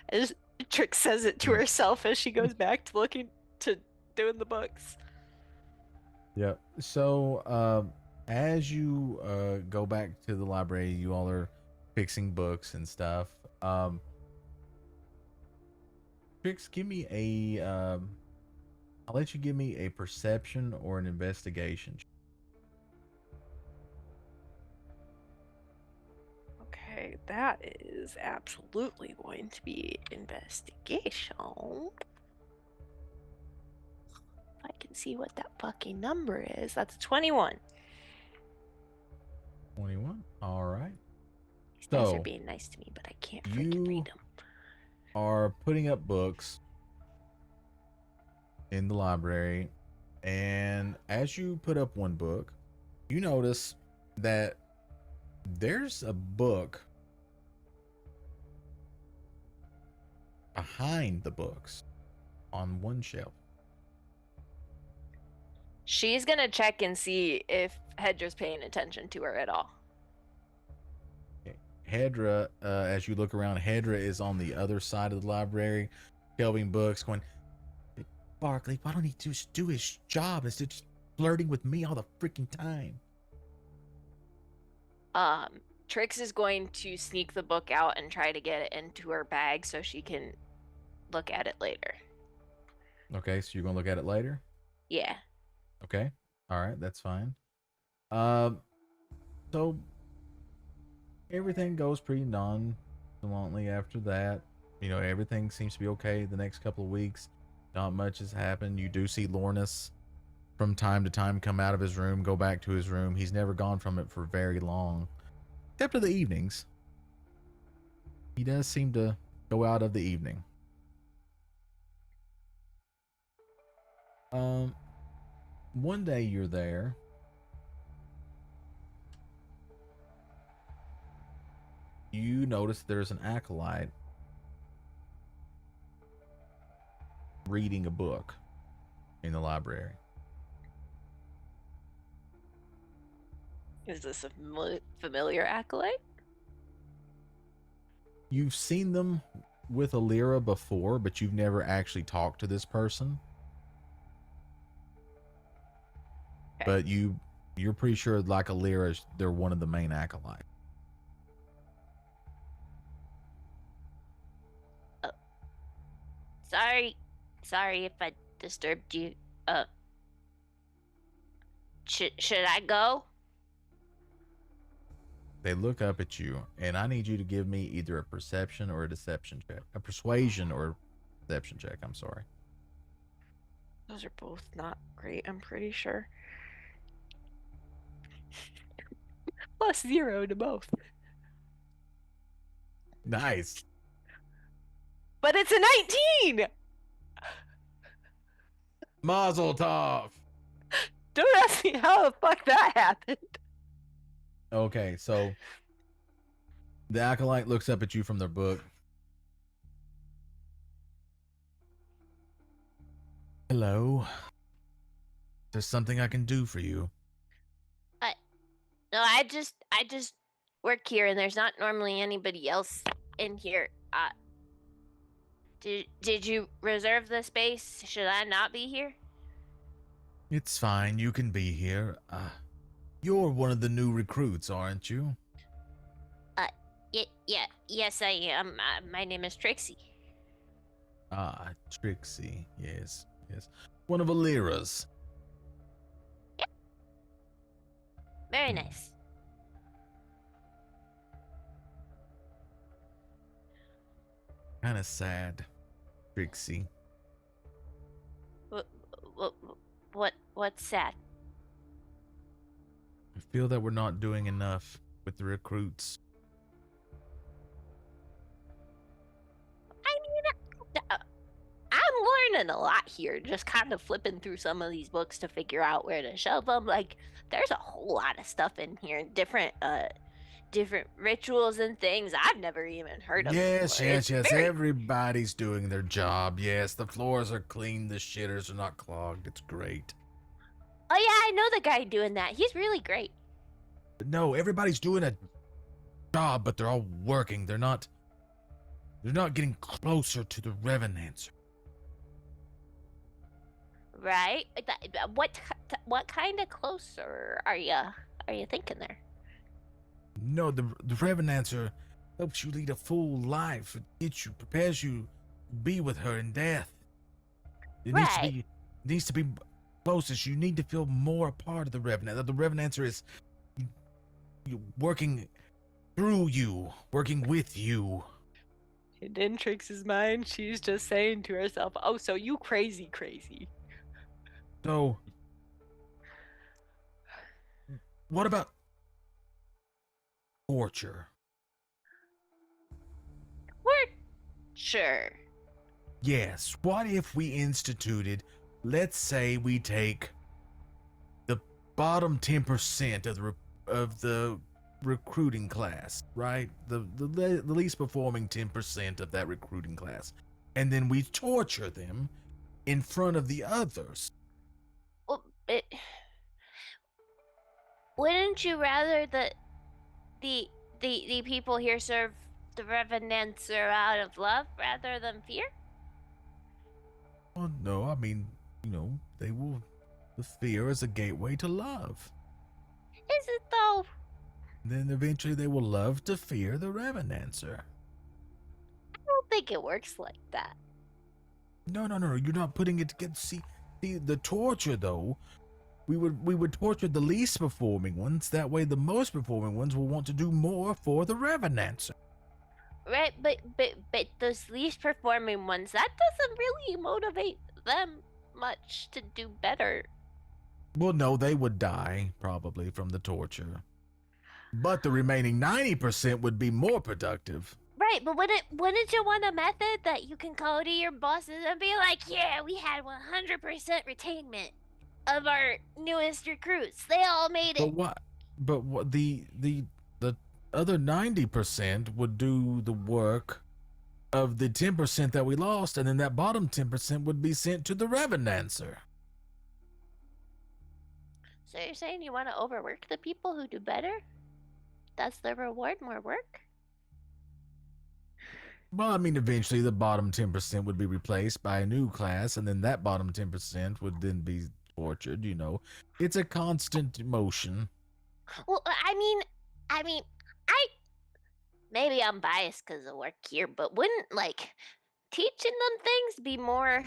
As Trix says it to herself as she goes back to looking to doing the books. Yep. So, as you go back to the library, you all are fixing books and stuff. Trix, give me a. I'll let you give me a perception or an investigation. Okay, that is absolutely going to be investigation. If I can see what that fucking number is, that's a 21. 21. All right. These guys are being nice to me, but I can't freaking read them. Are putting up books in the library, and as you put up one book, you notice that there's a book behind the books on one shelf. She's gonna check and see if Hedra's paying attention to her at all. Hedra, as you look around, Hedra is on the other side of the library, shelving books, going, Barkley, why don't he just do his job instead of just flirting with me all the freaking time? Trix is going to sneak the book out and try to get it into her bag so she can look at it later. Okay, so you're gonna look at it later? Yeah. Okay. All right, that's fine. So everything goes pretty nonchalantly after that. You know, everything seems to be okay the next couple of weeks. Not much has happened. You do see Lornas from time to time come out of his room, go back to his room. He's never gone from it for very long, except for the evenings. He does seem to go out of the evening. One day you're there. You notice there's an acolyte reading a book in the library. Is this a familiar acolyte? You've seen them with Alira before, but you've never actually talked to this person. Okay. But you're pretty sure, like Alira, they're one of the main acolytes. Sorry if I disturbed you. Should I go? They look up at you, and I need you to give me either a perception or a deception check. A persuasion or a deception check, I'm sorry. Those are both not great, I'm pretty sure. +0 to both. Nice. But it's a 19! Mazel tov! Don't ask me how the fuck that happened. Okay, so the acolyte looks up at you from their book. Hello. There's something I can do for you. No, I just work here, and there's not normally anybody else in here. Did you reserve the space? Should I not be here? It's fine. You can be here. You're one of the new recruits, aren't you? Yes, I am. My name is Trixie. Trixie. Yes. One of Alira's. Yep. Very nice. Kind of sad, Trixie. What's sad? I feel that we're not doing enough with the recruits. learning a lot here. Just kind of flipping through some of these books to figure out where to shove them. Like, there's a whole lot of stuff in here. Different rituals and things I've never even heard of. Yes, before. yes, It's yes. very- Everybody's doing their job. Yes, the floors are clean. The shitters are not clogged. It's great. Oh yeah, I know the guy doing that. He's really great. But no, everybody's doing a job, but they're all working. They're not getting closer to the Revenancer. Right? What kind of closer are you thinking there? No, the Revenancer helps you lead a full life. It prepares you to be with her in death. It needs to be closest. You need to feel more a part of the Revenant. The Revenancer is working through you, working with you. And in Trix's mind, she's just saying to herself, "Oh, so you crazy. So, what about torture? Sure. Yes. What if we instituted, let's say we take the bottom 10% of the recruiting class, right? The least performing 10% of that recruiting class, and then we torture them in front of the others. Well, wouldn't you rather that the people here serve the Revenancer out of love rather than fear? Well, no, I mean, they will. The fear is a gateway to love. Is it though? Then eventually they will love to fear the Revenancer. I don't think it works like that. No, you're not putting it together. See, the torture though, we would torture the least performing ones. That way, the most performing ones will want to do more for the Revenancer. Right, but those least performing ones, that doesn't really motivate them much to do better. Well, no, they would die probably from the torture, but the remaining 90% would be more productive. Right, but wouldn't you want a method that you can go to your bosses and be like, yeah, we had 100% retainment of our newest recruits. They all made it. But what the other 90% would do the work of the 10% that we lost, and then that bottom 10% would be sent to the Revenancer. So you're saying you want to overwork the people who do better? That's the reward, more work? Well, I mean, eventually the bottom 10% would be replaced by a new class, and then that bottom 10% would then be tortured, It's a constant motion. Well, I mean, maybe I'm biased because of work here, but wouldn't, teaching them things be more...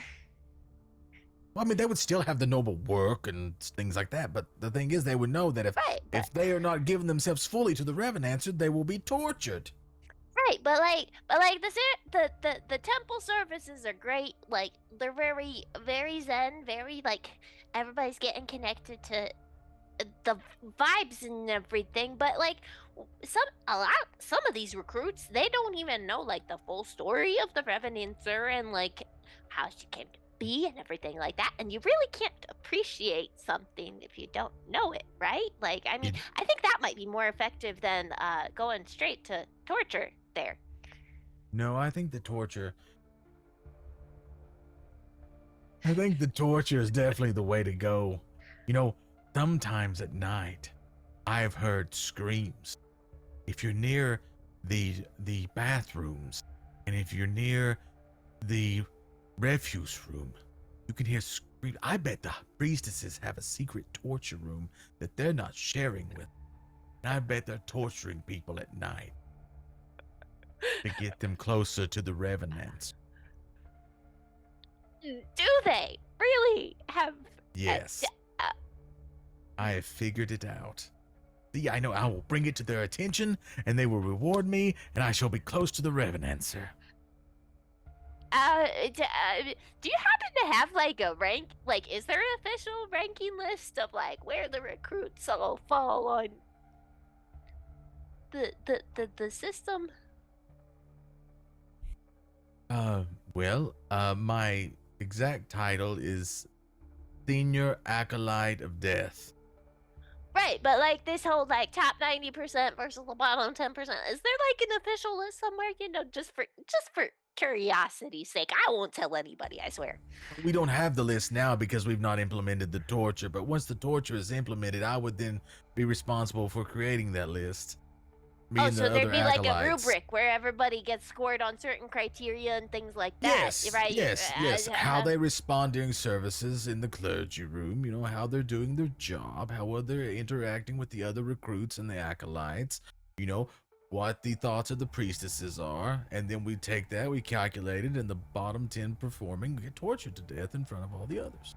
Well, I mean, they would still have the noble work and things like that, but the thing is, they would know that if they are not giving themselves fully to the Revenancer, they will be tortured. Right, but the temple services are great. Like, they're very, very zen, very, everybody's getting connected to the vibes and everything, but some of these recruits, they don't even know the full story of the Revenancer and how she came to be and everything like that, and you really can't appreciate something if you don't know it, right? I think that might be more effective than going straight to torture there. No, I think the torture is definitely the way to go. Sometimes at night, I've heard screams. If you're near the bathrooms, and if you're near the refuse room, you can hear screams. I bet the priestesses have a secret torture room that they're not sharing with. And I bet they're torturing people at night to get them closer to the Revenants. Do they really have? Yes. I have figured it out. See, I know I will bring it to their attention, and they will reward me, and I shall be close to the Revenancer. Do you happen to have a rank? Is there an official ranking list of where the recruits all fall on the system? My exact title is Senior Acolyte of Death. Right, but like this whole like top 90% versus the bottom 10%, is there like an official list somewhere? You know, just for curiosity's sake. I won't tell anybody, I swear. We don't have the list now because we've not implemented the torture, but once the torture is implemented, I would then be responsible for creating that list. Me and so the there'd other be like a acolytes. rubric where everybody gets scored on certain criteria and things like that, Yes, right? yes. How they respond during services in the clergy room, you know, how they're doing their job, how well they're interacting with the other recruits and the acolytes, you know, what the thoughts of the priestesses are, and then we take that, we calculate it, and the bottom 10 performing get tortured to death in front of all the others.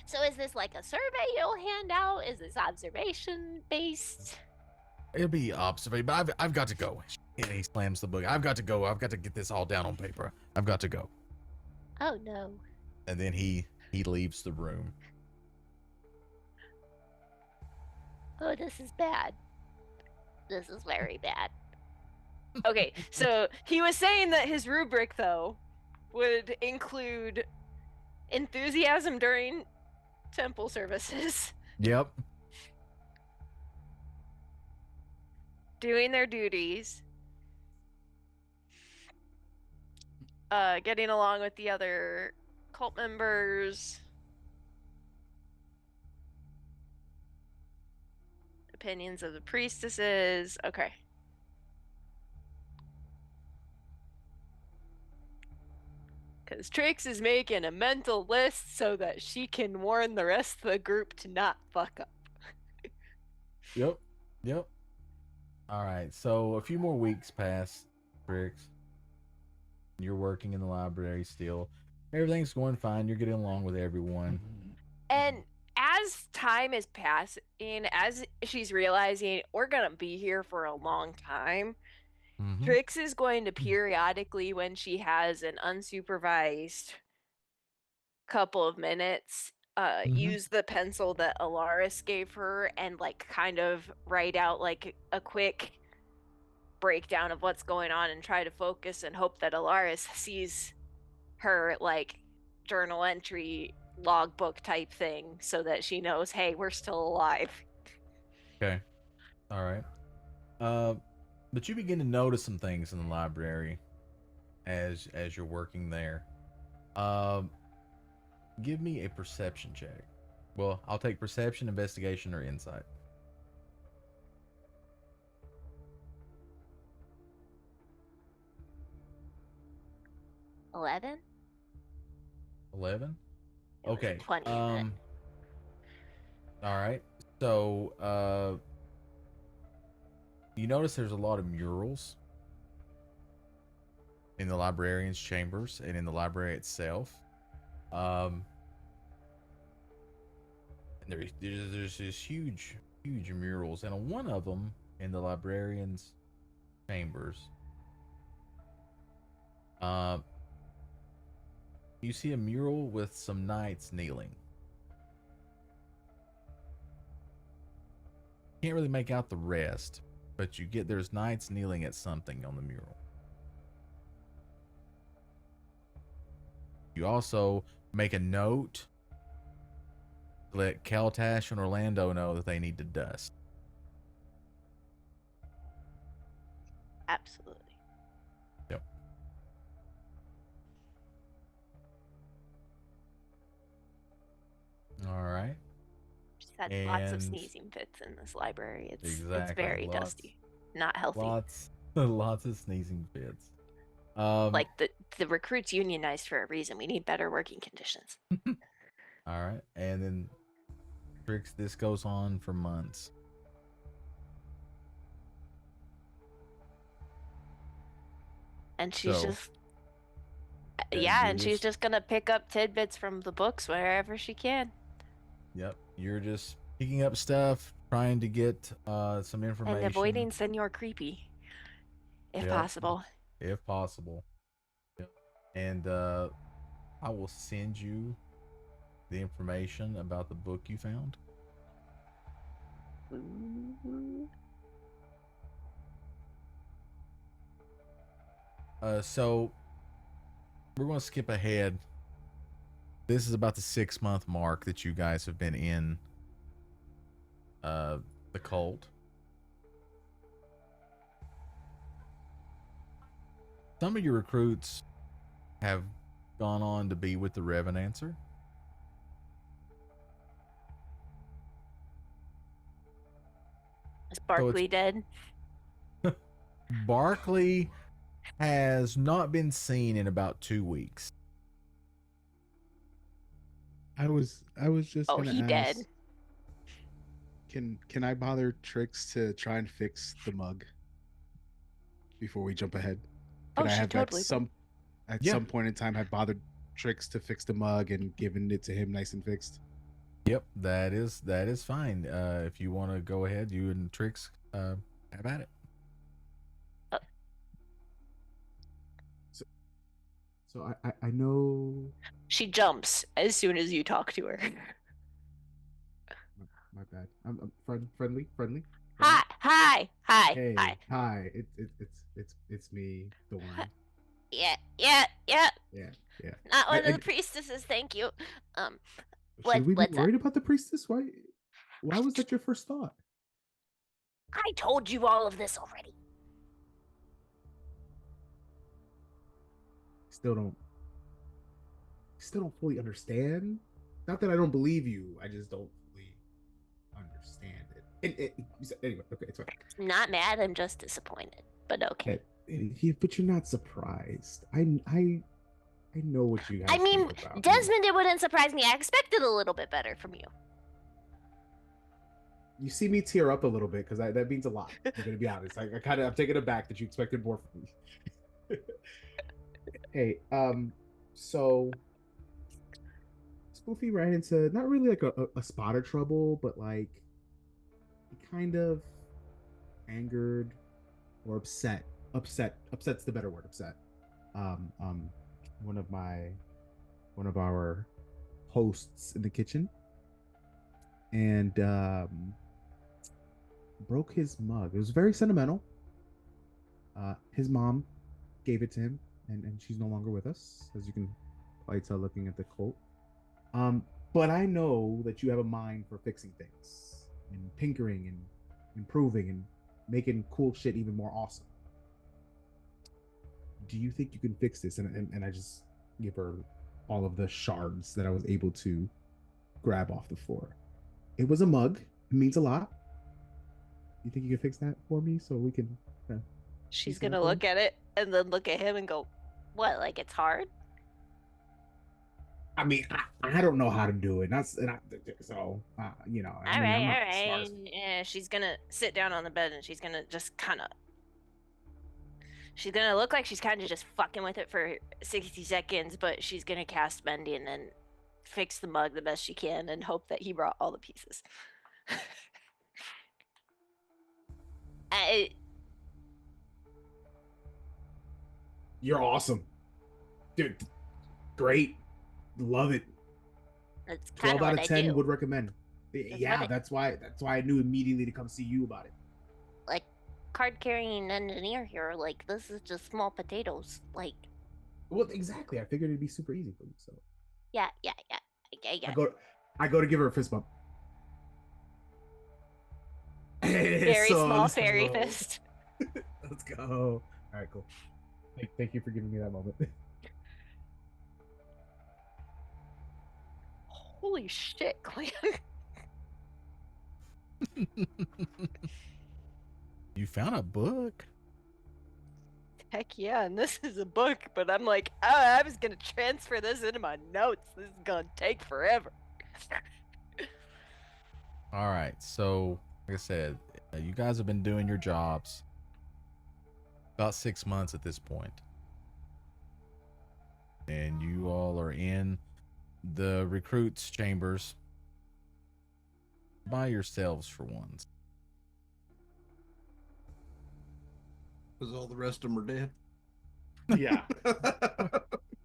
So is this like a survey you'll hand out? Is this observation based? It'll be observation, but I've got to go. And he slams the book. I've got to go. I've got to get this all down on paper. I've got to go. Oh no. And then he leaves the room. Oh, this is bad. This is very bad. Okay, so he was saying that his rubric, though, would include enthusiasm during temple services, Yep. doing their duties, getting along with the other cult members, opinions of the priestesses. Okay. Because Trix is making a mental list so that she can warn the rest of the group to not fuck up. Yep. All right. So a few more weeks pass, Trix. You're working in the library still. Everything's going fine. You're getting along with everyone. And as time is passing, as she's realizing we're going to be here for a long time, Trix is going to periodically, when she has an unsupervised couple of minutes, use the pencil that Alaris gave her and like kind of write out like a quick breakdown of what's going on and try to focus and hope that Alaris sees her like journal entry logbook type thing so that she knows, hey, we're still alive. Okay. All right. But you begin to notice some things in the library as you're working there. Give me a perception check. Well, I'll take perception, investigation, or insight. $11? 11? Okay. 20. All right. So, you notice there's a lot of murals in the librarian's chambers and in the library itself. And there's this huge murals, and on one of them in the librarian's chambers, you see a mural with some knights kneeling. Can't really make out the rest, but there's knights kneeling at something on the mural. You also make a note to let Keltash and Orlando know that they need to dust. Absolutely. Yep. All right. Just had lots of sneezing fits in this library. It's very dusty. Not healthy. Lots of sneezing fits. Like the recruits unionized for a reason. We need better working conditions. All right. And then Trix, this goes on for months. And she's she's just gonna pick up tidbits from the books wherever she can. Yep. You're just picking up stuff, trying to get some information. And avoiding Senor Creepy. If possible. If possible. Yep. And I will send you the information about the book you found. So we're going to skip ahead this is about the 6-month mark that you guys have been in the cult. Some of your recruits have gone on to be with the Revenancer. Is Barkley dead? Barkley has not been seen in about 2 weeks. I was just Oh, gonna he ask. dead. Can I bother Trix to try and fix the mug before we jump ahead? Could Oh, I she have totally at Yeah. some point in time have bothered Trix to fix the mug and given it to him nice and fixed? Yep, that is fine. If you want to go ahead, you and Trix have at it. So I know. She jumps as soon as you talk to her. My bad. I'm friendly. Hi. Hey, hi. It's me, Thorn. Yeah. Yeah. Not one of the priestesses, thank you. Should we be what's up? worried about the priestess? Why was that your first thought? I told you all of this already. Still don't fully understand. Not that I don't believe you. I just don't fully understand it. Anyway, okay, it's fine. I'm not mad. I'm just disappointed. But okay. But you're not surprised. I know what you guys. I mean, think about Desmond, it wouldn't surprise me. I expected a little bit better from you. You see me tear up a little bit because that means a lot. I'm gonna be honest. I'm taken aback that you expected more from me. Hey, so Spoofy ran into not really like a spot of trouble, but like he kind of angered or upset's the better word, upset. One of our hosts in the kitchen, and broke his mug. It was very sentimental. His mom gave it to him, and she's no longer with us, as you can probably tell looking at the cult. But I know that you have a mind for fixing things and tinkering and improving and making cool shit even more awesome. Do you think you can fix this? And I just give her all of the shards that I was able to grab off the floor. It was a mug. It means a lot. You think you can fix that for me so we can? She's gonna look at it and then look at him and go, "What? Like it's hard?" I mean, I don't know how to do it. So you know. All right. Yeah, she's gonna sit down on the bed and she's gonna just kind of. She's gonna look like she's kind of just fucking with it for 60 seconds, but she's gonna cast Bendy and then fix the mug the best she can and hope that he brought all the pieces. You're awesome, dude. Great, love it. That's kind 12 of out what of 10 I do. would recommend. That's why I knew immediately to come see you about it. Like card carrying engineer here. Like this is just small potatoes. Like. Well, exactly. I figured it'd be super easy for you. So. Yeah. I go to give her a fist bump. Very small fairy fist. Let's go. All right, cool. Thank you for giving me that moment. Holy shit, Clan. You found a book? Heck yeah, and this is a book, but I'm like, oh, I was gonna transfer this into my notes. This is gonna take forever. All right, so like I said, you guys have been doing your jobs about 6 months at this point. And you all are in the recruits' chambers by yourselves for once. Because all the rest of them are dead. Yeah.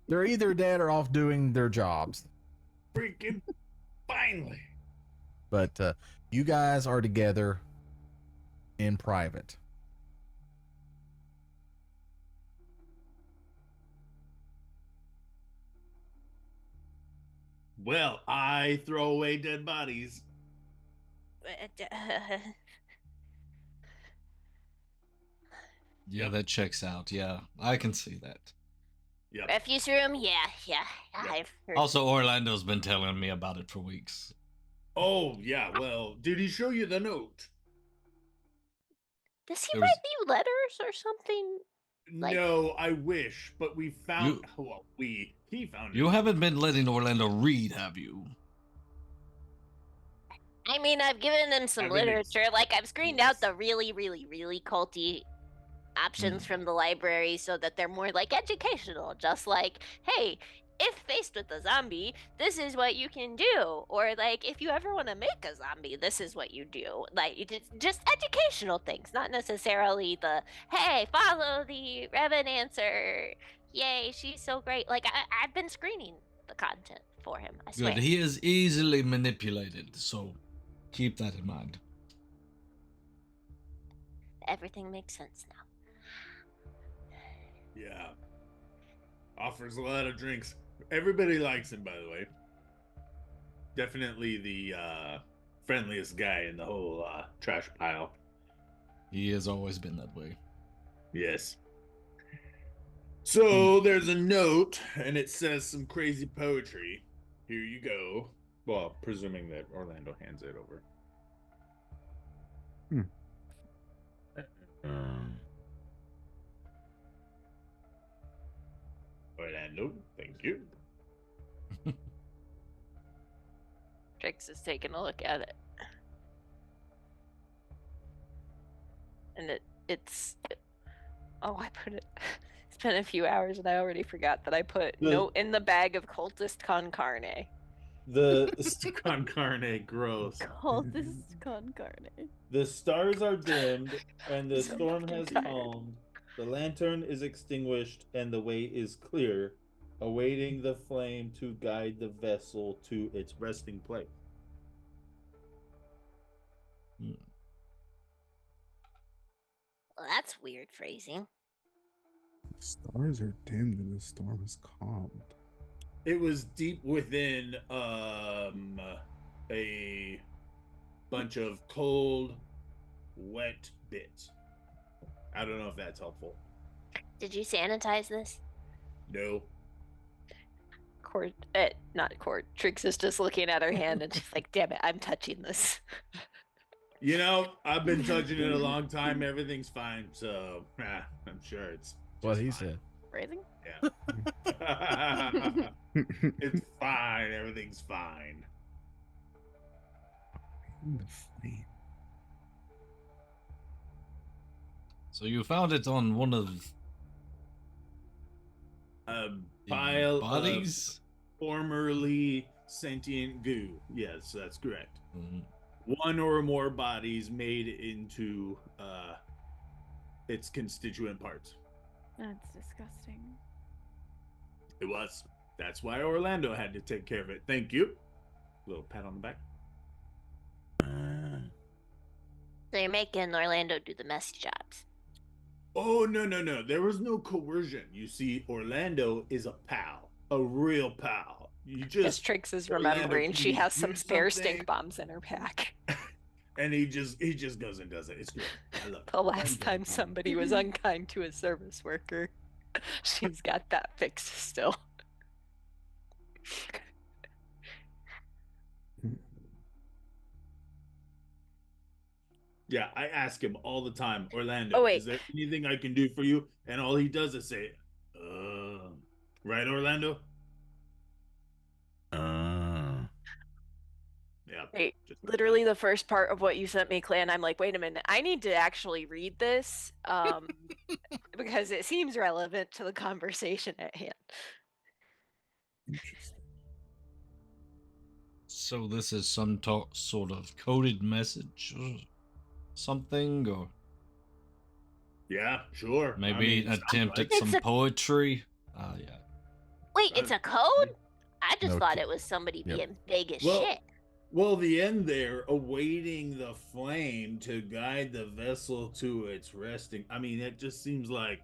They're either dead or off doing their jobs. Freaking finally. But you guys are together in private. Well, I throw away dead bodies. Yeah, that checks out. Yeah, I can see that. Yep. Refuse room? Yeah. I've heard. Also, Orlando's been telling me about it for weeks. Oh, yeah, well, did he show you the note? Does he write you letters or something? No, I wish, but we found. He found it. You haven't been letting Orlando read, have you? I mean, I've given him some literature. Like, I've screened out the really, really, really culty options from the library so that they're more, like, educational. Just like, hey, if faced with a zombie, this is what you can do. Or, like, if you ever want to make a zombie, this is what you do. Like, just educational things, not necessarily the, hey, follow the Revenancer. Yay, she's so great. Like, I've been screening the content for him, I swear. Good. He is easily manipulated, so keep that in mind. Everything makes sense now. Yeah. Offers a lot of drinks. Everybody likes him, by the way. Definitely the friendliest guy in the whole trash pile. He has always been that way. Yes. So there's a note, and it says some crazy poetry. Here you go. Well, presuming that Orlando hands it over. Orlando, thank you. Trix is taking a look at it. And it's oh, I put it. It's been a few hours and I already forgot that I put note in the bag of cultist con carne. The con carne, gross. Cultist con carne. The stars are dimmed and the storm has calmed. The lantern is extinguished and the way is clear, awaiting the flame to guide the vessel to its resting place. Well, that's weird phrasing. The stars are dimmed and the storm is calmed. It was deep within a bunch of cold, wet bits. I don't know if that's helpful. Did you sanitize this? No. Trix is just looking at her hand and she's like, damn it, I'm touching this. You know, I've been touching it a long time. Everything's fine, so I'm sure it's what he said. Phrasing? Yeah. It's fine. Everything's fine. The flame. So you found it on one of a pile bodies? Of formerly sentient goo. Yes, that's correct. Mm-hmm. One or more bodies made into its constituent parts. That's disgusting. It was. That's why Orlando had to take care of it. Thank you. Little pat on the back. So you're making Orlando do the messy jobs. Oh, no. There was no coercion. You see, Orlando is a pal. A real pal. You just... Yes, Trix is remembering she has some spare stink bombs in her pack. And he just goes and does it. It's great. I love it. The last time somebody was unkind to a service worker, she's got that fixed still. Yeah, I ask him all the time, Orlando, is there anything I can do for you? And all he does is say, right, Orlando? Yeah. Hey, literally the first part of what you sent me, Clan, I'm like, wait a minute, I need to actually read this because it seems relevant to the conversation at hand. Interesting. So this is some sort of coded message or something, or yeah, sure. Maybe attempt at some poetry. Yeah. Wait, it's a code? I just thought it was somebody being big as shit. Well, the end there, awaiting the flame to guide the vessel to its resting. I mean, it just seems like,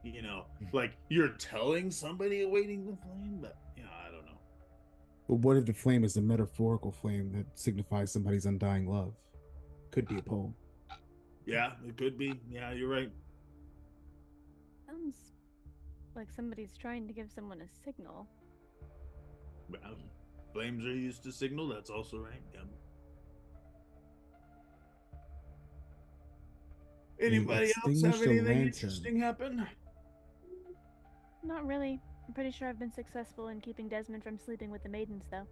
like you're telling somebody awaiting the flame, but, I don't know. But what if the flame is a metaphorical flame that signifies somebody's undying love? Could be a poem. Yeah, it could be. Yeah, you're right. Sounds like somebody's trying to give someone a signal. Well, flames are used to signal. That's also right. Yeah. Anybody else have extinguish the anything lantern. interesting happen? Not really. I'm pretty sure I've been successful in keeping Desmond from sleeping with the maidens, though.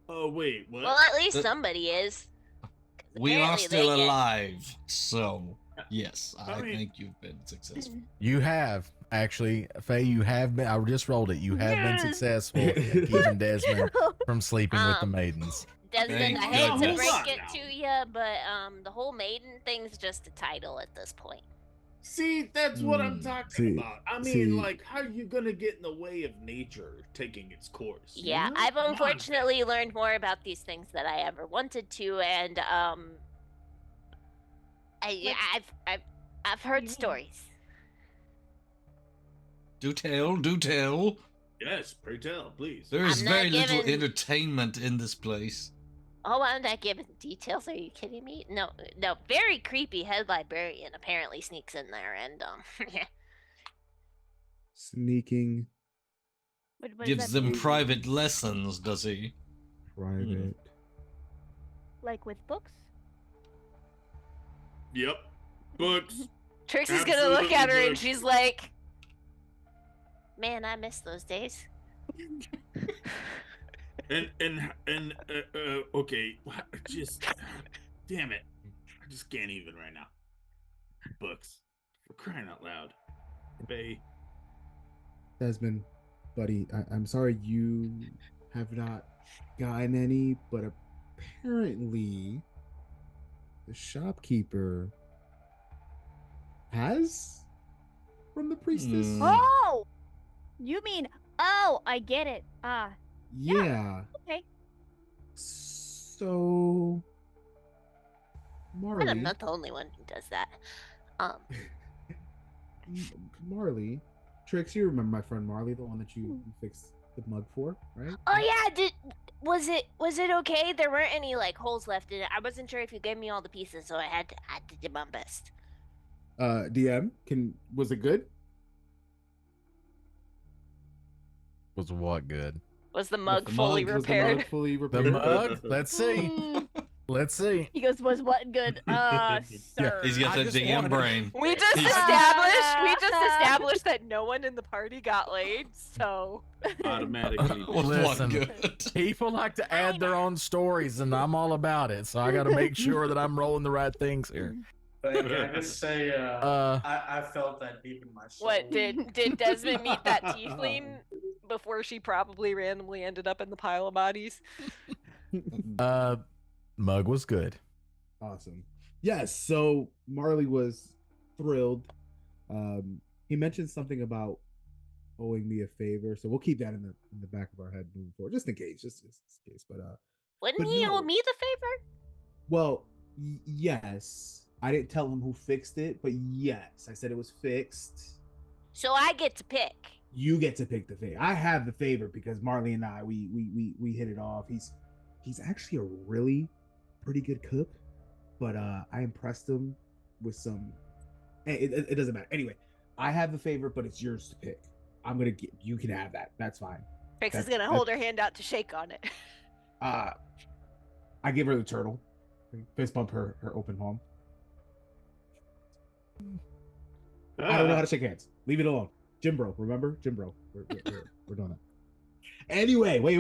Oh wait, what? Well, at least somebody is. 'Cause We are apparently still they get- alive, so yes, I mean- think you've been successful. You have actually, Faye. You have been. I just rolled it. You have been successful in keeping Desmond from sleeping with the maidens. Desmond, Thank I hate to goodness. break it to you, but the whole maiden thing's just a title at this point. See, that's what I'm Hmm. talking See- about. I mean, see- like, how are you gonna get in the way of nature taking its course? you Yeah, know? I've Come on, unfortunately learned more about these things than I ever wanted to, and I've heard mean? stories. Do tell, do tell. Yes, pray tell, please. There is I'm not very little giving- entertainment in this place. Oh, I'm not giving details. Are you kidding me? No, very creepy head librarian apparently sneaks in there, and yeah. Sneaking What does Gives that them mean? private lessons, does he? private. Like with books? Yep. Books. Trix is gonna look at her Absolutely and books. she's like, Man, I miss those days. Okay, just damn it, I just can't even right now. Books, for crying out loud. Bay. Desmond, buddy, I'm sorry you have not gotten any, but apparently the shopkeeper has from the priestess. Hmm. Oh! You mean, oh, I get it. Ah, Yeah. okay. So, Marley, And I'm not the only one who does that. Marley, Trix, you remember my friend Marley, the one that you fixed the mug for, right? Oh yeah, was it okay? There weren't any like holes left in it. I wasn't sure if you gave me all the pieces, so I had to do my best. DM, was it good? Was what good? was the mug The fully mug- was the repaired? mug fully The repaired? mug? Let's see. Mm. Let's see. He goes, was what good? Sir. He's got I that just DM wanted to- brain. We just He's- established that no one in the party got laid, so Automatically. Was Listen. one good? People like to add their own stories, and I'm all about it. So I got to make sure that I'm rolling the right things here. But can I just say, I felt that deep in my soul. what did Desmond meet that tiefling before she probably randomly ended up in the pile of bodies? Mug was good. Awesome. Yes, so Marley was thrilled. He mentioned something about owing me a favor, so we'll keep that in the back of our head moving forward, just in case, just in case. But Wouldn't But he no. owe me the favor? well, yes, I didn't tell him who fixed it, but yes, I said it was fixed. So I get to pick. You get to pick the favor. I have the favor because Marley and I we hit it off. He's actually a really pretty good cook, but I impressed him with some. It doesn't matter. Anyway, I have the favor, but it's yours to pick. I'm gonna get. You can have that. That's fine. Trix is That's- gonna hold her hand out to shake on it. I give her the turtle. Fist bump her open palm. I don't know how to shake hands. Leave it alone. Jim bro, remember? Jim bro. We're doing that. Anyway, wait.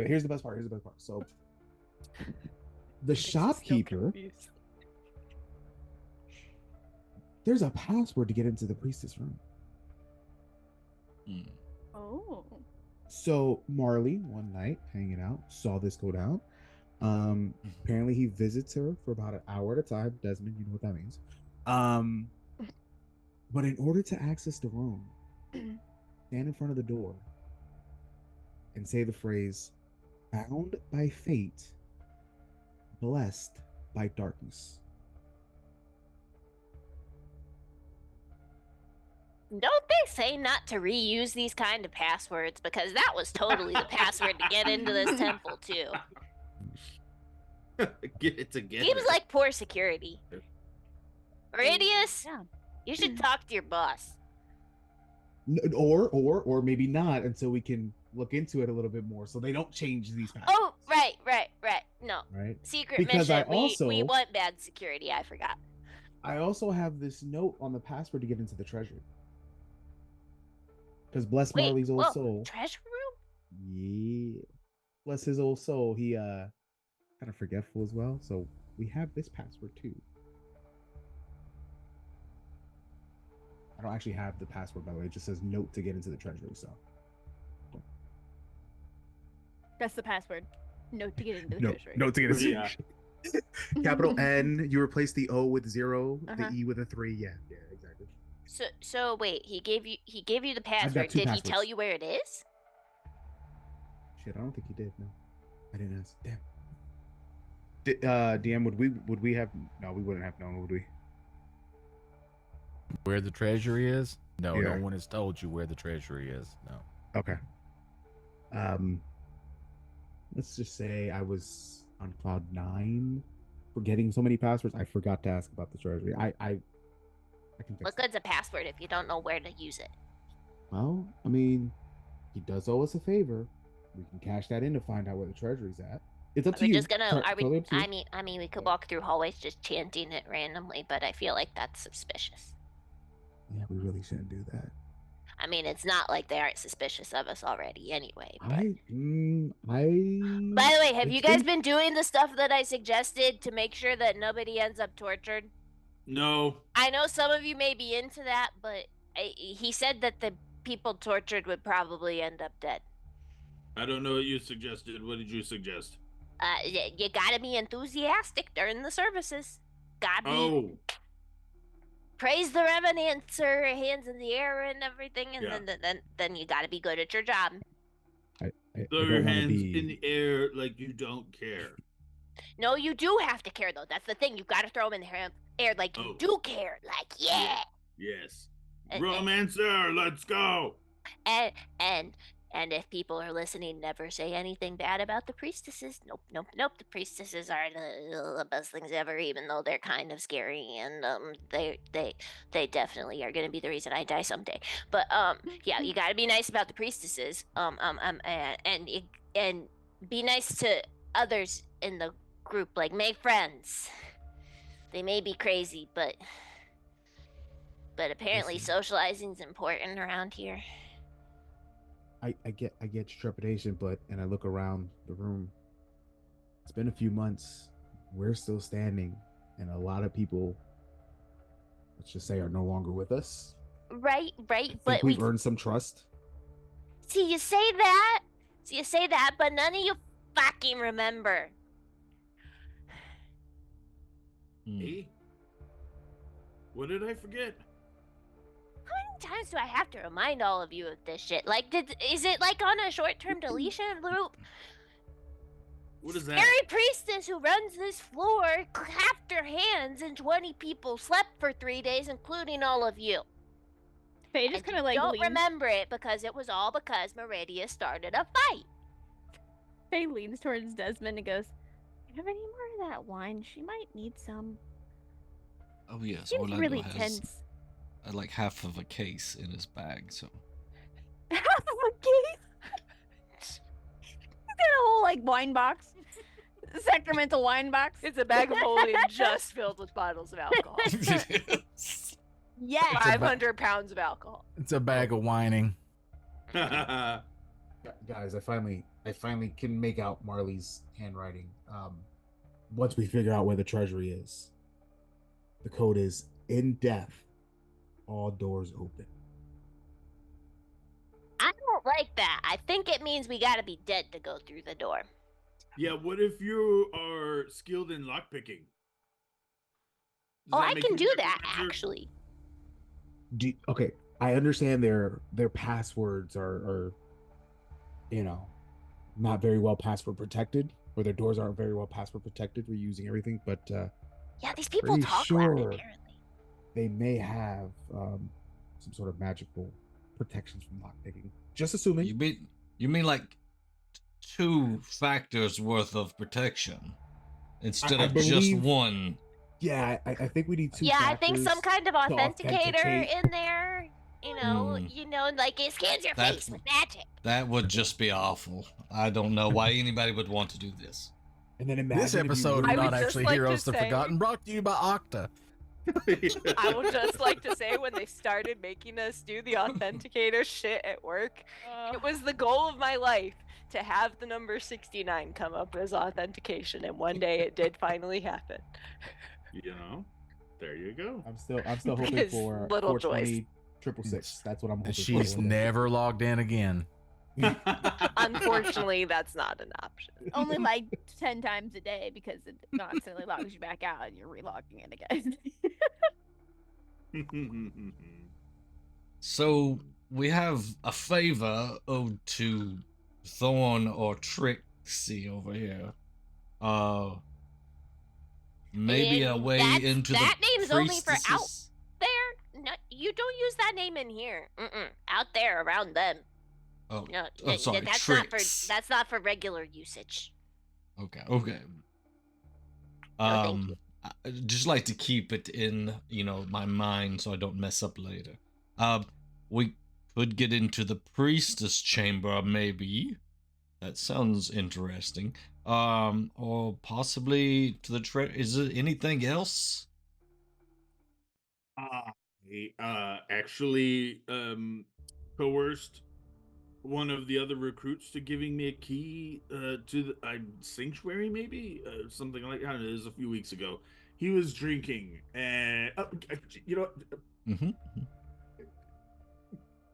Here's the best part. So the shopkeeper, there's a password to get into the priestess room. Hmm. Oh. So Marley, one night, hanging out, saw this go down. Apparently he visits her for about an hour at a time. Desmond, you know what that means. But in order to access the room, stand in front of the door and say the phrase, bound by fate, blessed by darkness. Don't they say not to reuse these kind of passwords? Because that was totally the password to get into this temple, too. Get it together. Seems like poor security. Radius, Yeah. you should talk to your boss. Or maybe not until we can look into it a little bit more, so they don't change these passwords. Oh, right. No. Right. Secret Because mission. I we want bad security. I forgot. I also have this note on the password to get into the treasury. Because bless Marley's old soul. Treasure room? Yeah. Bless his old soul. He kind of forgetful as well. So we have this password too. I don't actually have the password, by the way. It just says note to get into the treasury. So That's the password. Note to get into the treasury. Note to get into Yeah. Capital N. You replace the O with 0, Uh-huh. the E with a 3. Yeah, exactly. So wait, he gave you the password. two Did he tell passwords. you where it is? Shit, I don't think he did. No, I didn't ask. Damn. DM, would we have? No, we wouldn't have known, would we? Where the treasury is? No, Yeah. no one has told you where the treasury is. No. Okay. Let's just say I was on cloud 9 for getting so many passwords. I forgot to ask about the treasury. I can fix What that. good's a password if you don't know where to use it? Well, I mean, he does owe us a favor. We can cash that in to find out where the treasury's at. It's up Are to we you. just gonna? Are we? Totally up to you. I mean, we could walk through hallways just chanting it randomly, but I feel like that's suspicious. Yeah, we really shouldn't do that. I mean, it's not like they aren't suspicious of us already, anyway. But... By By the way, have you guys been doing the stuff that I suggested to make sure that nobody ends up tortured? No. I know some of you may be into that, but he said that the people tortured would probably end up dead. I don't know what you suggested. What did you suggest? You gotta be enthusiastic during the services. Gotta be. Oh. Praise the Revenancer, hands in the air and everything, and Yeah. then you gotta be good at your job. I Throw don't your wanna hands be- in the air like you don't care. No, you do have to care though. That's the thing. You've got to throw them in the air like you do care. Like yeah. Yes. And- Romancer, let's go. And if people are listening, never say anything bad about the priestesses. Nope. The priestesses are the best things ever, even though they're kind of scary, and they definitely are going to be the reason I die someday. But yeah, you got to be nice about the priestesses. And be nice to others in the group. Like make friends. They may be crazy, but apparently socializing's important around here. I get your trepidation, and I look around the room. It's been a few months. We're still standing, and a lot of people, let's just say, are no longer with us. Right. I But think we've earned some trust. See, you say that, but none of you fucking remember. Me? What did I forget? How many times do I have to remind all of you of this shit? Like, is it like on a short-term deletion loop? What is that? Scary priestess who runs this floor clapped her hands and 20 people slept for 3 days, including all of you. Faye just kind of like don't leans. remember it because it was all because Meridia started a fight. Faye leans towards Desmond and goes, "You have any more of that wine? She might need some." Oh yes, Seems Orlando really has tense. like half of a case in his bag, so Half of a case. He's got a whole like wine box, sacramental wine box. It's a bag of holy and just filled with bottles of alcohol. Yeah. 500 pounds of alcohol. It's a bag of whining. Guys, I finally can make out Marley's handwriting. Once we figure out where the treasury is, the code is in death, all doors open. I don't like that. I think it means we gotta be dead to go through the door. Yeah, what if you are skilled in lockpicking? Oh, I can do that actually. Okay, I understand their passwords are not very well password protected, or their doors aren't very well password protected. We're using everything, but yeah, these people pretty talk sure loud apparently. they may have some sort of magical protections from lockpicking. Just assuming. You mean like 2 factors worth of protection instead of just one? Yeah, I think we need 2 Yeah, factors I think some kind of to authenticator authenticate. in there. You know, like it scans your face with magic. That would just be awful. I don't know why anybody would want to do this. And then imagine this episode of Not Actually Heroes of Forgotten brought to you by Okta. I would just like to say when they started making us do the authenticator shit at work, it was the goal of my life to have the number 69 come up as authentication, and one day it did finally happen. You know, there you go. I'm still hoping Because for little 420 666. That's what I'm hoping She's for. never logged in again. Unfortunately, that's not an option. Only like 10 times a day because it constantly logs you back out and you're relogging in again. So we have a favor owed to Thorn or Trixie over here. Maybe a way into that the name's only for out priestesses? there. No, you don't use that name in here. Out there around them. Oh, No, sorry, that's not for regular usage. Okay. thank you. I just like to keep it in, my mind so I don't mess up later. We could get into the priestess chamber, maybe. That sounds interesting. Or possibly to the is there anything else? Actually, coerced one of the other recruits to giving me a key to the sanctuary, maybe something like that. It was a few weeks ago. He was drinking, and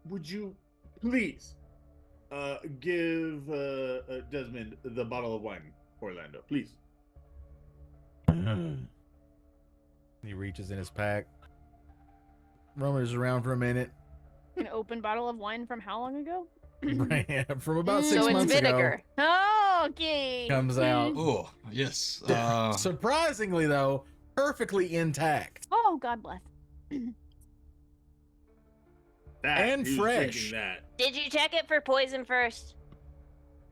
would you please give Desmond the bottle of wine, Orlando, please? He reaches in his pack, rummages around for a minute. An open bottle of wine from how long ago? From about 6 months ago. Oh, okay. Comes out. Oh, yes. Surprisingly, though, perfectly intact. Oh, God bless. And fresh. Did you check it for poison first?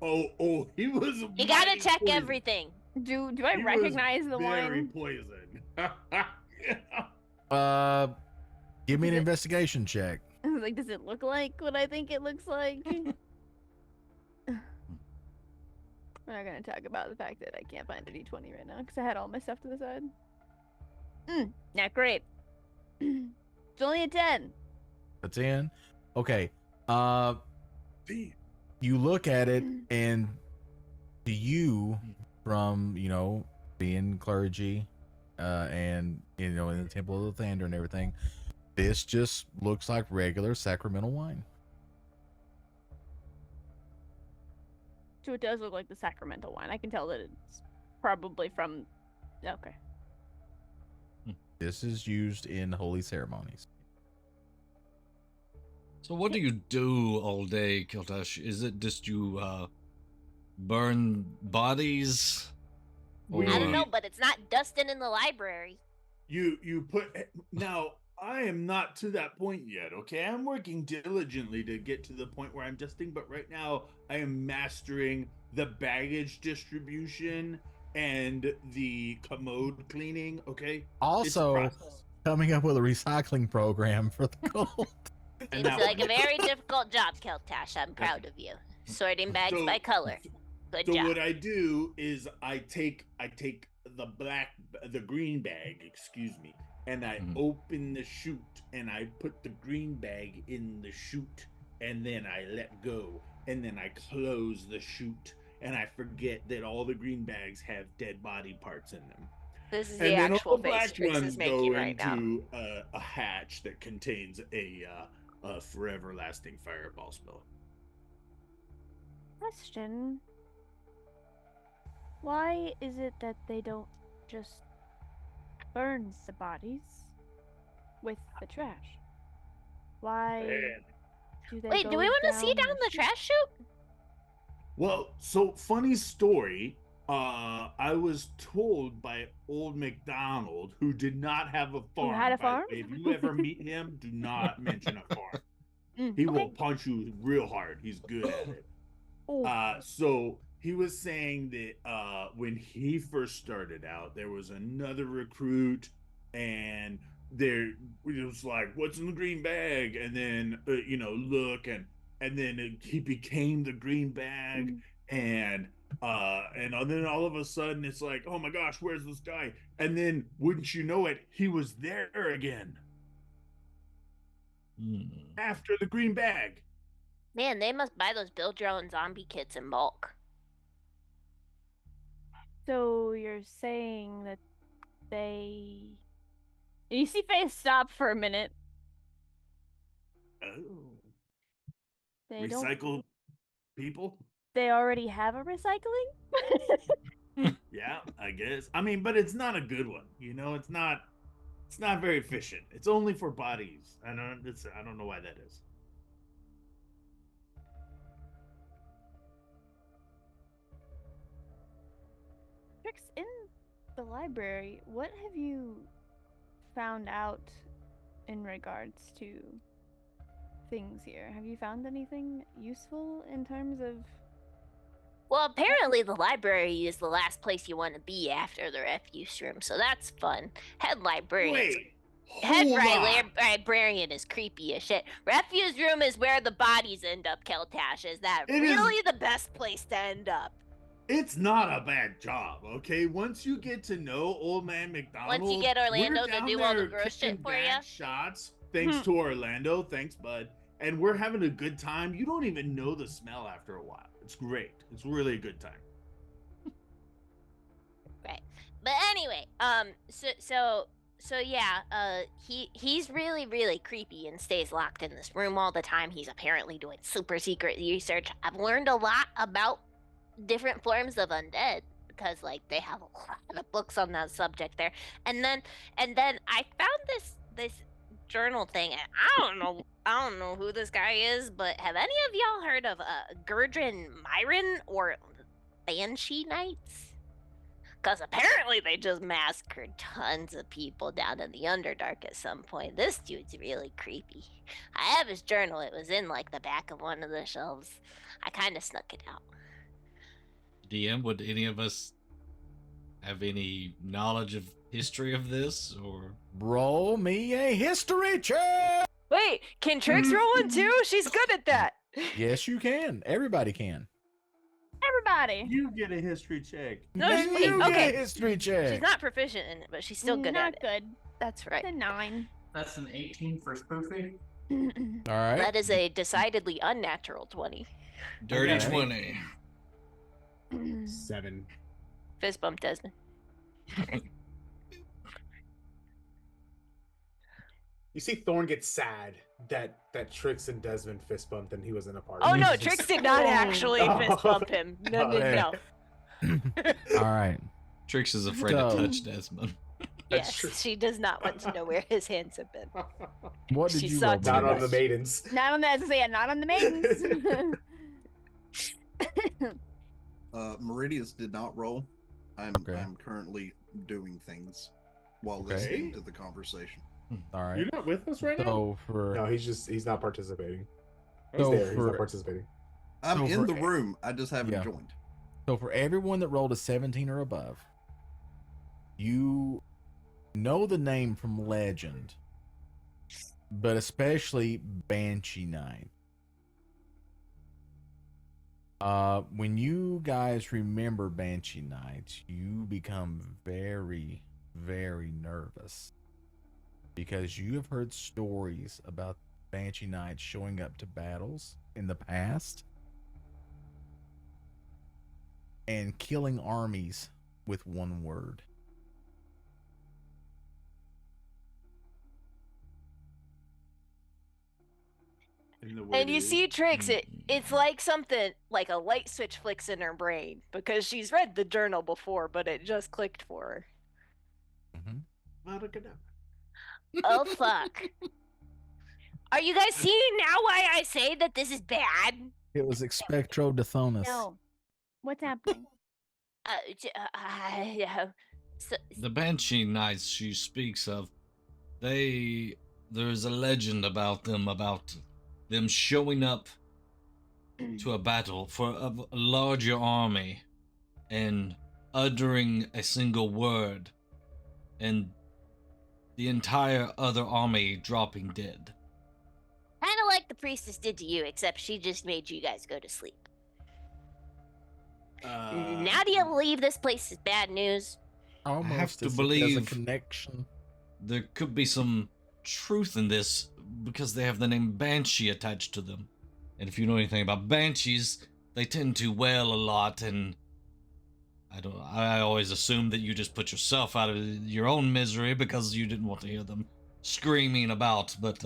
Oh, he was. You gotta check poison. everything. Do I recognize the very wine? Poison. Give me an investigation check. Like, does it look like what I think it looks like? We're not gonna talk about the fact that I can't find a D20 right now because I had all my stuff to the side. Not great. It's only a 10. A 10? Okay. You look at it, and to you, from being clergy, and in the Temple of the Thunder and everything, this just looks like regular sacramental wine. So it does look like the sacramental wine. I can tell that it's probably from. Okay. This is used in holy ceremonies. So what do you do all day, Kiltash? Is it just you burn bodies? I don't know, but it's not dusting in the library. You put now. I am not to that point yet, okay? I'm working diligently to get to the point where I'm dusting, but right now I am mastering the baggage distribution and the commode cleaning, okay? Also, coming up with a recycling program for the gold. Seems like a very difficult job, Keltash. I'm proud of you. Sorting bags by color. Good job. So what I do is I take the green bag, excuse me, and I open the chute and I put the green bag in the chute and then I let go and then I close the chute and I forget that all the green bags have dead body parts in them. This is the actual face Trix is making right now. Into a hatch that contains a forever lasting fireball spell. Question. Why is it that they don't just burn the bodies with the trash? Why do they Wait, do we want to see down the trash chute? Well, so funny story. I was told by old McDonald, who did not have a farm. had a farm? By the way, if you ever meet him, do not mention a farm. He Okay. will punch you real hard. He's good at it. Oh. So he was saying that when he first started out, there was another recruit, and there it was like, "What's in the green bag?" And then look, and then he became the green bag, and then all of a sudden it's like, "Oh my gosh, where's this guy?" And then wouldn't you know it, he was there again after the green bag. Man, they must buy those build your own zombie kits in bulk. So you're saying that they... You see Faye stop for a minute. Oh. They Recycle people? They already have a recycling? Yeah, I guess. I mean, but it's not a good one. It's not very efficient. It's only for bodies. I don't know why that is. Trix, in the library, what have you found out in regards to things here? Have you found anything useful in terms of... Well, apparently the library is the last place you want to be after the refuse room, so that's fun. Head librarian is creepy as shit. Refuse room is where the bodies end up, Keltash. Is that really the best place to end up? It's not a bad job, okay? Once you get to know Old Man McDonald, once you get Orlando we're to down do all the there gross shit kicking for back you. shots, thanks to Orlando, thanks, bud. And we're having a good time. You don't even know the smell after a while. It's great. It's really a good time. Right. But anyway, he's really, really creepy and stays locked in this room all the time. He's apparently doing super secret research. I've learned a lot about different forms of undead because they have a lot of books on that subject there. And then I found this journal thing, and I don't know who this guy is, but have any of y'all heard of Gurdrin Myron or Banshee Knights? Because apparently they just massacred tons of people down in the Underdark at some point. This dude's really creepy. I have his journal. It was in the back of one of the shelves. I kind of snuck it out. DM, would any of us have any knowledge of history of this, or roll me a history check? Wait, can Trix roll one too? She's good at that. Yes, you can. Everybody can. Everybody. You get a history check. No, You get a history check. She's not proficient in it, but she's still good at it. Not good. That's right. It's a 9. That's an 18 for spoofing. All right. That is a decidedly unnatural 20. dirty Okay. 20? 7. Fist bump, Desmond. You see Thorn get sad that Trix and Desmond fist bumped and he wasn't a part Oh of it. no, Trix did not actually fist bump him. No. All right. Trix is afraid to touch Desmond. Yes, she does not want to know where his hands have been. What did She you saw roll? Not on Maurice? the maidens. Not on the, as I say, not on the maidens. Meridius did not roll. I'm currently doing things while listening to the conversation. All right. You're not with us right now? So No, he's not participating. He's So there. He's for- not participating. I'm So in for- the room. I just haven't Yeah. joined. So for everyone that rolled a 17 or above, you know the name from legend, but especially Banshee Knight. When you guys remember Banshee Knight, you become very, very nervous because you have heard stories about Banshee Knight showing up to battles in the past and killing armies with one word. And you see Trix, it's like something, like a light switch flicks in her brain because she's read the journal before, but it just clicked for her. Oh fuck. Are you guys seeing now why I say that this is bad? It was Expectro Dithonus. No. What's happening? The Banshee Knights she speaks of, there's a legend about them showing up to a battle for a larger army and uttering a single word, and the entire other army dropping dead. Kind of like the priestess did to you, except she just made you guys go to sleep. Now do you believe this place is bad news? Almost I have to as if believe there's a connection. There could be some truth in this because they have the name Banshee attached to them. And if you know anything about Banshees, they tend to wail a lot, and I always assumed that you just put yourself out of your own misery because you didn't want to hear them screaming about, but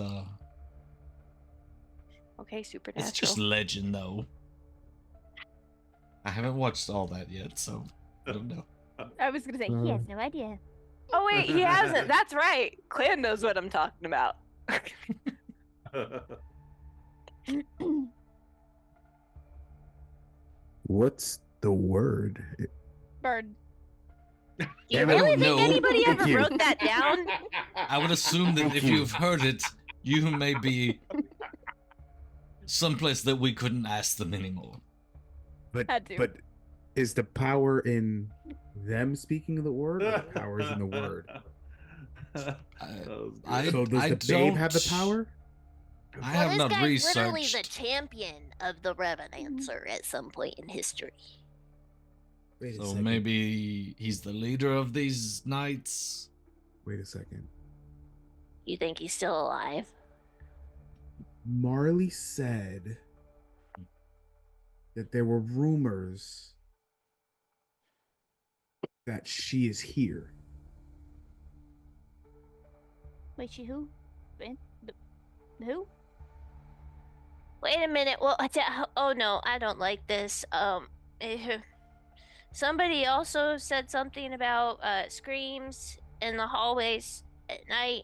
Okay, supernatural. it's just legend though. I haven't watched all that yet, so I don't know. I was gonna say he has no idea. Oh wait, he hasn't. That's right. Clan knows what I'm talking about. What's the word? Bird. Do you really think anybody Thank ever you. wrote that down? I would assume that if you've heard it, you may be someplace that we couldn't ask them anymore. Had to. But is the power in them speaking the word, or the power is in the word? So does the babe have the power? I Well, have this not guy's literally the researched. champion of the Revenancer at some point in history. Wait a So second. maybe he's the leader of these knights. Wait a second. You think he's still alive? Marley said that there were rumors that she is here. Wait, she who? Who? Wait a minute. Well, oh no, I don't like this. Somebody also said something about screams in the hallways at night,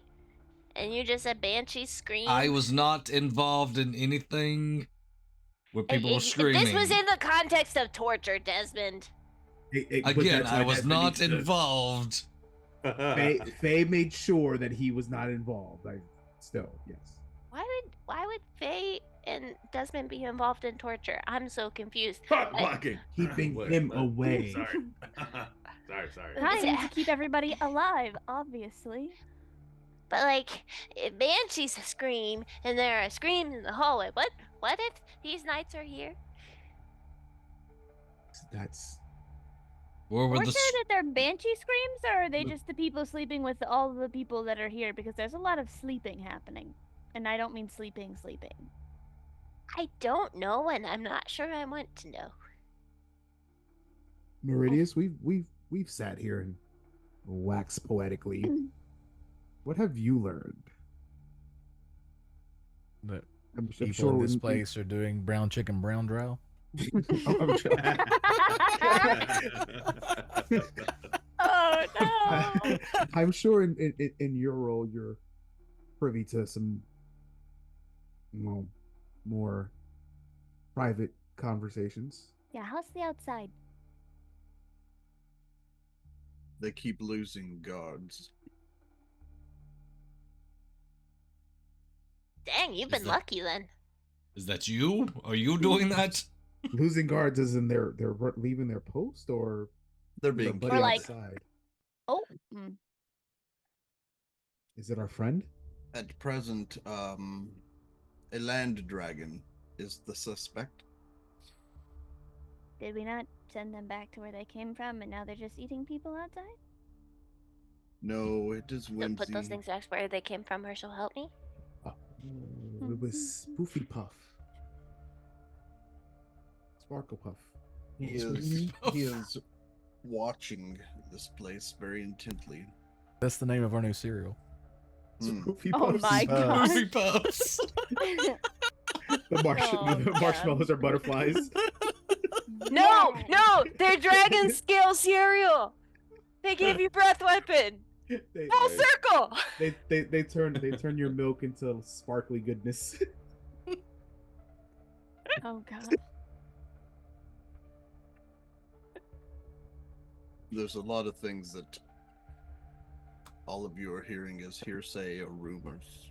and you just said Banshee scream. I was not involved in anything where people were screaming. This was in the context of torture, Desmond. Again, I was not involved. Faye made sure that he was not involved. Still, yes. Why would Faye and Desmond be involved in torture? I'm so confused. Blocking. Keeping him away. Sorry. Trying to keep everybody alive, obviously. But like, if Banshees scream and there are screams in the hallway, what if these knights are here? That's. We're sure that they're banshee screams, or are they just the people sleeping with all the people that are here? Because there's a lot of sleeping happening, and I don't mean sleeping. I don't know, and I'm not sure I want to know. Meridius, we've sat here and waxed poetically. What have you learned? That I'm people sure in this we- place are doing brown chicken, brown drow. Oh no! I'm sure in your role you're privy to some more private conversations. Yeah, how's the outside? They keep losing guards. Dang, you've been lucky then. Is that you? Are you doing that? Losing guards as in they're leaving their post, or they're being buddy Or like- outside? Oh. Is it our friend? At present, a land dragon is the suspect. Did we not send them back to where they came from, and now they're just eating people outside? No, it is So whimsy. put those things back where they came from, or so help me. It was Spoofy Puff. Sparkle Puff. He is watching this place very intently. That's the name of our new cereal. Spoofy Oh Puffs. my god. Spoofy Puffs. The marshmallows are butterflies. No, they're dragon scale cereal. They gave you breath weapon. Full circle. They turn your milk into sparkly goodness. Oh god. There's a lot of things that all of you are hearing as hearsay or rumors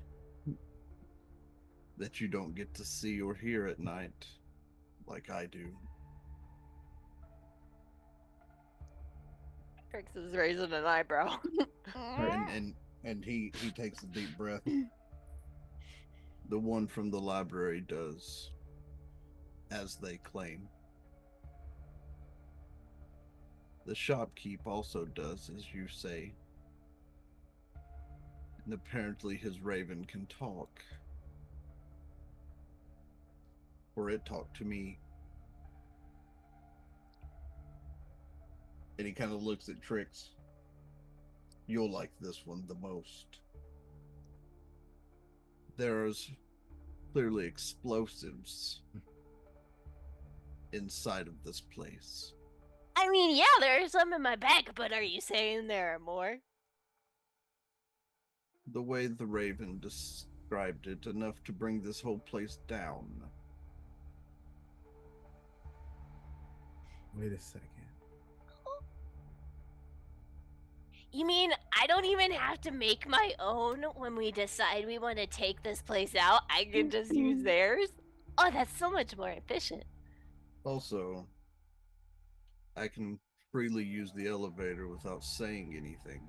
that you don't get to see or hear at night like I do. Trix is raising an eyebrow. and he takes a deep breath. The one from the library does, as they claim. The shopkeep also does, as you say. And apparently his raven can talk. Or it talked to me. And he kind of looks at Trix. You'll like this one the most. There's clearly explosives inside of this place. I mean, yeah, there are some in my bag, but are you saying there are more? The way the Raven described it, enough to bring this whole place down. Wait a second. You mean I don't even have to make my own when we decide we want to take this place out? I can just use theirs? Oh, that's so much more efficient. Also, I can freely use the elevator without saying anything.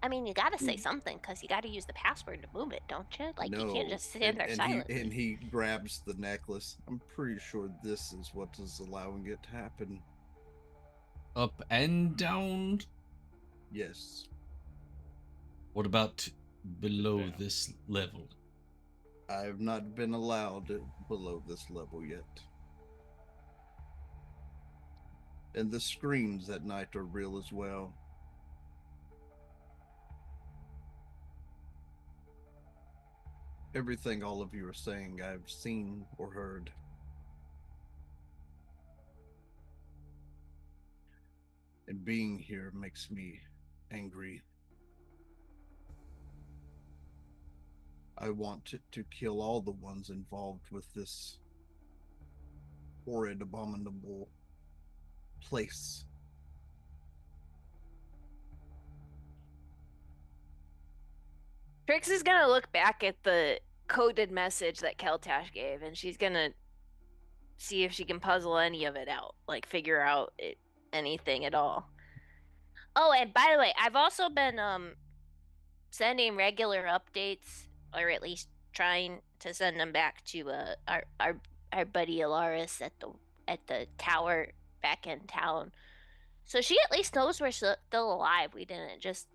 I mean, you gotta say something, because you gotta use the password to move it, don't you? Like, No. you can't just stand there silently. And he grabs the necklace. I'm pretty sure this is what is allowing it to happen. Up and down? Yes. What about below this level? I have not been allowed below this level yet. And the screams at night are real as well. Everything all of you are saying, I've seen or heard. And being here makes me angry. I want to kill all the ones involved with this horrid, abominable place. Trix is gonna look back at the coded message that Keltash gave, and she's gonna see if she can puzzle any of it out, like figure out anything at all. Oh, and by the way, I've also been sending regular updates, or at least trying to send them back to our buddy Alaris at the tower back in town. So she at least knows we're still alive. We didn't just,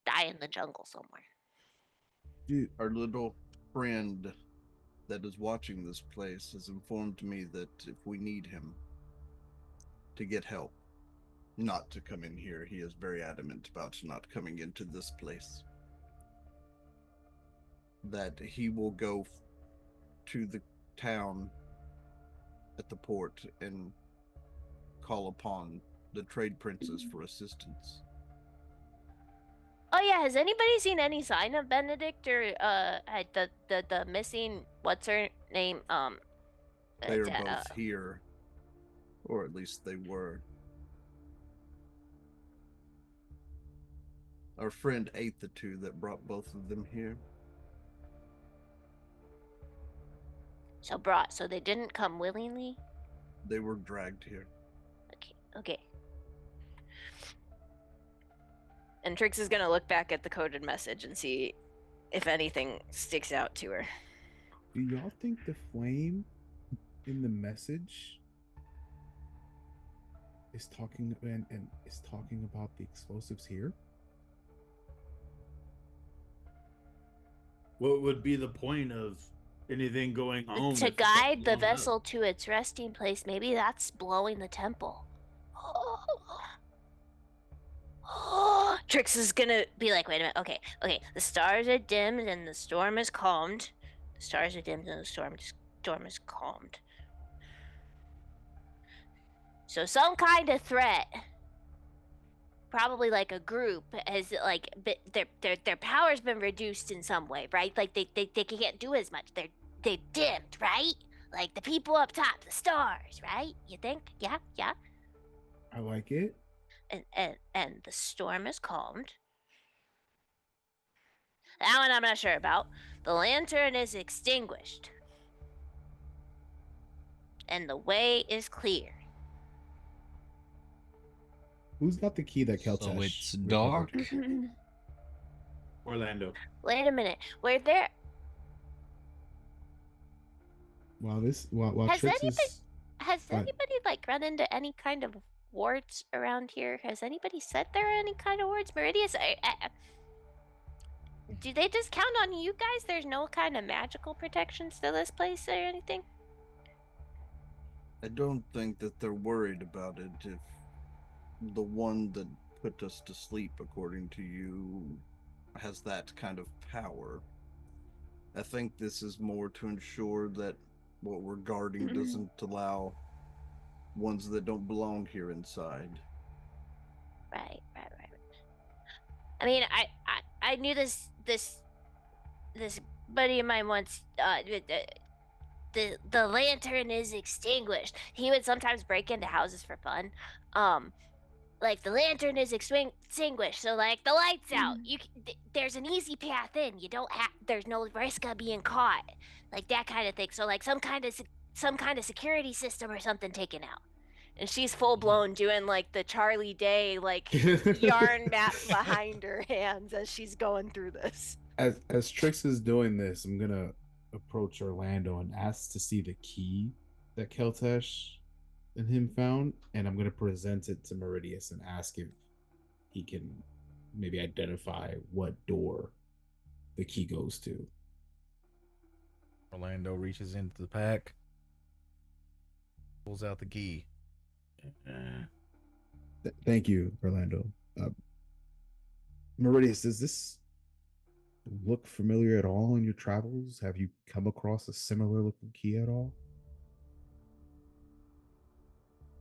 die in the jungle somewhere. Dude, our little friend that is watching this place has informed me that if we need him to get help, not to come in here, he is very adamant about not coming into this place, that he will go to the town at the port and call upon the trade princess for assistance. Oh yeah, has anybody seen any sign of Benedict or the missing, what's her name? They are both here, or at least they were. Our friend ate the two that brought both of them here. So they didn't come willingly? They were dragged here. Okay. And Trix is gonna look back at the coded message and see if anything sticks out to her. Do y'all think the flame in the message is talking and is talking about the explosives here? What would be the point of anything going on? To guide the vessel to its resting place. Maybe that's blowing the temple. Trix is gonna be like, wait a minute, okay. The stars are dimmed and the storm is calmed. The stars are dimmed and the storm is calmed. So some kind of threat, probably like a group, has like their power's been reduced in some way, right? Like they can't do as much. They're dimmed, right? Like the people up top, the stars, right? You think? Yeah, yeah. I like it. And the storm is calmed. That one I'm not sure about. The lantern is extinguished. And the way is clear. Who's got the key that Keltesh So it's recovered? dark. Orlando. Wait a minute. Where there While has Trix anybody is has Go ahead. anybody like run into any kind of wards around here? Has anybody said there are any kind of wards? Meridius, do they just count on you guys? There's no kind of magical protections to this place or anything? I don't think that they're worried about it if the one that put us to sleep, according to you, has that kind of power. I think this is more to ensure that what we're guarding doesn't allow ones that don't belong here inside. Right. I mean, I knew this buddy of mine once. The lantern is extinguished. He would sometimes break into houses for fun. Like the lantern is extinguished, so like the lights out. There's an easy path in. You don't have. There's no risk of being caught, like that kind of thing. So like some kind of security system or something taken out. And she's full blown doing like the Charlie Day like yarn map behind her hands as she's going through this. As Trix is doing this, I'm gonna approach Orlando and ask to see the key that Keltesh and him found, and I'm gonna present it to Meridius and ask if he can maybe identify what door the key goes to. Orlando reaches into the pack, pulls out the key. Thank you, Orlando. Meridius, does this look familiar at all in your travels? Have you come across a similar looking key at all?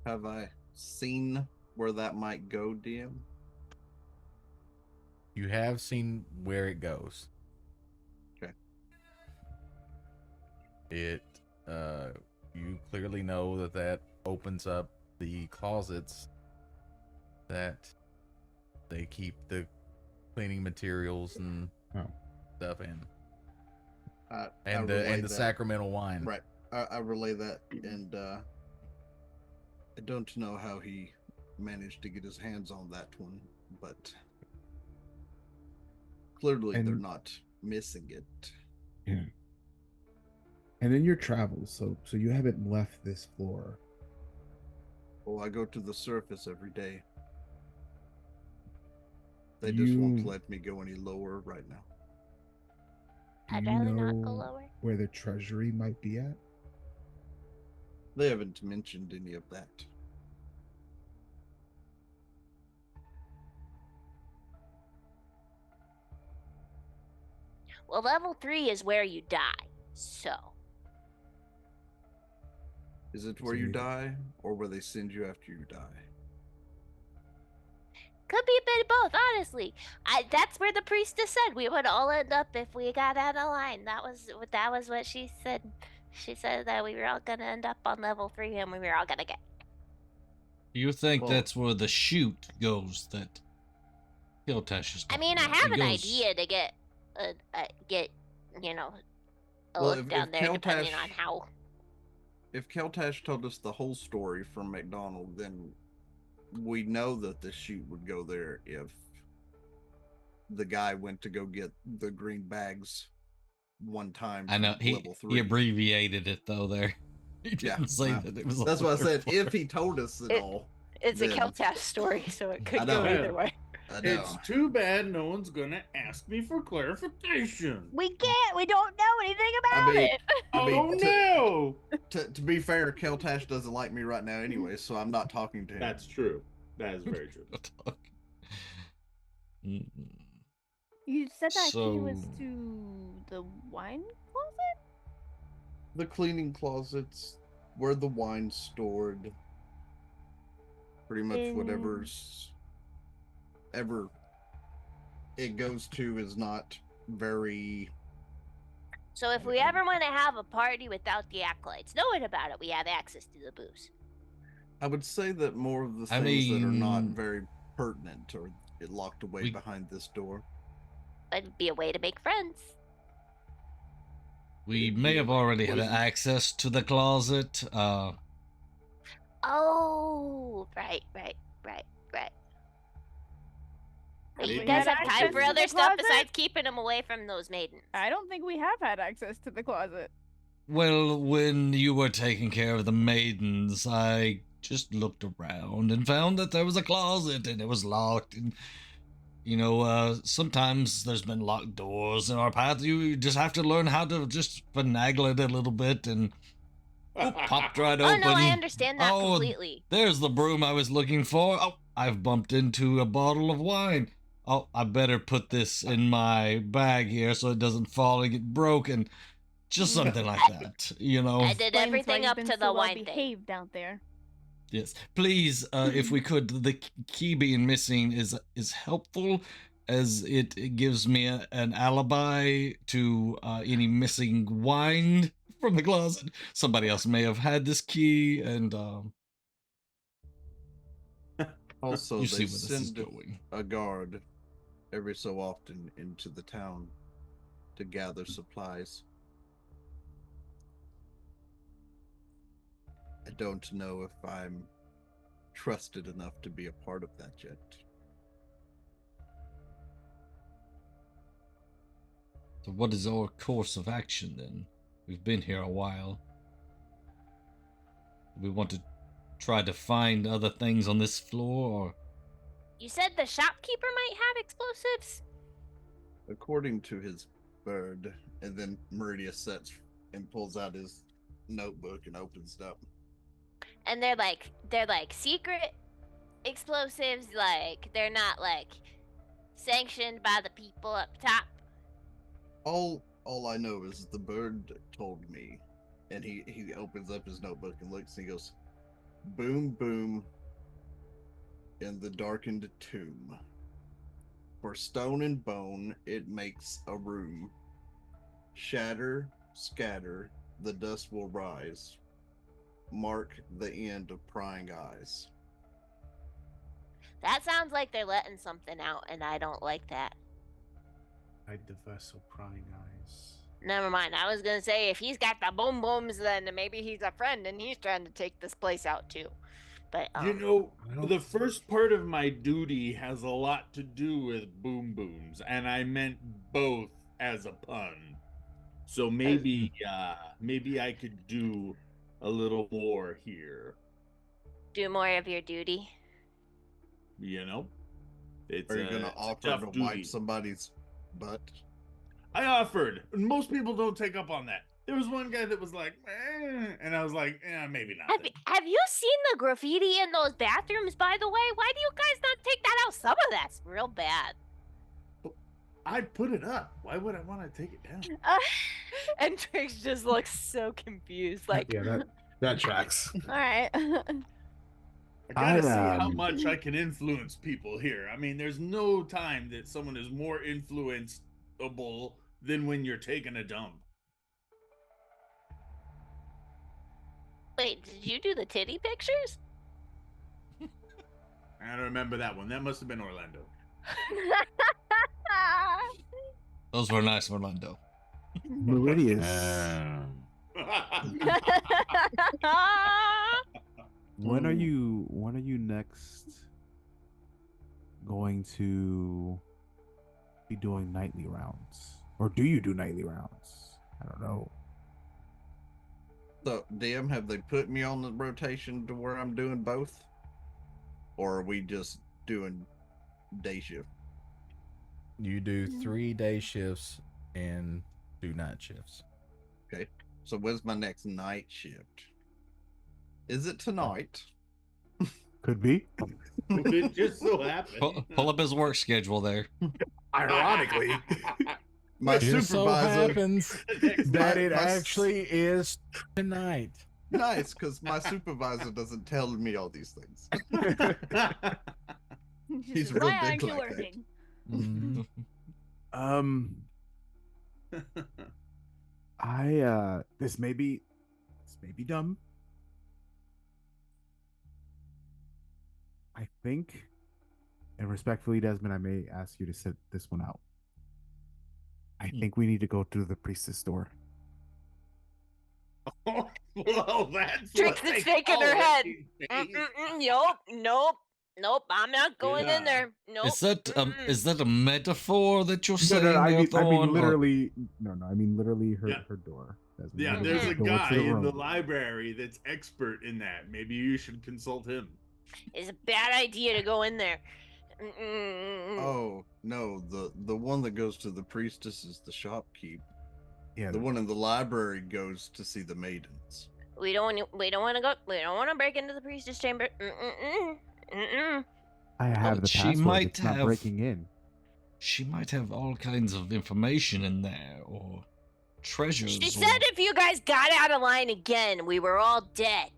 Have I seen where that might go, DM? You have seen where it goes. Okay. It, you clearly know that opens up the closets that they keep the cleaning materials and stuff in. And the sacramental wine. Right. I relay that, and I don't know how he managed to get his hands on that one, but clearly they're not missing it. Yeah. And in your travels, so you haven't left this floor. Well, I go to the surface every day. They just won't let me go any lower right now. I'd Do you rather not know go lower. where the treasury might be at? They haven't mentioned any of that. Well, level 3 is where you die, so. Is it where you die, or where they send you after you die? Could be a bit of both, honestly. That's where the priestess said we would all end up if we got out of line. That was what she said. She said that we were all gonna end up on level 3 and we were all gonna get. Do you think that's where the chute goes that Kiltash is I talking mean, I about? have It an goes- idea to get a Well, look down there, depending on how. If Keltash told us the whole story from McDonald, then we know that the chute would go there if the guy went to go get the green bags one time. I know he level 3. he abbreviated it though. There, he didn't say that it was. That's what I said. level If he told us it all, It's then- a Keltash story, so it could I go know. either way. I know. It's too bad no one's gonna ask me for clarification. We can't. We don't know anything about it. No! To be fair, Keltash doesn't like me right now anyway, so I'm not talking to him. That's true. That is very true. You said that key was So- to the wine closet? The cleaning closets, where the wine's stored. Pretty much whatever's ever it goes to is not very So if we ever want to have a party without the acolytes knowing about it, we have access to the booze. I would say that more of the things that are not very pertinent are locked away behind this door. It'd be a way to make friends. We may have already had access to the closet. Oh, right. Maybe You we guys had have time access for to other the stuff closet? besides keeping them away from those maidens. I don't think we have had access to the closet. Well, when you were taking care of the maidens, I just looked around and found that there was a closet and it was locked. And, sometimes there's been locked doors in our path. You just have to learn how to just finagle it a little bit and popped right open. Oh, no, I understand that completely. There's the broom I was looking for. Oh, I've bumped into a bottle of wine. Oh, I better put this in my bag here so it doesn't fall and get broken. Just something like that, I did everything up to the wine thing. Behaved out there. Yes, please, if we could, the key being missing is helpful, as it gives me an alibi to any missing wine from the closet. Somebody else may have had this key, and also you they see where this is send going. a guard every so often into the town to gather supplies. I don't know if I'm trusted enough to be a part of that yet. So what is our course of action then? We've been here a while. We want to try to find other things on this floor, or... You said the shopkeeper might have explosives? According to his bird, and then Meridia sets and pulls out his notebook and opens it up. And they're like secret explosives, like they're not like sanctioned by the people up top. All I know is the bird told me, and he opens up his notebook and looks and he goes, boom boom in the darkened tomb. For stone and bone it makes a room. Shatter, scatter, the dust will rise. Mark the end of prying eyes. That sounds like they're letting something out, and I don't like that. Hide the vessel, prying eyes. Never mind. I was gonna say if he's got the boom booms, then maybe he's a friend and he's trying to take this place out too. But the first part of my duty has a lot to do with boom booms, and I meant both as a pun. So maybe I could do a little more here. Do more of your duty. Are you gonna offer to wipe somebody's butt? I offered. Most people don't take up on that. There was one guy that was like, and I was like, maybe not. Have you seen the graffiti in those bathrooms, by the way? Why do you guys not take that out? Some of that's real bad. I put it up. Why would I want to take it down? And Trix just looks so confused. Like, Yeah, that tracks. All right. I gotta see how much I can influence people here. I mean, there's no time that someone is more influenceable than when you're taking a dump. Wait, did you do the titty pictures? I don't remember that one. That must have been Orlando. Those were nice, Orlando. Meridius. When are you next going to be doing nightly rounds? Or do you do nightly rounds? I don't know. So, DM, have they put me on the rotation to where I'm doing both? Or are we just doing day shift? You do 3 day shifts and 2 night shifts. Okay. So when's my next night shift? Is it tonight? Could be. It just so happened. Pull up his work schedule there. Ironically. My It just so supervisor happens that it actually is tonight. Nice, because my supervisor doesn't tell me all these things. He's real Why big aren't you like working? that. Mhm. Mm-hmm. This may be dumb. I think, and respectfully, Desmond, I may ask you to sit this one out. I think we need to go through the priestess door. Well, that's Trix what is they shaking call her it head. these days. Nope. I'm not going in Yeah. there. Nope. Is that a metaphor that you're saying? No, I there, mean Thorn, or- literally. No, I mean literally her Yeah. her door. Desmond. Yeah, Literally there's a door to guy the in the room. library that's expert in that. Maybe you should consult him. It's a bad idea to go in there. Mm-mm. Oh no, the one that goes to the priestess is the shopkeep. Yeah, The one in the library goes to see the maidens. We don't want to go. We don't want to break into the priestess chamber. Mm-mm. I have the she password. might It's not have- breaking in. She might have all kinds of information in there, or treasures. She or- said if you guys got out of line again, we were all dead.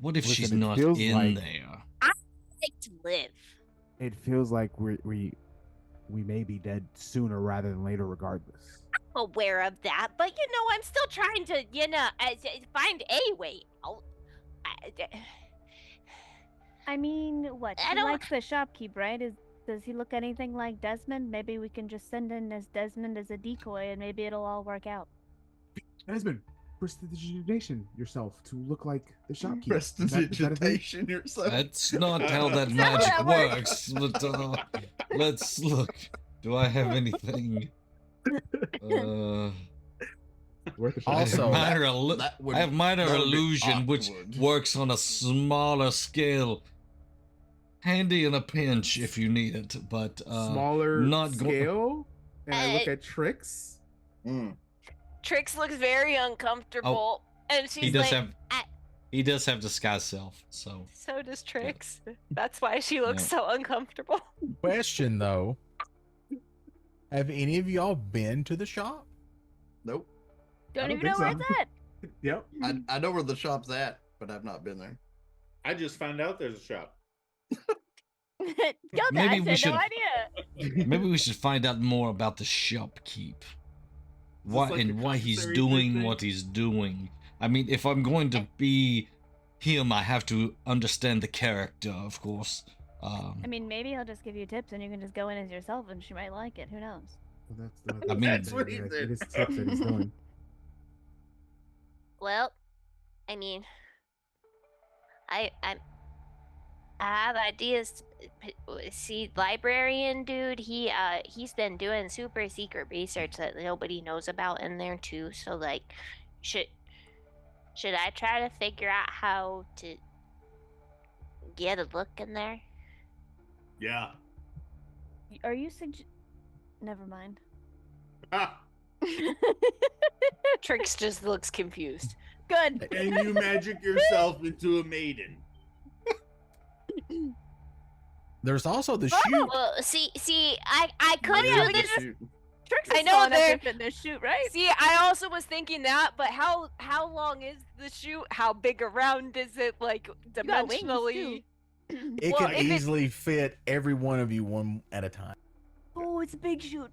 What if she's Listen, it not feels in like- there? I like to live. It feels like we may be dead sooner rather than later, regardless. Aware of that, but I'm still trying to, find a way out. I mean, what? I He don't- likes the shopkeep, right? Does he look anything like Desmond? Maybe we can just send in as Desmond as a decoy, and maybe it'll all work out. Desmond, prestidigitation yourself to look like the shopkeep. Is that a thing? Prestidigitation yourself. That's not how that magic works. But let's look. Do I have anything? Worth a shot. Also- I have minor, That would- I have minor that would be illusion, which awkward. works on a smaller scale. Handy in a pinch if you need it, but Smaller not go- scale, and I look at Trix. Mm. Trix looks very uncomfortable, and she's he does like, have he does have disguise self, so so does Trix. That's why she looks Yeah. so uncomfortable. Question though. Have any of y'all been to the shop? Nope. Don't don't even know think where so. it's at. Yep. I know where the shop's at, but I've not been there. I just found out there's a shop. Yo, Maybe I we had should- no idea. maybe we should find out more about the shopkeep. Why like and a why he's commissary doing thing? what he's doing. I mean, if I'm going to be him, I have to understand the character, of course. I mean, maybe he'll just give you tips, and you can just go in as yourself, and she might like it. Who knows? Well, I mean- That's what he it said. is tips that he's doing. Well, I mean, I have ideas. See, librarian dude, he's been doing super secret research that nobody knows about in there too. So like, should I try to figure out how to get a look in there? Yeah. Are you Never mind. Ah, Trix just looks confused. Good. and you magic yourself into a maiden. There's also the shoot. Well, see, I could Yeah, do the this. shoot. Trix I is know tall enough they're- to fit in this shoot, right? See, I also was thinking that, but how long is the shoot? How big around is it? Like got wings, dimensionally? It Well, can if it- easily fit every one of you one at a time. Oh, it's a big shoot.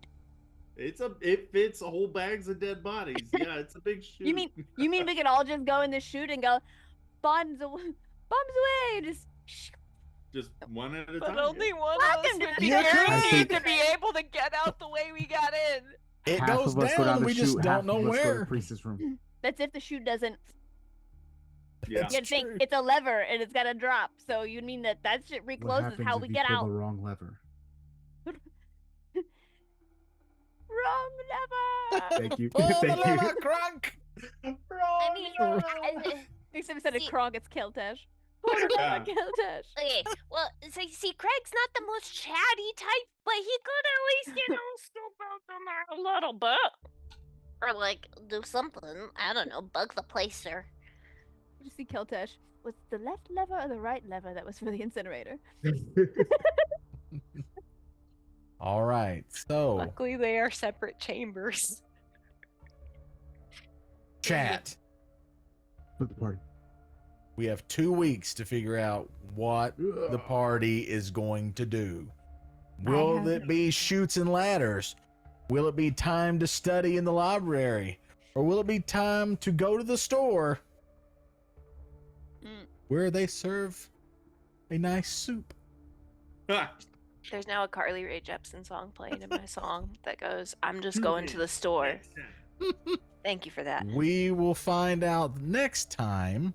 It fits whole bags of dead bodies. Yeah, it's a big shoot. You mean we could all just go in the shoot and go, bombs away, just one at a But time? only one of Welcome us to would the be Yeah, guaranteed Trix. to be able to get out the way we got in. It Half goes of us go down down. the We just chute, half don't know of us go to the where. priestess room. That's if the shoot doesn't. Yeah. You gotta think true. it's a lever and it's gotta drop. So you mean that shit What recloses happens how if we you get pull out? the wrong lever? Wrong lever. Thank you. Oh, Thank you. Crunk. I mean, Except instead of See- Krog, it's Keltesh. Yeah. Keltesh. okay. Well, so you see, Craig's not the most chatty type, but he could at least, scoop out the map a little bit, or like do something. I don't know, bug the place or. You see Keltesh. Was it the left lever or the right lever that was for the incinerator? All right. So, Luckily, they are separate chambers. chat. Flip the party. We have 2 weeks to figure out what the party is going to do. Will have it be shoots and ladders? Will it be time to study in the library? Or will it be time to go to the store where they serve a nice soup? There's now a Carly Rae Jepsen song playing in my song that goes, "I'm just going to the store." Thank you for that. We will find out next time.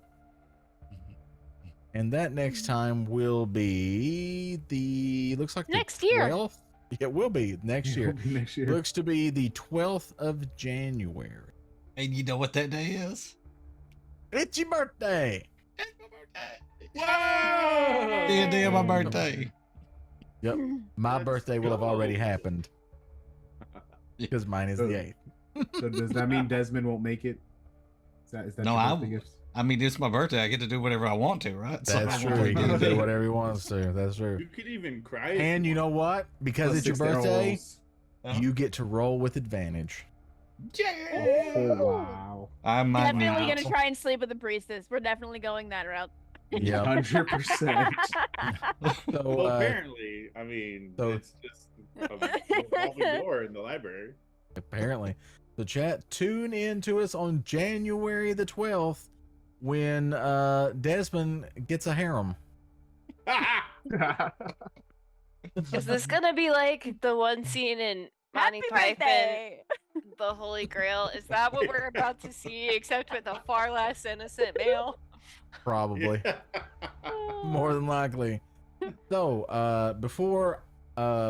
And that next time will be looks like next the year. 12th. It will be next year. Next year. Looks to be the 12th of January. And you know what that day is? It's your birthday. It's my birthday. The day of my birthday. Yep. My birthday will have already happened. Because mine is the 8th. So does that mean Desmond won't make it? Is that No, your birthday gift? I mean, it's my birthday. I get to do whatever I want to, right? That's true. He can do whatever he wants to. That's true. You could even cry. And you know what? Because Plus it's your 6 barrel birthday, rolls. you get to roll with advantage. Yeah. Oh, wow. I might Definitely not. gonna try and sleep with the priestess. We're definitely going that route. Yeah. 100%. So, Well, apparently, I mean, so- it's just a revolving door in the library. apparently. So chat, tune in to us on January the 12th when Desmond gets a harem. Is this gonna be like the one scene in Monty Happy Python, birthday! The Holy Grail? Is that what we're about to see, except with a far less innocent male? Probably. More than likely. So, before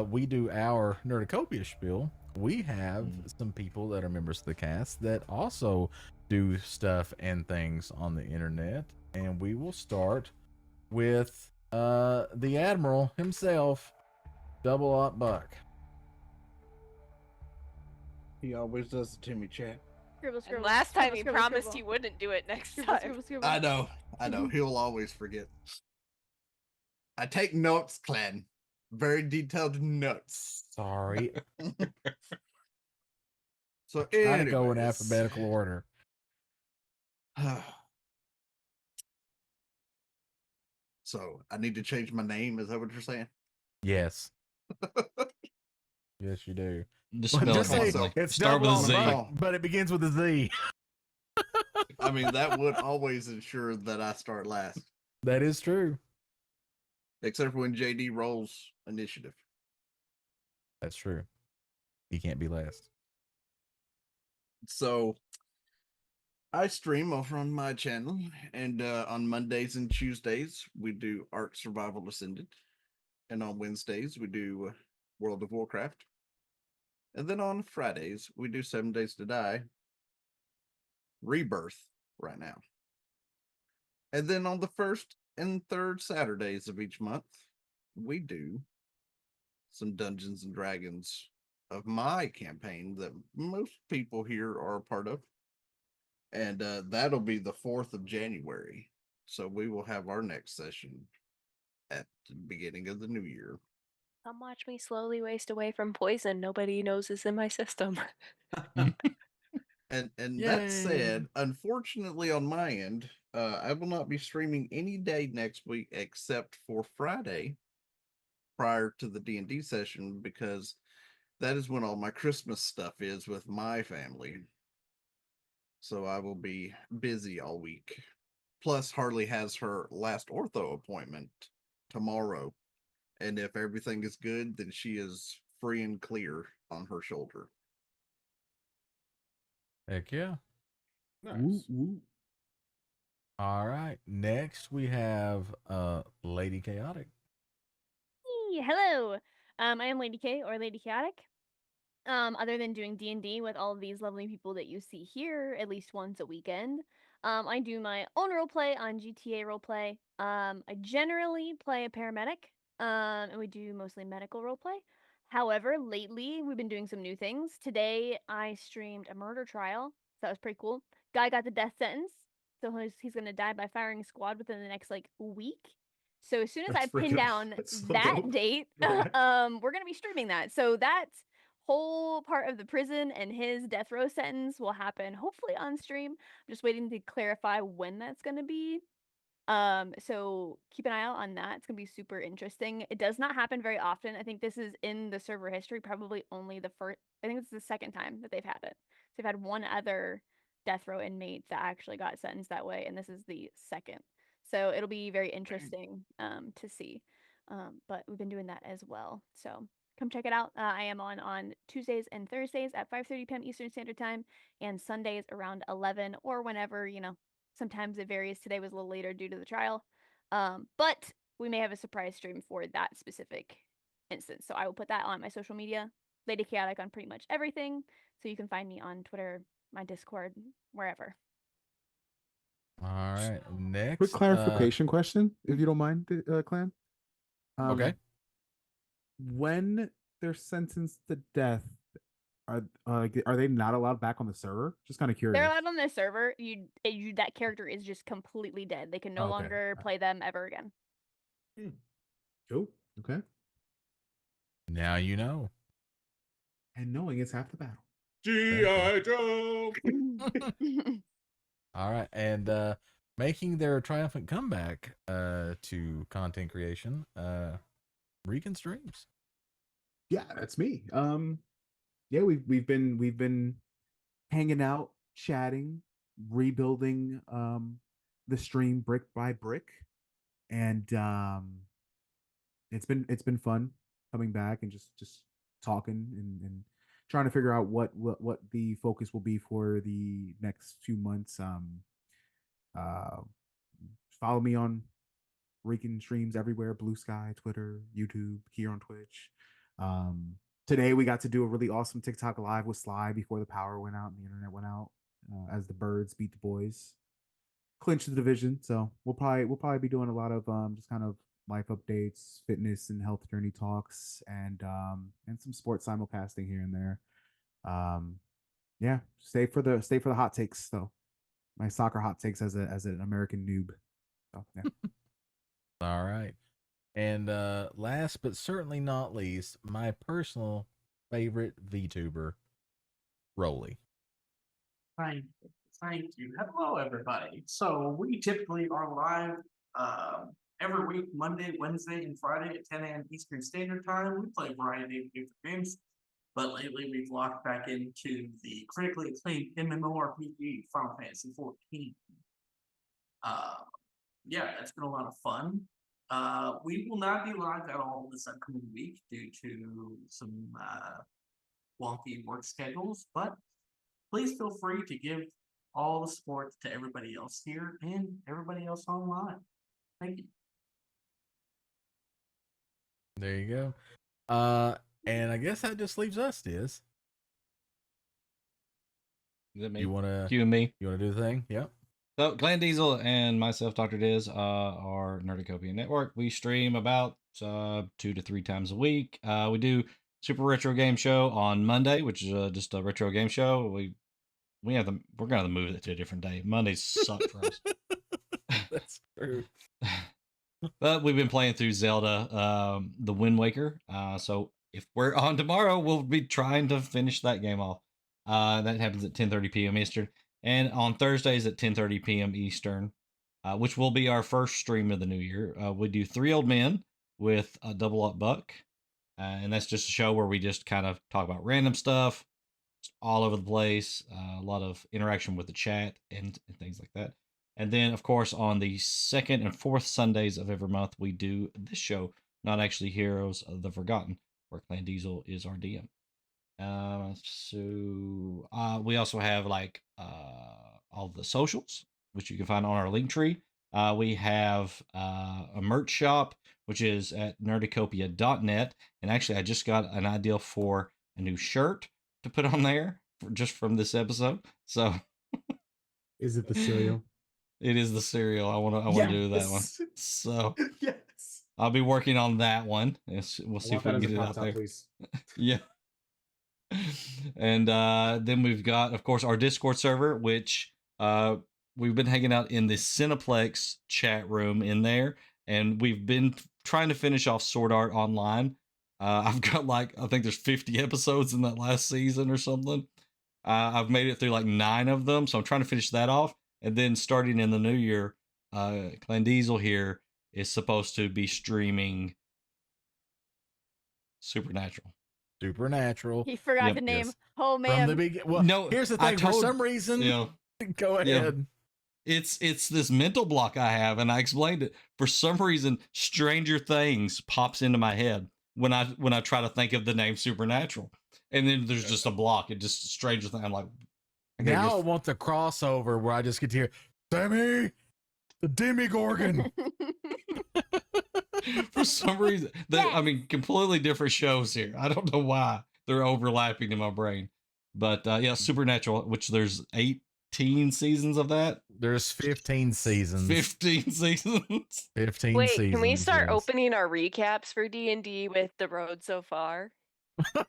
we do our Nerdicopia spiel, we have some people that are members of the cast that also do stuff and things on the internet. And we will start with the Admiral himself, Double Up Buck. He always does it to me, chat. Scribble, And scribble, last time scribble, he scribble, promised scribble. he wouldn't do it next Scribble, time. scribble, scribble. I know. He'll always forget. I take notes, clan. Very detailed notes. Sorry. So Try to go in anyways. alphabetical order. So I need to change my name. Is that what you're saying? Yes. Yes, you do. Just Well, spell just it say differently. it's Start with a Double Z. Up Buck, but it begins with a Z. I mean, that would always ensure that I start last, That is true. except for when JD rolls initiative. That's true. He can't be last. So I stream over on my channel, and on Mondays and Tuesdays we do Ark Survival Ascended, and on Wednesdays we do World of Warcraft, and then on Fridays we do 7 Days to Die Rebirth right now. And then on the first and third Saturdays of each month, we do some Dungeons and Dragons of my campaign that most people here are a part of. And that'll be the 4th of January. So we will have our next session at the beginning of the new year. Come watch me slowly waste away from poison nobody knows is in my system. And that said, unfortunately on my end, I will not be streaming any day next week except for Friday prior to the D&D session, because that is when all my Christmas stuff is with my family. So I will be busy all week. Plus, Harley has her last ortho appointment tomorrow. And if everything is good, then she is free and clear on her shoulder. Heck yeah. Nice. All right. Next we have Lady Chaotic. Hello. I am Lady K or Lady Chaotic. Other than doing D&D with all of these lovely people that you see here at least once a weekend, I do my own roleplay on GTA Roleplay. I generally play a paramedic, and we do mostly medical roleplay. However, lately we've been doing some new things. Today I streamed a murder trial, so that was pretty cool. Guy got the death sentence, so he's gonna die by firing squad within the next week. So as soon as That's I pin freaking- down that's so that dope. date, Okay. we're gonna be streaming that. So that whole part of the prison and his death row sentence will happen hopefully on stream. I'm just waiting to clarify when that's gonna be. So keep an eye out on that. It's gonna be super interesting. It does not happen very often. I think this is in the server history, probably only the first. I think it's the second time that they've had it. So they've had one other death row inmates that actually got sentenced that way, and this is the second. So it'll be very interesting to see. But we've been doing that as well. So come check it out. I am on Tuesdays and Thursdays at 5:30 p.m. Eastern Standard Time, and Sundays around 11 or whenever, sometimes it varies. Today was a little later due to the trial. But we may have a surprise stream for that specific instance. So I will put that on my social media, Lady Chaotic on pretty much everything. So you can find me on Twitter, my Discord, wherever. All right. Next. Quick clarification question, if you don't mind, Clan. Okay. When they're sentenced to death, are they not allowed back on the server? Just kind of curious. They're allowed on the server. That character is just completely dead. They can no longer play them ever again. Cool. Okay. Now you know. And knowing is half the battle. G.I. Joe. All right, and making their triumphant comeback to content creation, Regan Streams. Yeah, that's me. Yeah, we've been hanging out, chatting, rebuilding the stream brick by brick, and it's been fun coming back and just talking and trying to figure out what the focus will be for the next few months. Follow me on Reekin Streams everywhere: Blue Sky, Twitter, YouTube, here on Twitch. Today we got to do a really awesome TikTok live with Sly before the power went out and the internet went out, as the Birds beat the Boys, clinch the division. So we'll probably be doing a lot of just kind of life updates, fitness and health journey talks, and some sports simulcasting here and there. Yeah, stay for the hot takes though. My soccer hot takes as an American noob. So yeah. All right. And last but certainly not least, my personal favorite VTuber, Rolly. Thank you. Hello, everybody. So we typically are live every week, Monday, Wednesday, and Friday at 10 a.m. Eastern Standard Time. We play a variety of different games, but lately we've locked back into the critically acclaimed MMORPG Final Fantasy XIV. Yeah, that's been a lot of fun. We will not be live at all this upcoming week due to some wonky work schedules, but please feel free to give all the support to everybody else here and everybody else online. Thank you. There you go. And I guess that just leaves us, Diz. Is it me? You wanna You and me? You wanna do the thing? Yep. So Clan Diesel and myself, Dr. Diz, are Nerdicopia Network. We stream about 2 to 3 times a week. We do Super Retro Game Show on Monday, which is just a retro game show. We're gonna move it to a different day. Mondays suck for us. That's true. But we've been playing through Zelda, the Wind Waker. So if we're on tomorrow, we'll be trying to finish that game off. That happens at 10:30 p.m. Eastern. And on Thursdays at 10:30 p.m. Eastern, which will be our first stream of the new year, we do Three Old Men with a Double Up Buck. And that's just a show where we just kind of talk about random stuff all over the place, a lot of interaction with the chat and things like that. And then, of course, on the second and fourth Sundays of every month, we do this show, Not Actually Heroes of the Forgotten, where Clan Diesel is our DM. So we also have all the socials, which you can find on our link tree. We have a merch shop, which is at nerdicopia.net. And actually, I just got an idea for a new shirt to put on there just from this episode. So is it the cereal? It is the cereal. I want to do that one. So yes, I'll be working on that one. We'll see if we can get it out there. Please. Yeah. And then we've got, of course, our Discord server, which we've been hanging out in the Cineplex chat room in there, and we've been trying to finish off Sword Art Online. I've got I think there's 50 episodes in that last season or something. I've made it through 9 of them, so I'm trying to finish that off. And then starting in the new year, Clan Diesel here is supposed to be streaming Supernatural. He forgot to name Homemade. From the beginning. Well, no, here's the thing. For some reason, Go ahead. Yeah. It's this mental block I have, and I explained it. For some reason, Stranger Things pops into my head when I try to think of the name Supernatural, and then there's just a block. It just Stranger Things. I'm like, now I want the crossover where I just get to hear Sammy, the Demigorgon. For some reason, I mean, completely different shows here. I don't know why they're overlapping in my brain, but yeah, Supernatural, which there's 18 seasons of that. There's 15 seasons. 15 seasons. 15 Wait, seasons. can we start yes. opening our recaps for D&D with the road so far?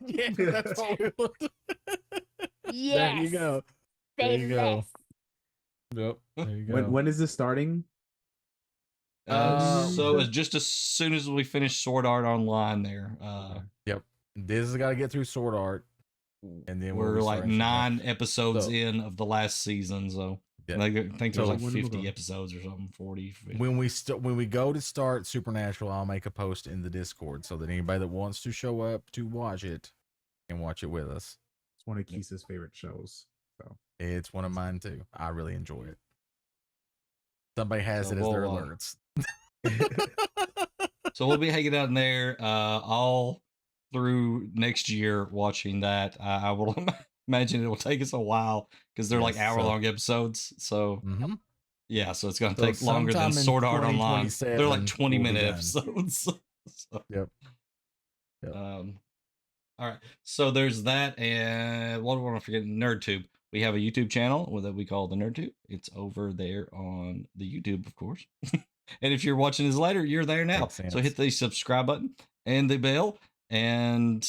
Yeah, that's what we will do. Yes. There you go. There Say you go. less. Yep. There you go. When is this starting? So it's just as soon as we finish Sword Art Online there. Yep. This has got to get through Sword Art. And then we're like 9 episodes so, in of the last season. So yeah. I think there's like 50 episodes or something, 40. 50. When we go to start Supernatural, I'll make a post in the Discord so that anybody that wants to show up to watch it can watch it with us. It's one of Keith's favorite shows. So it's one of mine too. I really enjoy it. Somebody has it as their alerts. So we'll be hanging out in there all through next year watching that. I will imagine it will take us a while because they're like hour-long episodes. So yeah, so it's going to take longer than Sword Art Online. They're like 20-minute episodes. So, yep. All right. So there's that, and what do I want to forget? NerdTube. We have a YouTube channel that we call the NerdTube. It's over there on the YouTube, of course. And if you're watching this later, you're there now. So hit the subscribe button and the bell, and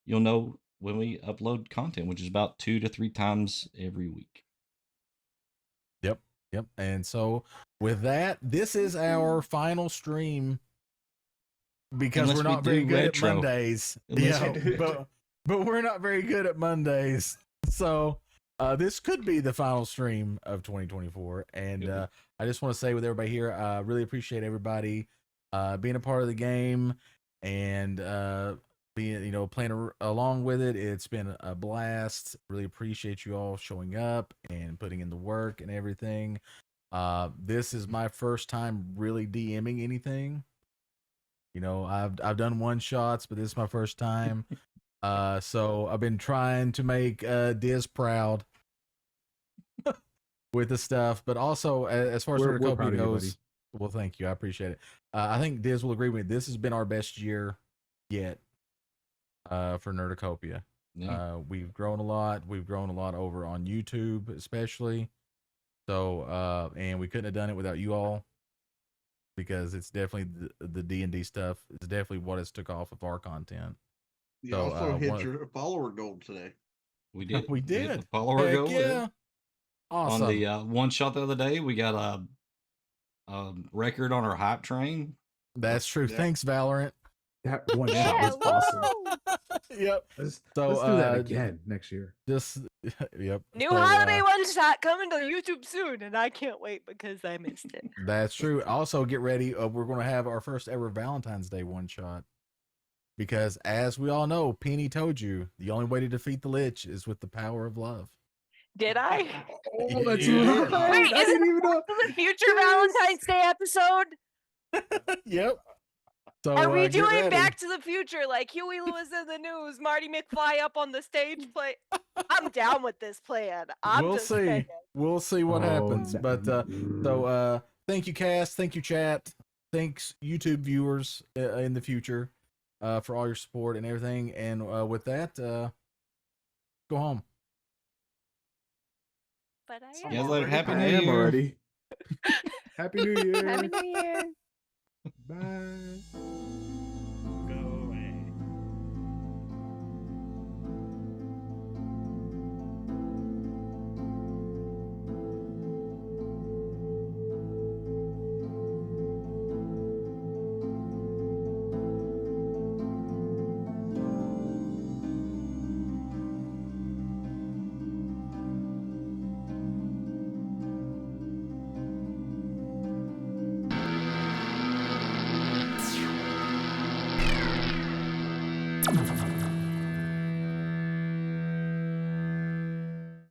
you'll know when we upload content, which is about 2 to 3 times every week. Yep. And so with that, this is our final stream because we're not very good at Mondays. Yeah, but we're not very good at Mondays. So this could be the final stream of 2024. And I just want to say with everybody here, I really appreciate everybody being a part of the game and being, playing along with it. It's been a blast. Really appreciate you all showing up and putting in the work and everything. This is my first time really DMing anything. I've done one shots, but this is my first time. So I've been trying to make Diz proud with the stuff, but also as far as Nerdcopia goes, well, thank you, I appreciate it. I think Diz will agree with me. This has been our best year yet for Nerdcopia. Yeah. We've grown a lot. We've grown a lot over on YouTube, especially. So, and we couldn't have done it without you all because it's definitely the D&D stuff. It's definitely what has took off of our content. You also hit your follower goal today. We did. We did. The follower goal. Yeah. Awesome. On the one shot the other day, we got a record on our hype train. That's true. Yeah. Thanks, Valorant. That one shot was awesome. Yep. Let's do that again next year. Yep. New holiday one shot coming to YouTube soon, and I can't wait because I missed it. That's true. Also, get ready. We're going to have our first ever Valentine's Day one shot. Because as we all know, Penny told you the only way to defeat the Lich is with the power of love. Did I? Oh, that's right. Wait, is it the future Valentine's Day episode? Yep. So, are we doing Back to the Future like Huey Lewis in the News, Marty McFly up on the stage play? I'm down with this plan. We'll see. Saying. We'll see what happens. But so thank you, cast. Thank you, chat. Thanks, YouTube viewers in the future. For all your support and everything. And with that, go home. But I am. Later. Happy New Year. Already. Happy New Year. Happy New Year. Bye.